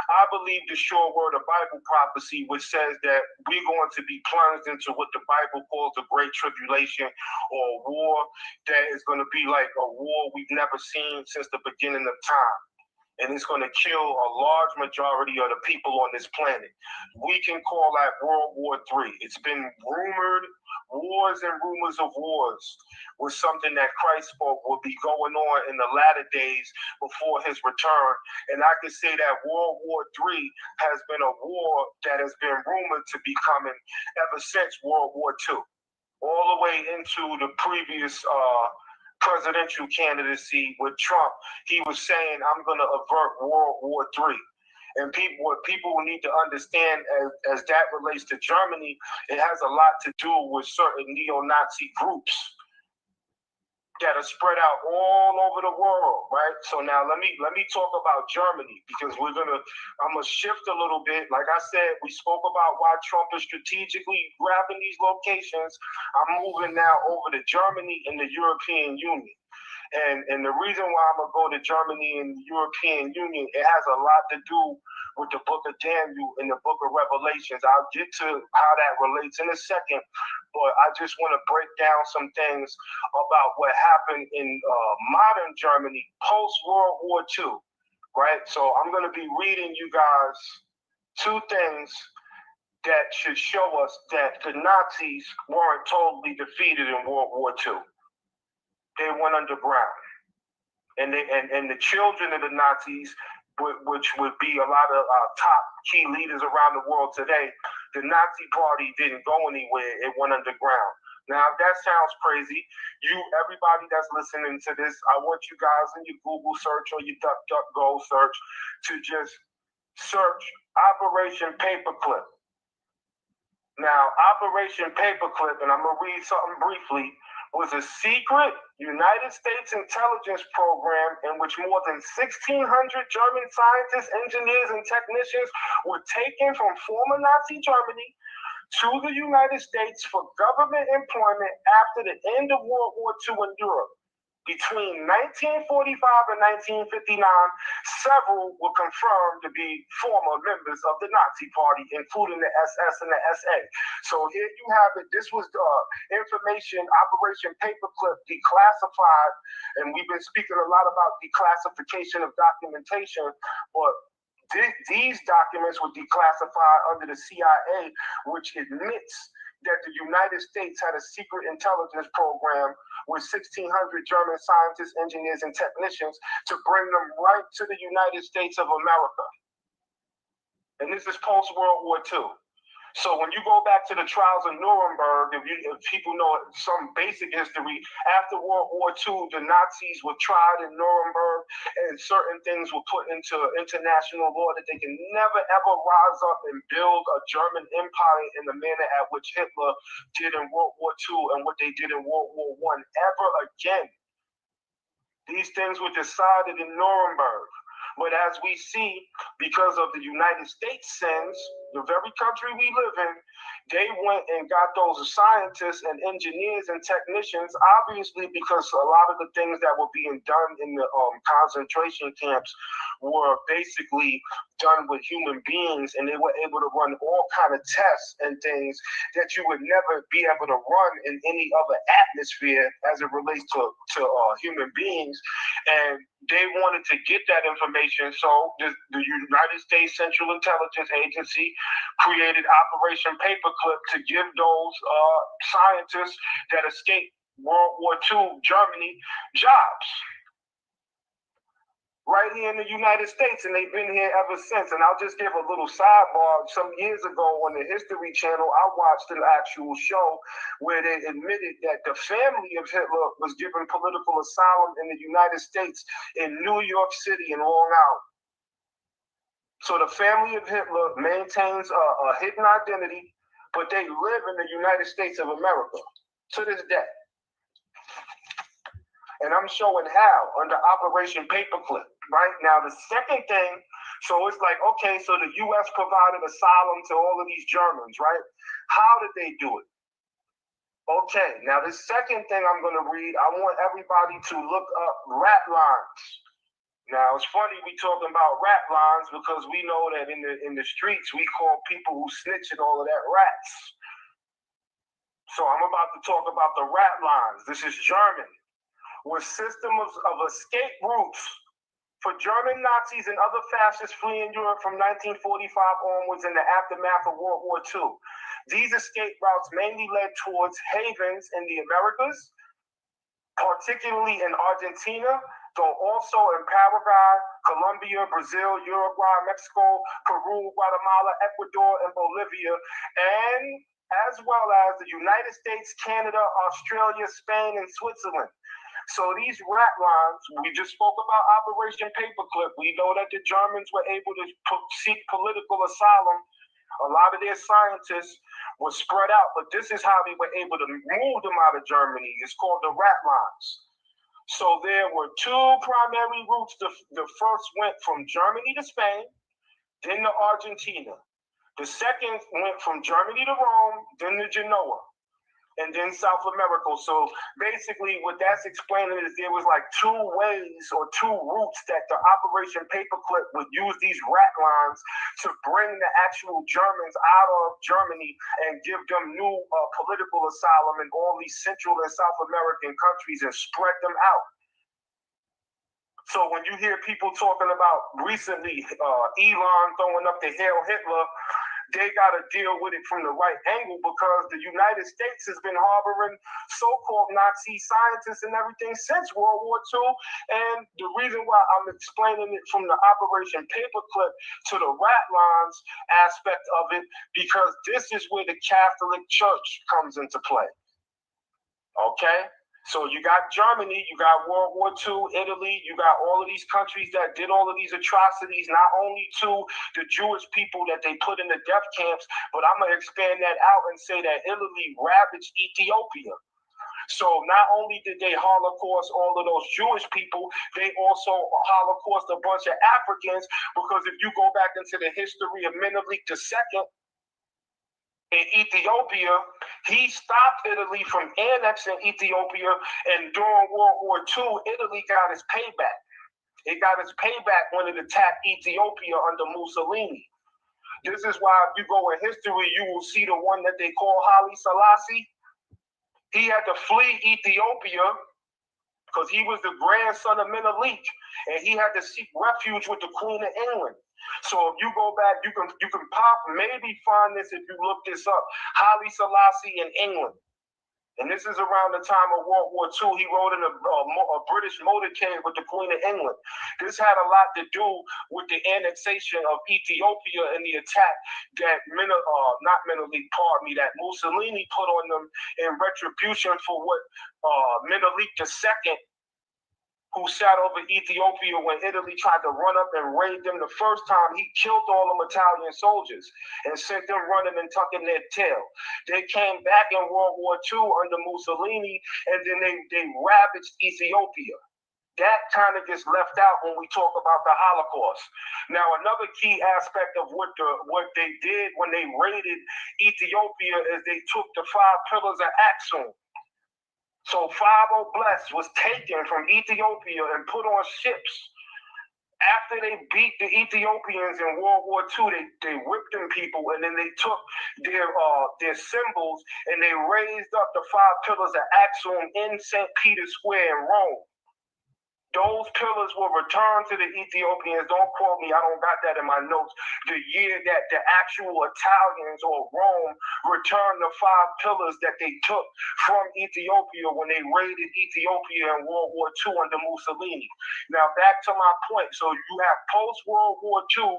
I believe the sure word of Bible prophecy, which says that we're going to be plunged into what the Bible calls the Great Tribulation, or a war that is going to be like a war we've never seen since the beginning of time. And it's going to kill a large majority of the people on this planet. We can call that World War III. It's been rumored. Wars and rumors of wars was something that Christ spoke would be going on in the latter days before his return. And I can say that World War III has been a war that has been rumored to be coming ever since World War II, all the way into the previous presidential candidacy with Trump. He was saying, I'm going to avert World War III. And what people need to understand as that relates to Germany, it has a lot to do with certain neo-Nazi groups that are spread out all over the world, right? So now let me talk about Germany, because I'm gonna shift a little bit. Like I said, we spoke about why Trump is strategically grabbing these locations. I'm moving now over to Germany and the European Union. And the reason why I'm gonna go to Germany and the European Union, it has a lot to do with the book of Daniel and the book of Revelations. I'll get to how that relates in a second, but I just want to break down some things about what happened in modern Germany post-World War II, right? So I'm gonna be reading you guys two things that should show us that the Nazis weren't totally defeated in World War II. They went underground, and the children of the Nazis, which would be a lot of top key leaders around the world today, the Nazi Party didn't go anywhere. It went underground. Now, if that sounds crazy, everybody that's listening to this, I want you guys in your Google search or your DuckDuckGo search to just search Operation Paperclip. Now, Operation Paperclip, and I'm going to read something briefly, was a secret United States intelligence program in which more than 1,600 German scientists, engineers, and technicians were taken from former Nazi Germany to the United States for government employment after the end of World War II in Europe. Between 1945 and 1959, several were confirmed to be former members of the Nazi Party, including the SS and the SA. So here you have it. This was the information, Operation Paperclip, declassified, and we've been speaking a lot about declassification of documentation, but these documents were declassified under the CIA, which admits that the United States had a secret intelligence program with 1,600 German scientists, engineers, and technicians to bring them right to the United States of America. And this is post-World War II. So when you go back to the trials of Nuremberg, if people know some basic history, after World War II, the Nazis were tried in Nuremberg, and certain things were put into international law that they can never ever rise up and build a German empire in the manner at which Hitler did in World War II and what they did in World War I ever again. These things were decided in Nuremberg. But as we see, because of the United States sins, the very country we live in, they went and got those scientists and engineers and technicians, obviously because a lot of the things that were being done in the concentration camps were basically done with human beings, and they were able to run all kind of tests and things that you would never be able to run in any other atmosphere as it relates to human beings. And they wanted to get that information, so the United States Central Intelligence Agency created Operation Paperclip to give those scientists that escaped World War II Germany jobs right here in the United States, and they've been here ever since. And I'll just give a little sidebar. Some years ago on the History Channel, I watched an actual show where they admitted that the family of Hitler was given political asylum in the United States in New York City and Long Island. So the family of Hitler maintains a hidden identity, but they live in the United States of America to this day. And I'm showing how under Operation Paperclip, right? Now, the second thing, so it's like, okay, so the U.S. provided asylum to all of these Germans, right? How did they do it? Okay, now the second thing I'm going to read, I want everybody to look up rat lines. Now it's funny we talking about rat lines because we know that in the streets we call people who snitch and all of that rats. So I'm about to talk about the rat lines. This is German, with systems of escape routes for German Nazis and other fascists fleeing Europe from 1945 onwards in the aftermath of World War II. These escape routes mainly led towards havens in the Americas, particularly in Argentina, though also in Paraguay, Colombia, Brazil, Uruguay, Mexico, Peru, Guatemala, Ecuador, and Bolivia, and as well as the United States, Canada, Australia, Spain, and Switzerland. So these rat lines, we just spoke about Operation Paperclip. We know that the Germans were able to seek political asylum. A lot of their scientists were spread out, but this is how they were able to move them out of Germany. It's called the rat lines. So there were two primary routes. The first went from Germany to Spain, then to Argentina. The second went from Germany to Rome, then to Genoa, and then South America. So basically what that's explaining is there was like two ways or two routes that the Operation Paperclip would use these rat lines to bring the actual Germans out of Germany and give them new political asylum in all these Central and South American countries and spread them out. So when you hear people talking about recently Elon throwing up the Hail Hitler, they got to deal with it from the right angle because the United States has been harboring so-called Nazi scientists and everything since World War II. And the reason why I'm explaining it from the Operation Paperclip to the rat lines aspect of it, because this is where the Catholic Church comes into play. Okay? So you got Germany, you got World War II, Italy, you got all of these countries that did all of these atrocities, not only to the Jewish people that they put in the death camps, but I'm going to expand that out and say that Italy ravaged Ethiopia. So not only did they Holocaust all of those Jewish people, they also Holocaust a bunch of Africans, because if you go back into the history of Menelik II, in Ethiopia, he stopped Italy from annexing Ethiopia, and during World War II, Italy got its payback. It got its payback when it attacked Ethiopia under Mussolini. This is why if you go in history, you will see the one that they call Haile Selassie. He had to flee Ethiopia because he was the grandson of Menelik, and he had to seek refuge with the Queen of England. So if you go back, you can maybe find this if you look this up. Haile Selassie in England. And this is around the time of World War II. He rode in a British motorcade with the Queen of England. This had a lot to do with the annexation of Ethiopia and the attack that that Mussolini put on them in retribution for what Menelik II, who sat over Ethiopia when Italy tried to run up and raid them the first time. He killed all them Italian soldiers and sent them running and tucking their tail. They came back in World War II under Mussolini, and then they ravaged Ethiopia. That kind of gets left out when we talk about the Holocaust. Now, another key aspect of what they did when they raided Ethiopia is they took the 5 pillars of Axum. So 5 Oblasts was taken from Ethiopia and put on ships. After they beat the Ethiopians in World War II, they whipped them people, and then they took their symbols and they raised up the 5 pillars of Axum in St. Peter's Square in Rome. Those pillars were returned to the Ethiopians. Don't quote me, I don't got that in my notes. The year that the actual Italians or Rome returned the 5 pillars that they took from Ethiopia when they raided Ethiopia in World War II under Mussolini. Now back to my point. So you have post-World War II,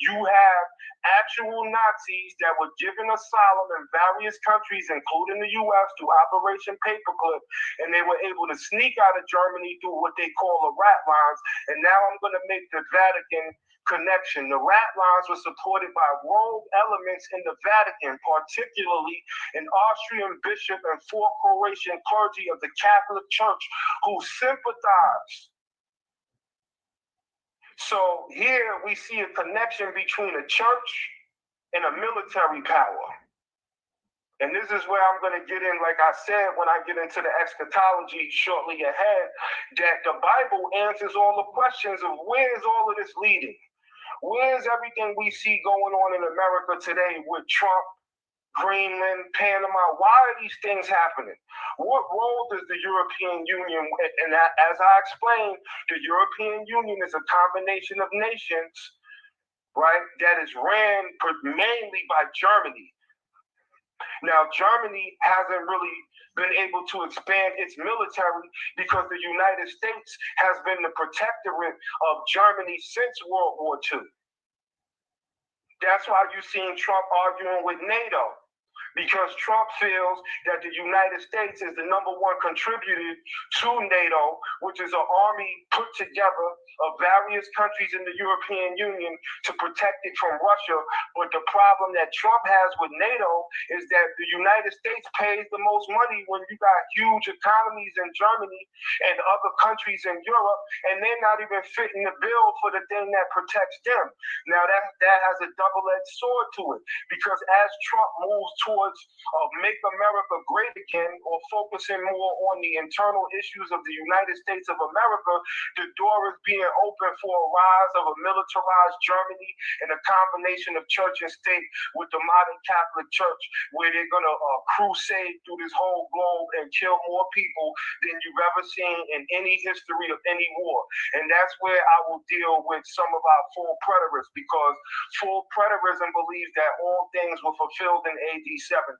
you have actual Nazis that were given asylum in various countries, including the U.S., through Operation Paperclip, and they were able to sneak out of Germany through what they call the rat lines. And now I'm going to make the Vatican connection. The rat lines were supported by rogue elements in the Vatican, particularly an Austrian bishop and 4 Croatian clergy of the Catholic Church who sympathized. So here we see a connection between a church and a military power. And this is where I'm going to get in, like I said, when I get into the eschatology shortly ahead, that the Bible answers all the questions of where's all of this leading? Where's everything we see going on in America today with Trump, Greenland, Panama? Why are these things happening? What role does the European Union, and as I explained, the European Union is a combination of nations, right, that is ran mainly by Germany. Now, Germany hasn't really been able to expand its military because the United States has been the protectorate of Germany since World War II. That's why you're seeing Trump arguing with NATO, because Trump feels that the United States is the #1 contributor to NATO, which is an army put together of various countries in the European Union to protect it from Russia. But the problem that Trump has with NATO is that the United States pays the most money when you got huge economies in Germany and other countries in Europe, and they're not even fitting the bill for the thing that protects them. Now that has a double-edged sword to it, because as Trump moves towards make America great again, or focusing more on the internal issues of the United States of America, the door is being open for a rise of a militarized Germany and a combination of church and state with the modern Catholic Church, where they're going to crusade through this whole globe and kill more people than you've ever seen in any history of any war. And that's where I will deal with some of our full preterists, because full preterism believes that all things were fulfilled in AD 70.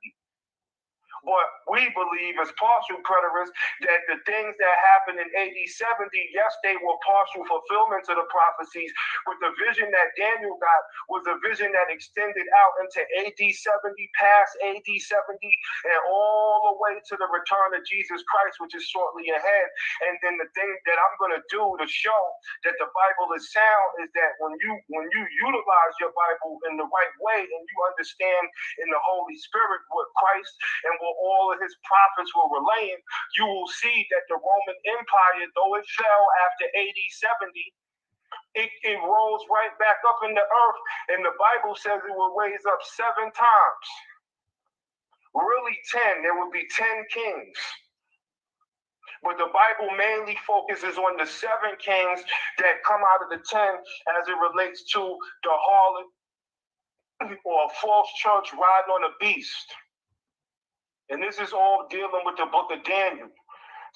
But we believe as partial preterists that the things that happened in AD 70, yes, they were partial fulfillments of the prophecies, but the vision that Daniel got was a vision that extended out into AD 70, past AD 70, and all the way to the return of Jesus Christ, which is shortly ahead. And then the thing that I'm going to do to show that the Bible is sound is that when you utilize your Bible in the right way and you understand in the Holy Spirit what Christ and what all of his prophets were relaying, you will see that the Roman Empire, though it fell after AD 70, it rose right back up in the earth, and the Bible says it will raise up 7 times. Really 10. There will be 10 kings. But the Bible mainly focuses on the 7 kings that come out of the 10 as it relates to the harlot or a false church riding on a beast. And this is all dealing with the book of Daniel.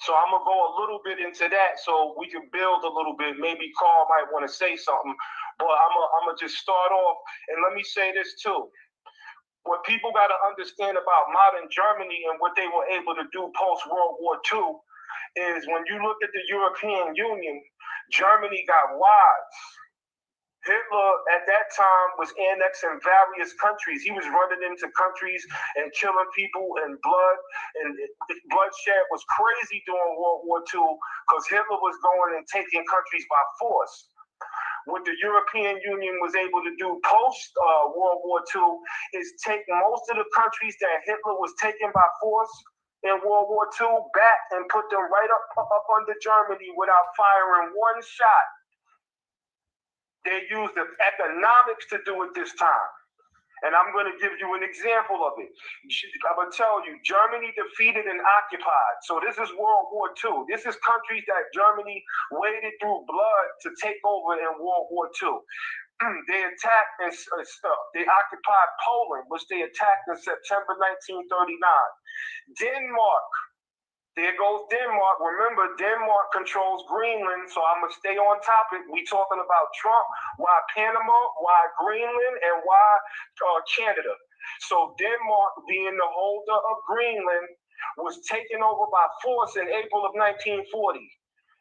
So I'm going to go a little bit into that so we can build a little bit. Maybe Carl might want to say something. But I'm going to just start off. And let me say this too. What people got to understand about modern Germany and what they were able to do post-World War II is when you look at the European Union, Germany got wise. Hitler at that time was annexing various countries. He was running into countries and killing people, and bloodshed was crazy during World War II because Hitler was going and taking countries by force. What the European Union was able to do post-World War II is take most of the countries that Hitler was taking by force in World War II back and put them right up under Germany without firing one shot. They used the economics to do it this time. And I'm going to give you an example of it. I'm going to tell you, Germany defeated and occupied. So this is World War II. This is countries that Germany waded through blood to take over in World War II. They attacked and they occupied Poland, which they attacked in September 1939. Denmark. There goes Denmark. Remember, Denmark controls Greenland, so I'm going to stay on topic. We talking about Trump, why Panama, why Greenland, and why Canada. So Denmark, being the holder of Greenland, was taken over by force in April of 1940.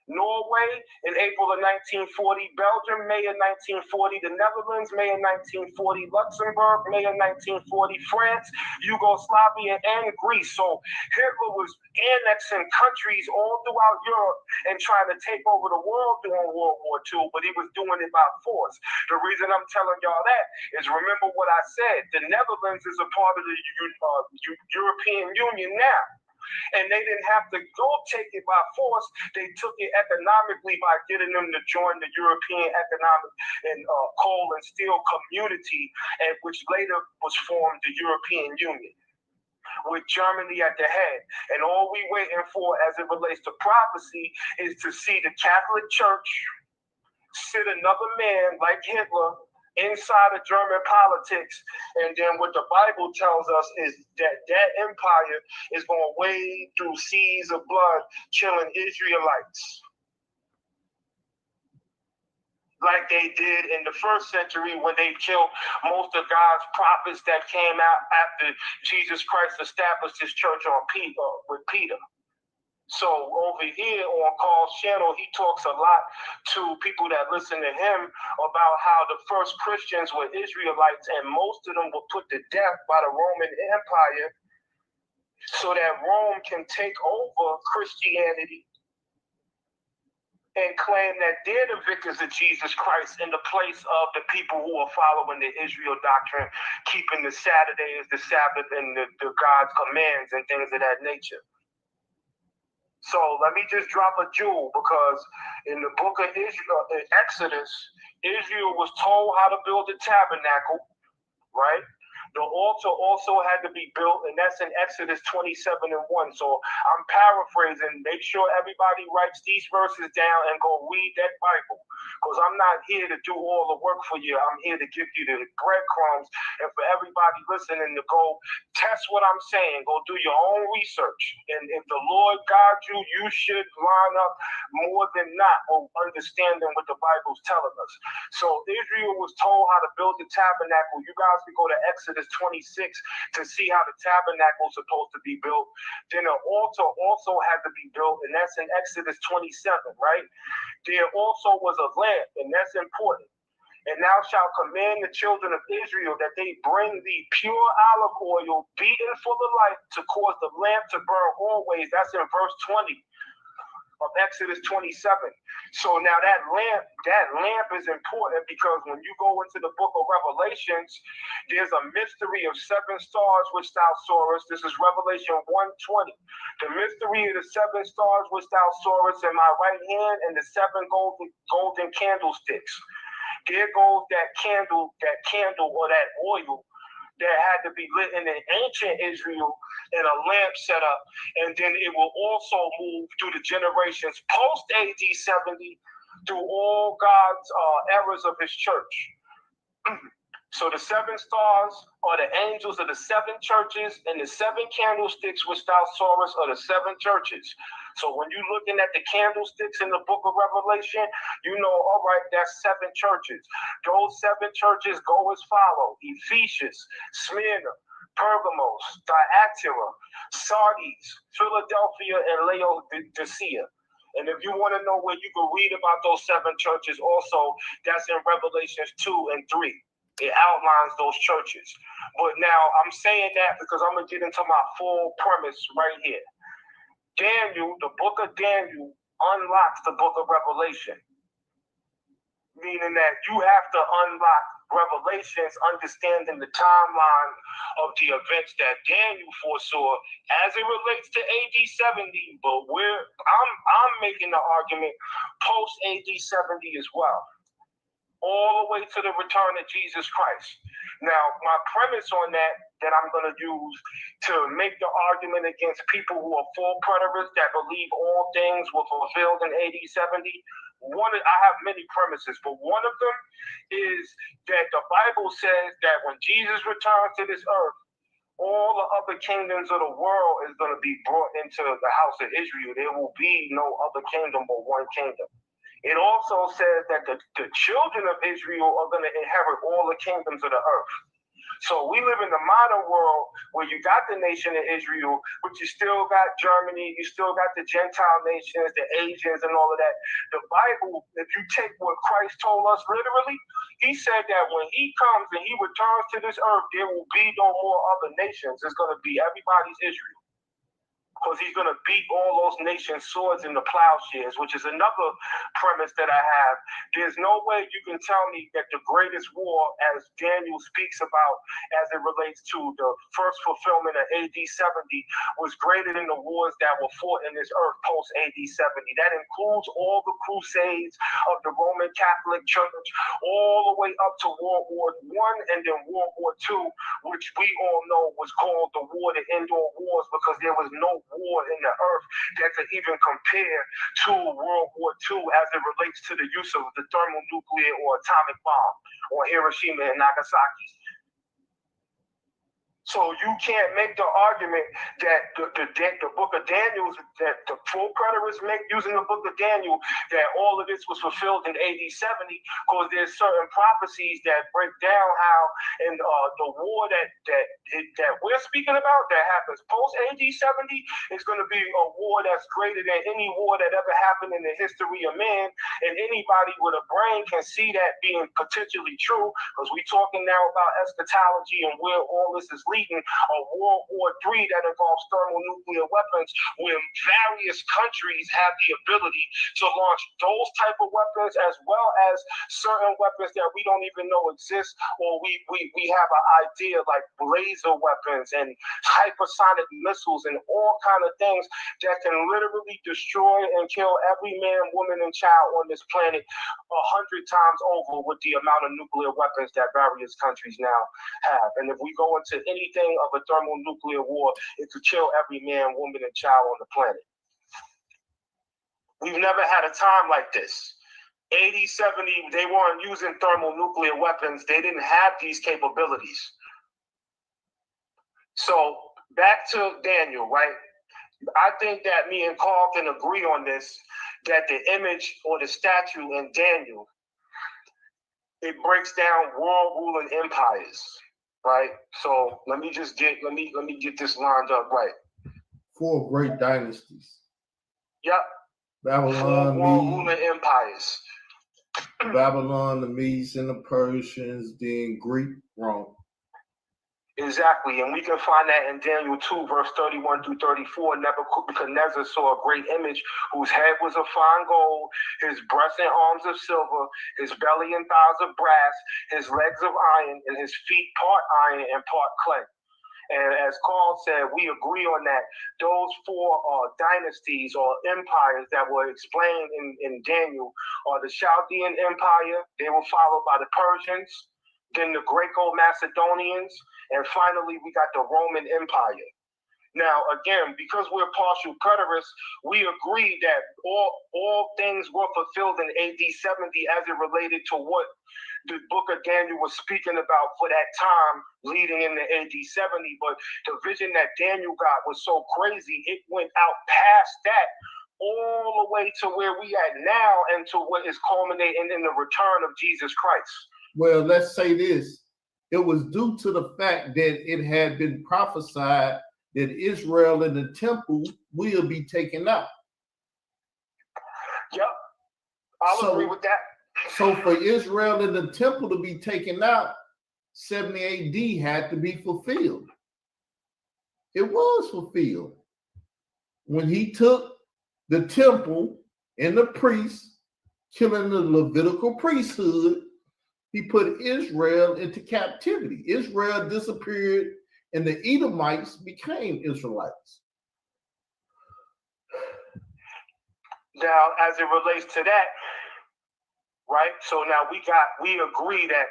Norway in April of 1940, Belgium, May of 1940, the Netherlands, May of 1940, Luxembourg, May of 1940, France, Yugoslavia, and Greece. So Hitler was annexing countries all throughout Europe and trying to take over the world during World War II, but he was doing it by force. The reason I'm telling y'all that is, remember what I said, the Netherlands is a part of the European Union now. And they didn't have to go take it by force. They took it economically by getting them to join the European Economic and Coal and Steel Community, and which later was formed the European Union. with Germany at the head. And all we waiting for as it relates to prophecy is to see the Catholic Church sit another man like Hitler inside of German politics. And then what the Bible tells us is that that empire is going to wade through seas of blood, killing Israelites, like they did in the first century when they killed most of God's prophets that came out after Jesus Christ established his church with Peter. So over here on Carl's channel, he talks a lot to people that listen to him about how the first Christians were Israelites, and most of them were put to death by the Roman Empire so that Rome can take over Christianity and claim that they're the vicars of Jesus Christ in the place of the people who are following the Israel doctrine, keeping the Saturday as the Sabbath and the God's commands and things of that nature. So let me just drop a jewel, because in the book of Israel, in Exodus, Israel was told how to build a tabernacle, right? The altar also had to be built, and that's in Exodus 27:1. So I'm paraphrasing. Make sure everybody writes these verses down and go read that Bible, because I'm not here to do all the work for you. I'm here to give you the breadcrumbs, and for everybody listening to go test what I'm saying. Go do your own research. And if the Lord guides you, you should line up more than not on understanding what the Bible's telling us. So Israel was told how to build the tabernacle. You guys can go to Exodus 26 to see how the tabernacle is supposed to be built. Then an altar also had to be built, and that's in Exodus 27, right? There also was a lamp, and that's important. And thou shalt command the children of Israel that they bring thee pure olive oil beaten full of light to cause the lamp to burn always. That's in verse 20 of Exodus 27. So now that lamp is important, because when you go into the book of Revelations, there's a mystery of 7 stars which thou sawest. This is Revelation 1:20. The mystery of the 7 stars which thou sawest in my right hand, and the 7 golden candlesticks. There goes that candle or that oil that had to be lit in the ancient Israel in a lamp setup, and then it will also move through the generations post AD 70 through all God's eras of his church. So the 7 stars are the angels of the 7 churches, and the 7 candlesticks which thou sawest are the 7 churches. So when you're looking at the candlesticks in the book of Revelation, you know, all right, that's 7 churches. Those 7 churches go as follow: Ephesus, Smyrna, Pergamos, Thyatira, Sardis, Philadelphia, and Laodicea. And if you want to know where you can read about those 7 churches also, that's in Revelations 2 and 3. It outlines those churches. But now I'm saying that because I'm going to get into my full premise right here. Daniel, the book of Daniel, unlocks the book of Revelation. Meaning that you have to unlock Revelations, understanding the timeline of the events that Daniel foresaw as it relates to AD 70. But I'm making the argument post AD 70 as well, all the way to the return of Jesus Christ. Now, my premise on that I'm going to use to make the argument against people who are full preterists that believe all things were fulfilled in AD 70. I have many premises, but one of them is that the Bible says that when Jesus returns to this earth, all the other kingdoms of the world is going to be brought into the house of Israel. There will be no other kingdom but one kingdom. It also says that the children of Israel are going to inherit all the kingdoms of the earth. So we live in the modern world where you got the nation of Israel, but you still got Germany, you still got the Gentile nations, the Asians, and all of that. The Bible, if you take what Christ told us literally, he said that when he comes and he returns to this earth, there will be no more other nations. It's going to be everybody's Israel. because he's going to beat all those nations' swords into plowshares, which is another premise that I have. There's no way you can tell me that the greatest war, as Daniel speaks about, as it relates to the first fulfillment of AD 70, was greater than the wars that were fought in this earth post AD 70. That includes all the crusades of the Roman Catholic Church, all the way up to World War I and then World War II, which we all know was called the war to end all wars, because there was no war in the earth that could even compare to World War II as it relates to the use of the thermonuclear or atomic bomb on Hiroshima and Nagasaki. So you can't make the argument that the book of Daniel, that the full preterists make using the book of Daniel, that all of this was fulfilled in AD 70, because there's certain prophecies that break down how in the war that we're speaking about that happens post AD 70 is going to be a war that's greater than any war that ever happened in the history of man. And anybody with a brain can see that being potentially true, because we're talking now about eschatology and where all this is leading. A World War III that involves thermonuclear weapons, where various countries have the ability to launch those type of weapons, as well as certain weapons that we don't even know exist, or we have an idea like laser weapons and hypersonic missiles and all kind of things that can literally destroy and kill every man, woman, and child on this planet 100 times over with the amount of nuclear weapons that various countries now have. And if we go into anything of a thermonuclear war, it could kill every man, woman, and child on the planet. We've never had a time like this. 80, 70, they weren't using thermonuclear weapons. They didn't have these capabilities. So back to Daniel, right? I think that me and Carl can agree on this, that the image or the statue in Daniel, it breaks down world ruling empires, right? So let me get this lined up right. 4 great dynasties. Yep. Babylon, 4 world ruling empires. Babylon, the Medes and the Persians, then Greek, Rome. Exactly, and we can find that in Daniel 2, verse 31 through 34. Nebuchadnezzar saw a great image whose head was of fine gold, his breast and arms of silver, his belly and thighs of brass, his legs of iron, and his feet part iron and part clay. And as Carl said, we agree on that. Those 4 dynasties or empires that were explained in Daniel are the Chaldean Empire. They were followed by the Persians, then the Greco-Macedonians, and finally we got the Roman Empire. Now, again, because we're partial preterists, we agree that all things were fulfilled in AD 70 as it related to what the book of Daniel was speaking about for that time leading into AD 70. But the vision that Daniel got was so crazy, it went out past that all the way to where we at now and to what is culminating in the return of Jesus Christ. Well, let's say this. It was due to the fact that it had been prophesied that Israel and the temple will be taken out. Yep, I'll agree with that. So for Israel and the temple to be taken out, 70 AD had to be fulfilled. It was fulfilled. When he took the temple and the priests, killing the Levitical priesthood, he put Israel into captivity. Israel disappeared and the Edomites became Israelites. Now, as it relates to that, right? So now we agree that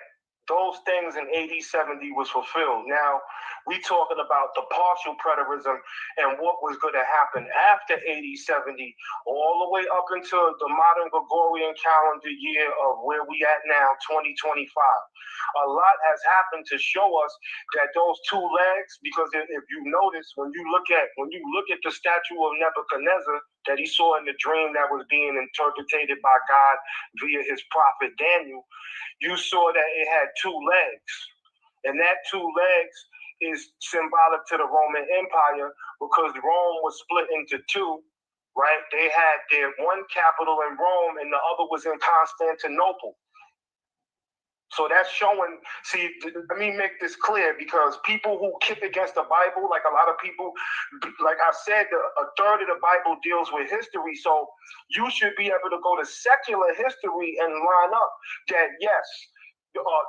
those things in AD 70 was fulfilled. Now, we talking about the partial preterism and what was going to happen after AD 70, all the way up into the modern Gregorian calendar year of where we at now, 2025. A lot has happened to show us that those 2 legs, because if you notice, when you look at the statue of Nebuchadnezzar that he saw in the dream that was being interpreted by God via his prophet Daniel, you saw that it had 2 legs. And that 2 legs is symbolic to the Roman Empire, because Rome was split into 2, right? They had their one capital in Rome and the other was in Constantinople. So that's showing, see, let me make this clear, because people who kick against the Bible, like a lot of people, like I said, a third of the Bible deals with history. So you should be able to go to secular history and line up that, yes,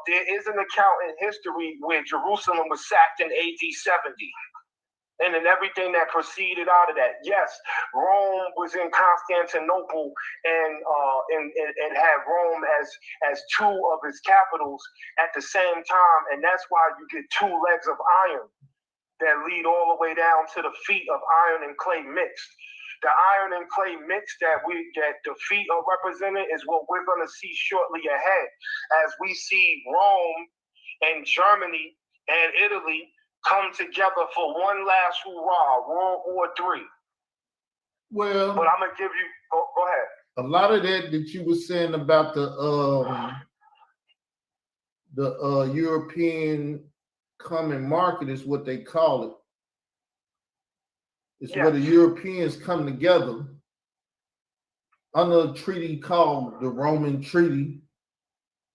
there is an account in history where Jerusalem was sacked in AD 70. And then everything that proceeded out of that. Yes, Rome was in Constantinople and had Rome as two of its capitals at the same time, and that's why you get two legs of iron that lead all the way down to the feet of iron and clay mixed. The iron and clay mix that the feet are represented is what we're going to see shortly ahead, as we see Rome and Germany and Italy come together for one last hurrah, World War III. Well, but I'm gonna give you. Go ahead. A lot of that you were saying about the European common market is what they call it. It's where the Europeans come together under a treaty called the Roman Treaty,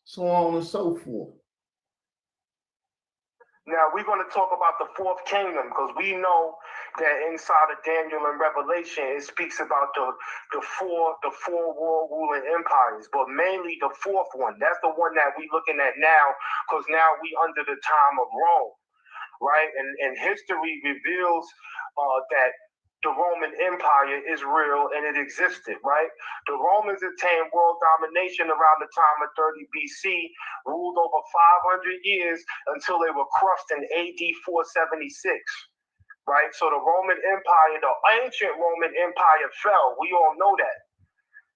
so on and so forth. Now we're going to talk about the fourth kingdom, because we know that inside of Daniel and Revelation it speaks about the four world ruling empires, but mainly the fourth one. That's the one that we're looking at now, because now we under the time of Rome, right? And history reveals that the Roman Empire is real and it existed, right? The Romans attained world domination around the time of 30 BC, ruled over 500 years until they were crushed in AD 476, right? So the Roman Empire, the ancient Roman Empire fell. We all know that,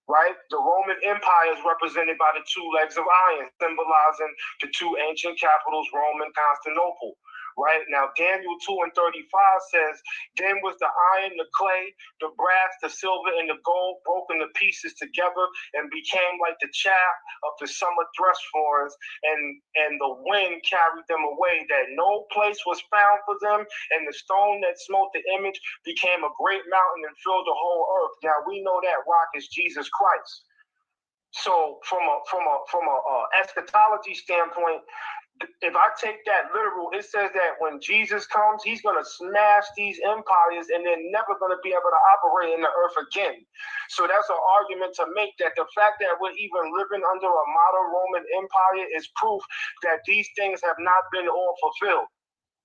right? The Roman Empire is represented by the two legs of iron, symbolizing the two ancient capitals, Rome and Constantinople. Right now, Daniel 2 and 35 says, then was the iron, the clay, the brass, the silver, and the gold broken to pieces together and became like the chaff of the summer thresh floors, and the wind carried them away, that no place was found for them, and the stone that smote the image became a great mountain and filled the whole earth. Now we know that rock is Jesus Christ. So from a eschatology standpoint, if I take that literal, it says that when Jesus comes, he's going to smash these empires and they're never going to be able to operate in the earth again. So that's an argument to make, that the fact that we're even living under a modern Roman Empire is proof that these things have not been all fulfilled.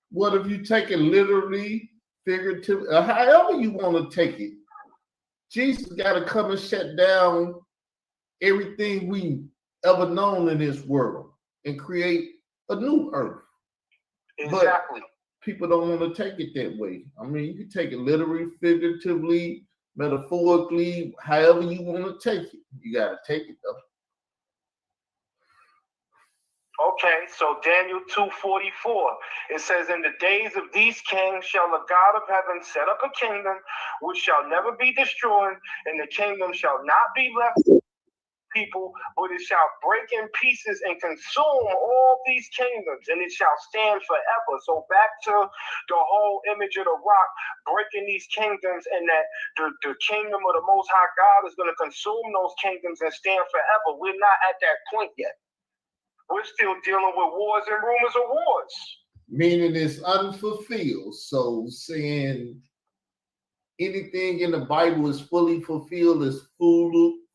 What if you take it literally, figuratively, however you want to take it? Jesus got to come and shut down everything we ever known in this world and create a new earth. Exactly. But people don't want to take it that way. I mean, you can take it literally, figuratively, metaphorically, however you want to take it. You got to take it though. Okay, so Daniel 2:44, it says, in the days of these kings shall the God of heaven set up a kingdom which shall never be destroyed, and the kingdom shall not be left people, but it shall break in pieces and consume all these kingdoms, and it shall stand forever. So back to the whole image of the rock breaking these kingdoms, and that the kingdom of the Most High God is going to consume those kingdoms and stand forever. We're not at that point yet. We're still dealing with wars and rumors of wars. Meaning it's unfulfilled. So saying anything in the Bible is fully fulfilled is foolishness.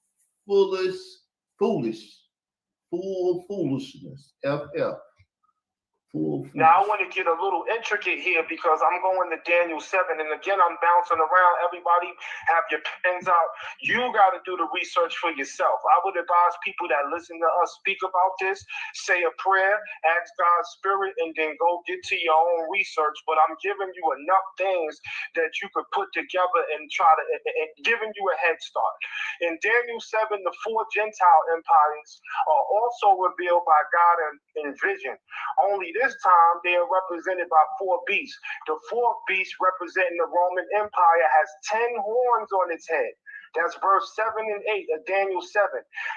Now, I want to get a little intricate here, because I'm going to Daniel 7, and again, I'm bouncing around. Everybody have your pens out. You got to do the research for yourself. I would advise people that listen to us speak about this, say a prayer, ask God's spirit, and then go get to your own research. But I'm giving you enough things that you could put together and try to, and giving you a head start. In Daniel 7, the four Gentile empires are also revealed by God in vision. Only this time, they are represented by four beasts. The fourth beast, representing the Roman Empire, has 10 horns on its head. That's verse 7 and 8 of Daniel 7.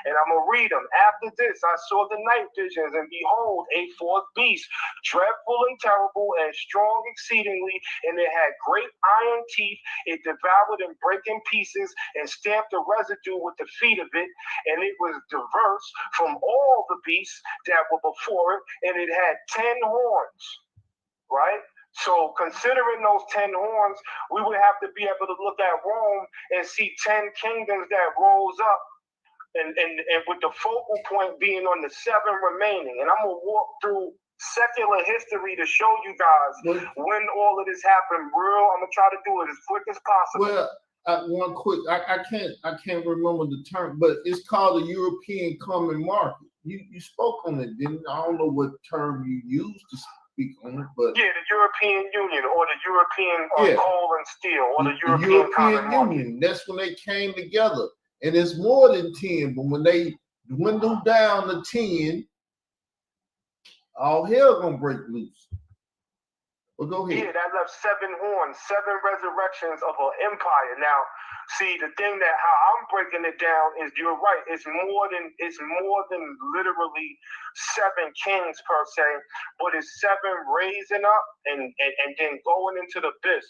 And I'm going to read them. After this, I saw the night visions, and behold, a fourth beast, dreadful and terrible and strong exceedingly, and it had great iron teeth. It devoured and brake in pieces and stamped the residue with the feet of it, and it was diverse from all the beasts that were before it, and it had 10 horns, right? So considering those 10 horns, we would have to be able to look at Rome and see 10 kingdoms that rose up, and with the focal point being on the 7 remaining. And I'm going to walk through secular history to show you guys when all of this happened. I'm going to try to do it as quick as possible. Well, one quick, I can't remember the term, but it's called the European Common Market. You spoke on it, didn't you? I don't know what term you used to speak on it, but yeah, the European Union or the European coal and steel or the European Common Union. That's when they came together, and it's more than 10. But when they dwindle down to 10, all hell gonna break loose. Well, go ahead. Yeah, that left 7 horns, 7 resurrections of an empire. Now, see, the thing that how I'm breaking it down is you're right. It's more than literally 7 kings per se, but it's 7 raising up and then going into the abyss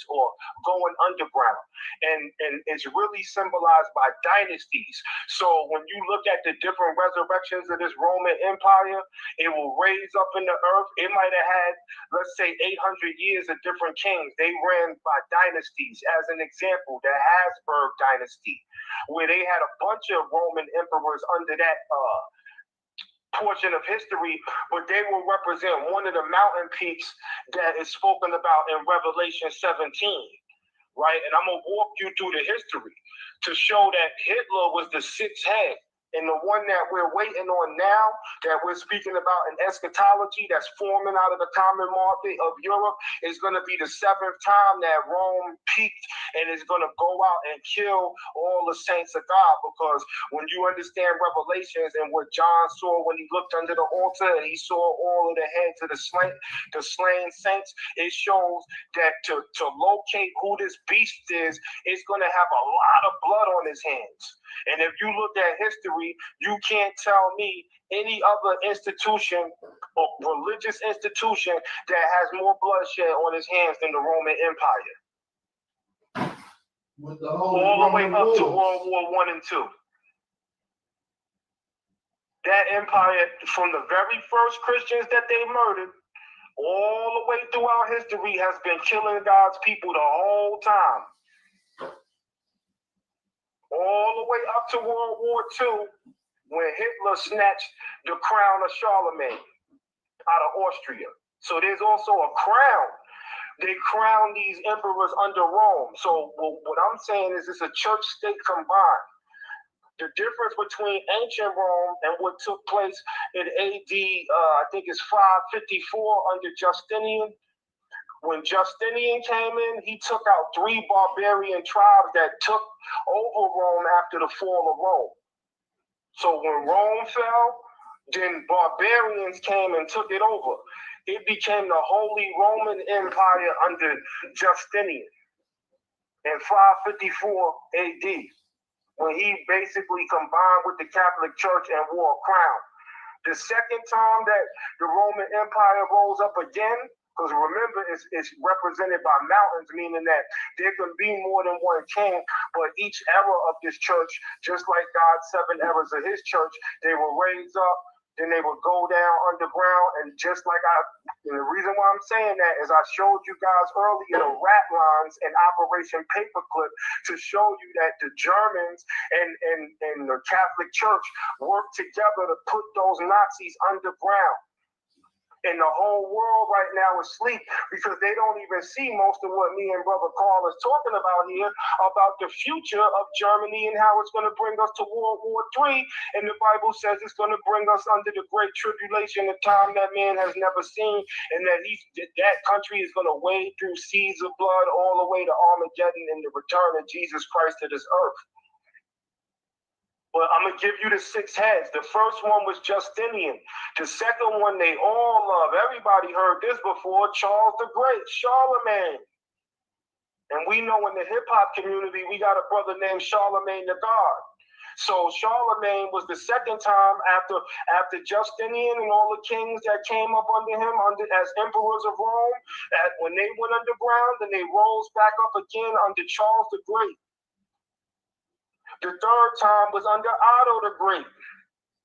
or going underground. And it's really symbolized by dynasties. So when you look at the different resurrections of this Roman Empire, it will raise up in the earth. It might have had, let's say, 800 years of different kings. They ran by dynasties. As an example, the Habsburg dynasty, where they had a bunch of Roman emperors under that portion of history, but they will represent one of the mountain peaks that is spoken about in Revelation 17, right? And I'm going to walk you through the history to show that Hitler was the 6th head. And the one that we're waiting on now, that we're speaking about in eschatology, that's forming out of the common market of Europe, is going to be the 7th time that Rome peaked and is going to go out and kill all the saints of God. Because when you understand Revelations and what John saw when he looked under the altar and he saw all of the heads of the slain saints, it shows that to locate who this beast is, it's going to have a lot of blood on his hands. And if you look at history, you can't tell me any other institution or religious institution that has more bloodshed on its hands than the Roman Empire. All the way up to World War I and II. That empire, from the very first Christians that they murdered, all the way throughout history, has been killing God's people the whole time. All the way up to World War II, when Hitler snatched the crown of Charlemagne out of Austria. So there's also a crown. They crown these emperors under Rome. So what I'm saying is it's a church-state combined. The difference between ancient Rome and what took place in AD, I think it's 554 under Justinian. When Justinian came in, he took out 3 barbarian tribes that took over Rome after the fall of Rome. So when Rome fell, then barbarians came and took it over. It became the Holy Roman Empire under Justinian in 554 AD, when he basically combined with the Catholic Church and wore a crown. The second time that the Roman Empire rose up again, because remember, it's represented by mountains, meaning that there can be more than one king, but each era of this church, just like God's 7 eras of his church, they will raise up, then they will go down underground, and just like and the reason why I'm saying that is I showed you guys earlier the rat lines and Operation Paperclip to show you that the Germans and the Catholic Church worked together to put those Nazis underground. And the whole world right now is asleep because they don't even see most of what me and Brother Carl is talking about here, about the future of Germany and how it's going to bring us to World War III. And the Bible says it's going to bring us under the great tribulation, a time that man has never seen, and that that country is going to wade through seas of blood all the way to Armageddon and the return of Jesus Christ to this earth. But I'm going to give you the 6 heads. The first one was Justinian. The second one they all love. Everybody heard this before. Charles the Great, Charlemagne. And we know in the hip hop community, we got a brother named Charlemagne the God. So Charlemagne was the second time after Justinian and all the kings that came up under him as emperors of Rome. When they went underground, then they rose back up again under Charles the Great. The third time was under Otto the Great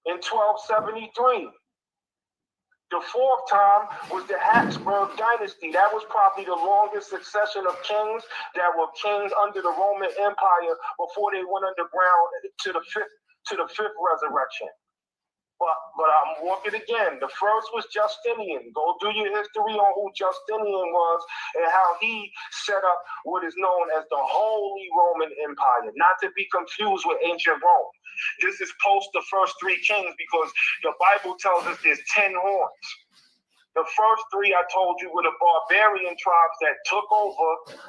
in 1273. The fourth time was the Habsburg dynasty. That was probably the longest succession of kings that were kings under the Roman Empire before they went underground to the fifth resurrection. But I'm walking again. The first was Justinian. Go do your history on who Justinian was and how he set up what is known as the Holy Roman Empire, not to be confused with ancient Rome. This is post the first three kings because the Bible tells us there's 10 horns. The first three I told you were the barbarian tribes that took over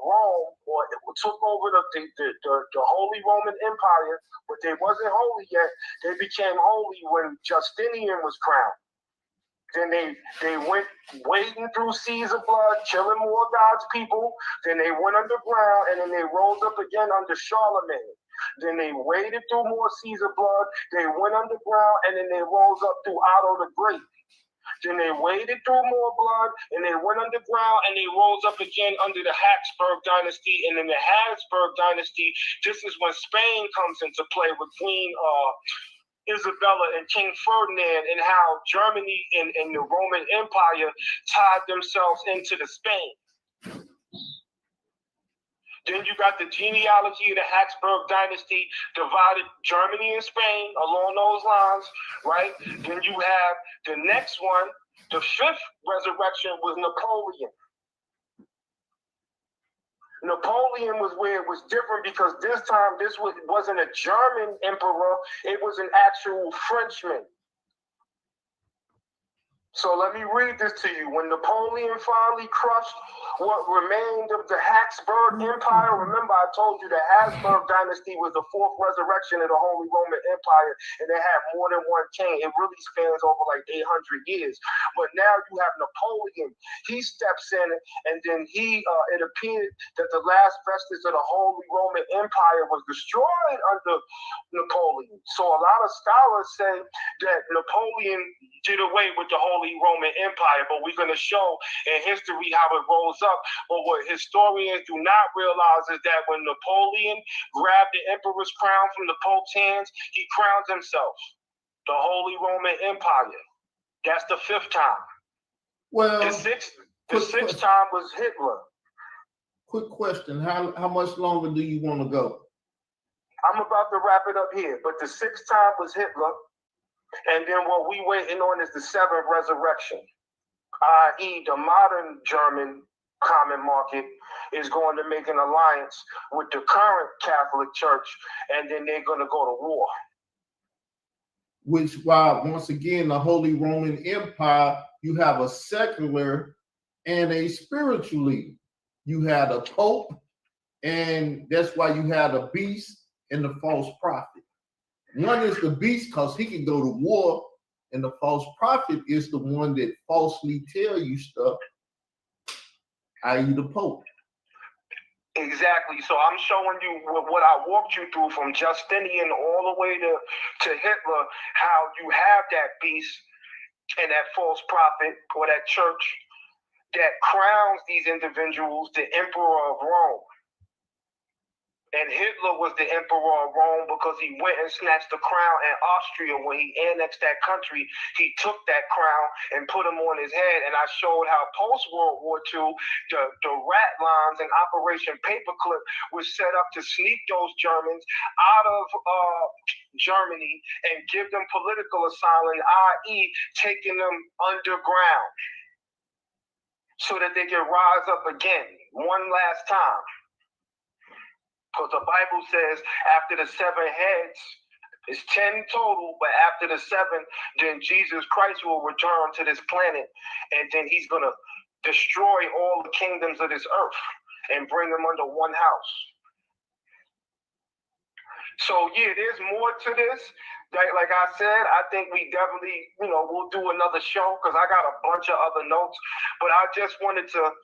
Rome, or took over the Holy Roman Empire, but they wasn't holy yet. They became holy when Justinian was crowned. Then they went wading through seas of blood, killing more God's people. Then they went underground, and then they rose up again under Charlemagne. Then they waded through more seas of blood. They went underground, and then they rose up through Otto the Great. Then they waded through more blood, and they went underground, and they rose up again under the Habsburg dynasty. And in the Habsburg dynasty, this is when Spain comes into play with Queen Isabella and King Ferdinand, and how Germany and the Roman Empire tied themselves into the Spain. Then you got the genealogy of the Habsburg dynasty, divided Germany and Spain along those lines, right? Then you have the next one, the fifth resurrection was Napoleon. Napoleon was where it was different because this time wasn't a German emperor, it was an actual Frenchman. So let me read this to you. When Napoleon finally crushed what remained of the Habsburg Empire, remember I told you the Habsburg dynasty was the fourth resurrection of the Holy Roman Empire, and they had more than one king. It really spans over like 800 years. But now you have Napoleon. He steps in, and then it appeared that the last vestige of the Holy Roman Empire was destroyed under Napoleon. So a lot of scholars say that Napoleon did away with the Holy Roman Empire, but we're going to show in history how it rose up. But what historians do not realize is that when Napoleon grabbed the emperor's crown from the Pope's hands, he crowned himself the Holy Roman Empire. That's the fifth time. Well, the sixth time was Hitler. Quick question: How much longer do you want to go? I'm about to wrap it up here, but the sixth time was Hitler. And then what we waiting on is the seventh resurrection, i.e. the modern German common market is going to make an alliance with the current Catholic Church, and then they're going to go to war. Which, while once again, the Holy Roman Empire, you have a secular and a spiritual leader. You had a pope, and that's why you had a beast and the false prophet. One is the beast because he can go to war, and the false prophet is the one that falsely tell you stuff, i.e. the Pope. Exactly. So I'm showing you what I walked you through from Justinian all the way to Hitler, how you have that beast and that false prophet or that church that crowns these individuals the emperor of Rome. And Hitler was the emperor of Rome because he went and snatched the crown in Austria when he annexed that country. He took that crown and put him on his head. And I showed how post-World War II, the rat lines and Operation Paperclip was set up to sneak those Germans out of Germany and give them political asylum, i.e. taking them underground so that they can rise up again one last time. Because the Bible says after the 7 heads, it's 10 total, but after the 7, then Jesus Christ will return to this planet, and then he's going to destroy all the kingdoms of this earth and bring them under one house. So yeah, there's more to this like I said, I think we definitely, we'll do another show because I got a bunch of other notes. But I just wanted to,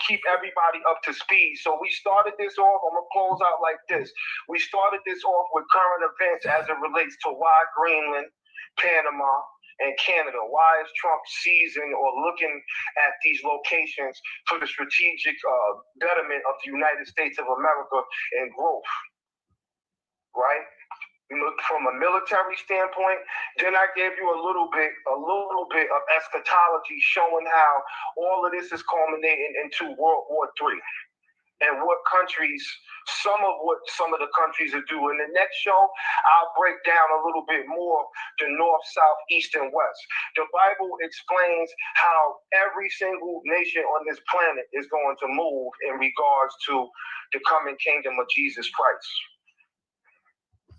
keep everybody up to speed. So we started this off. I'm gonna close out like this. We started this off with current events as it relates to why Greenland, Panama, and Canada. Why is Trump seizing or looking at these locations for the strategic betterment of the United States of America and growth? Right? Look from a military standpoint. Then I gave you a little bit of eschatology showing how all of this is culminating into World War III and what countries, some of the countries are doing. In the next show, I'll break down a little bit more the north, south, east, and west. The Bible explains how every single nation on this planet is going to move in regards to the coming kingdom of Jesus Christ.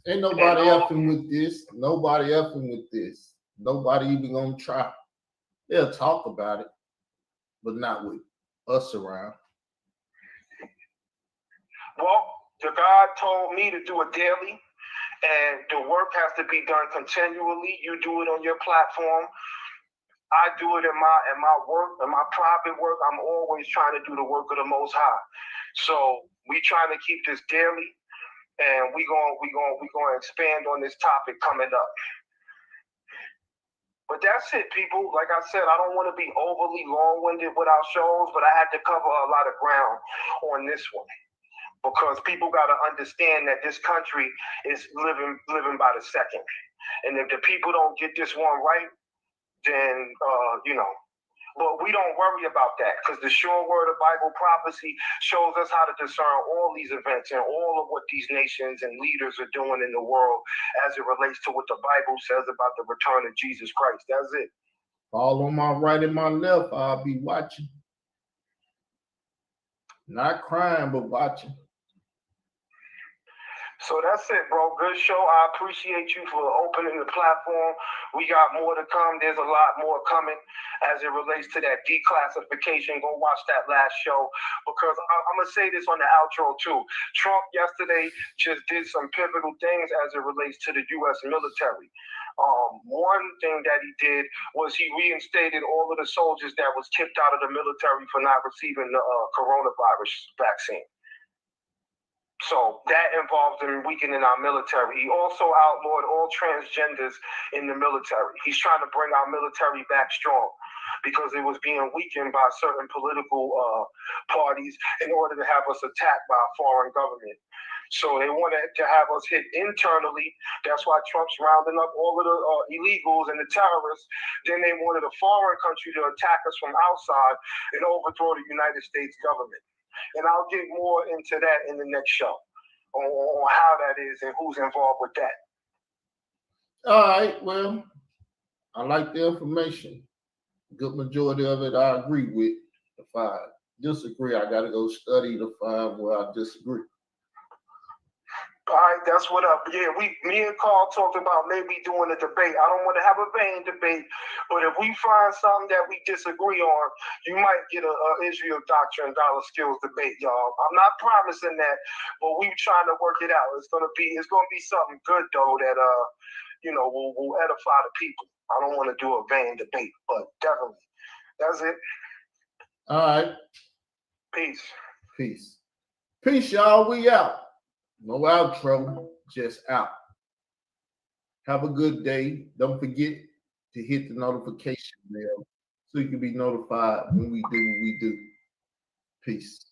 Ain't nobody effing with this. Nobody effing with this. Nobody even gonna try. They'll talk about it, but not with us around. Well, the God told me to do it daily, and the work has to be done continually. You do it on your platform. I do it in my work, in my private work. I'm always trying to do the work of the Most High. So we trying to keep this daily. And we gonna expand on this topic coming up. But that's it, people. Like I said, I don't want to be overly long-winded with our shows, but I had to cover a lot of ground on this one because people got to understand that this country is living by the second. And if the people don't get this one right, then But we don't worry about that because the sure word of Bible prophecy shows us how to discern all these events and all of what these nations and leaders are doing in the world as it relates to what the Bible says about the return of Jesus Christ. That's it. All on my right and my left, I'll be watching. Not crying, but watching. So that's it, bro. Good show. I appreciate you for opening the platform. We got more to come. There's a lot more coming as it relates to that declassification. Go watch that last show because I'm going to say this on the outro too. Trump yesterday just did some pivotal things as it relates to the U.S. military. One thing that he did was he reinstated all of the soldiers that was kicked out of the military for not receiving the coronavirus vaccine. So that involves in weakening our military. He also outlawed all transgenders in the military. He's trying to bring our military back strong because it was being weakened by certain political parties in order to have us attacked by a foreign government. So they wanted to have us hit internally. That's why Trump's rounding up all of the illegals and the terrorists. Then they wanted a foreign country to attack us from outside and overthrow the United States government. And I'll get more into that in the next show on how that is and who's involved with that. All right, well, I like the information. Good majority of it I agree with. If I disagree, I got to go study to find where I disagree. All right, that's what up. Yeah, me and Carl talked about maybe doing a debate. I don't want to have a vain debate, but if we find something that we disagree on, you might get a Israel doctrine, dollar skills debate, y'all. I'm not promising that, but we trying to work it out. It's gonna be something good though that will edify the people. I don't want to do a vain debate, but definitely, that's it. All right. Peace. Peace. Peace, y'all. We out. No outro, just out. Have a good day. Don't forget to hit the notification bell so you can be notified when we do what we do. Peace.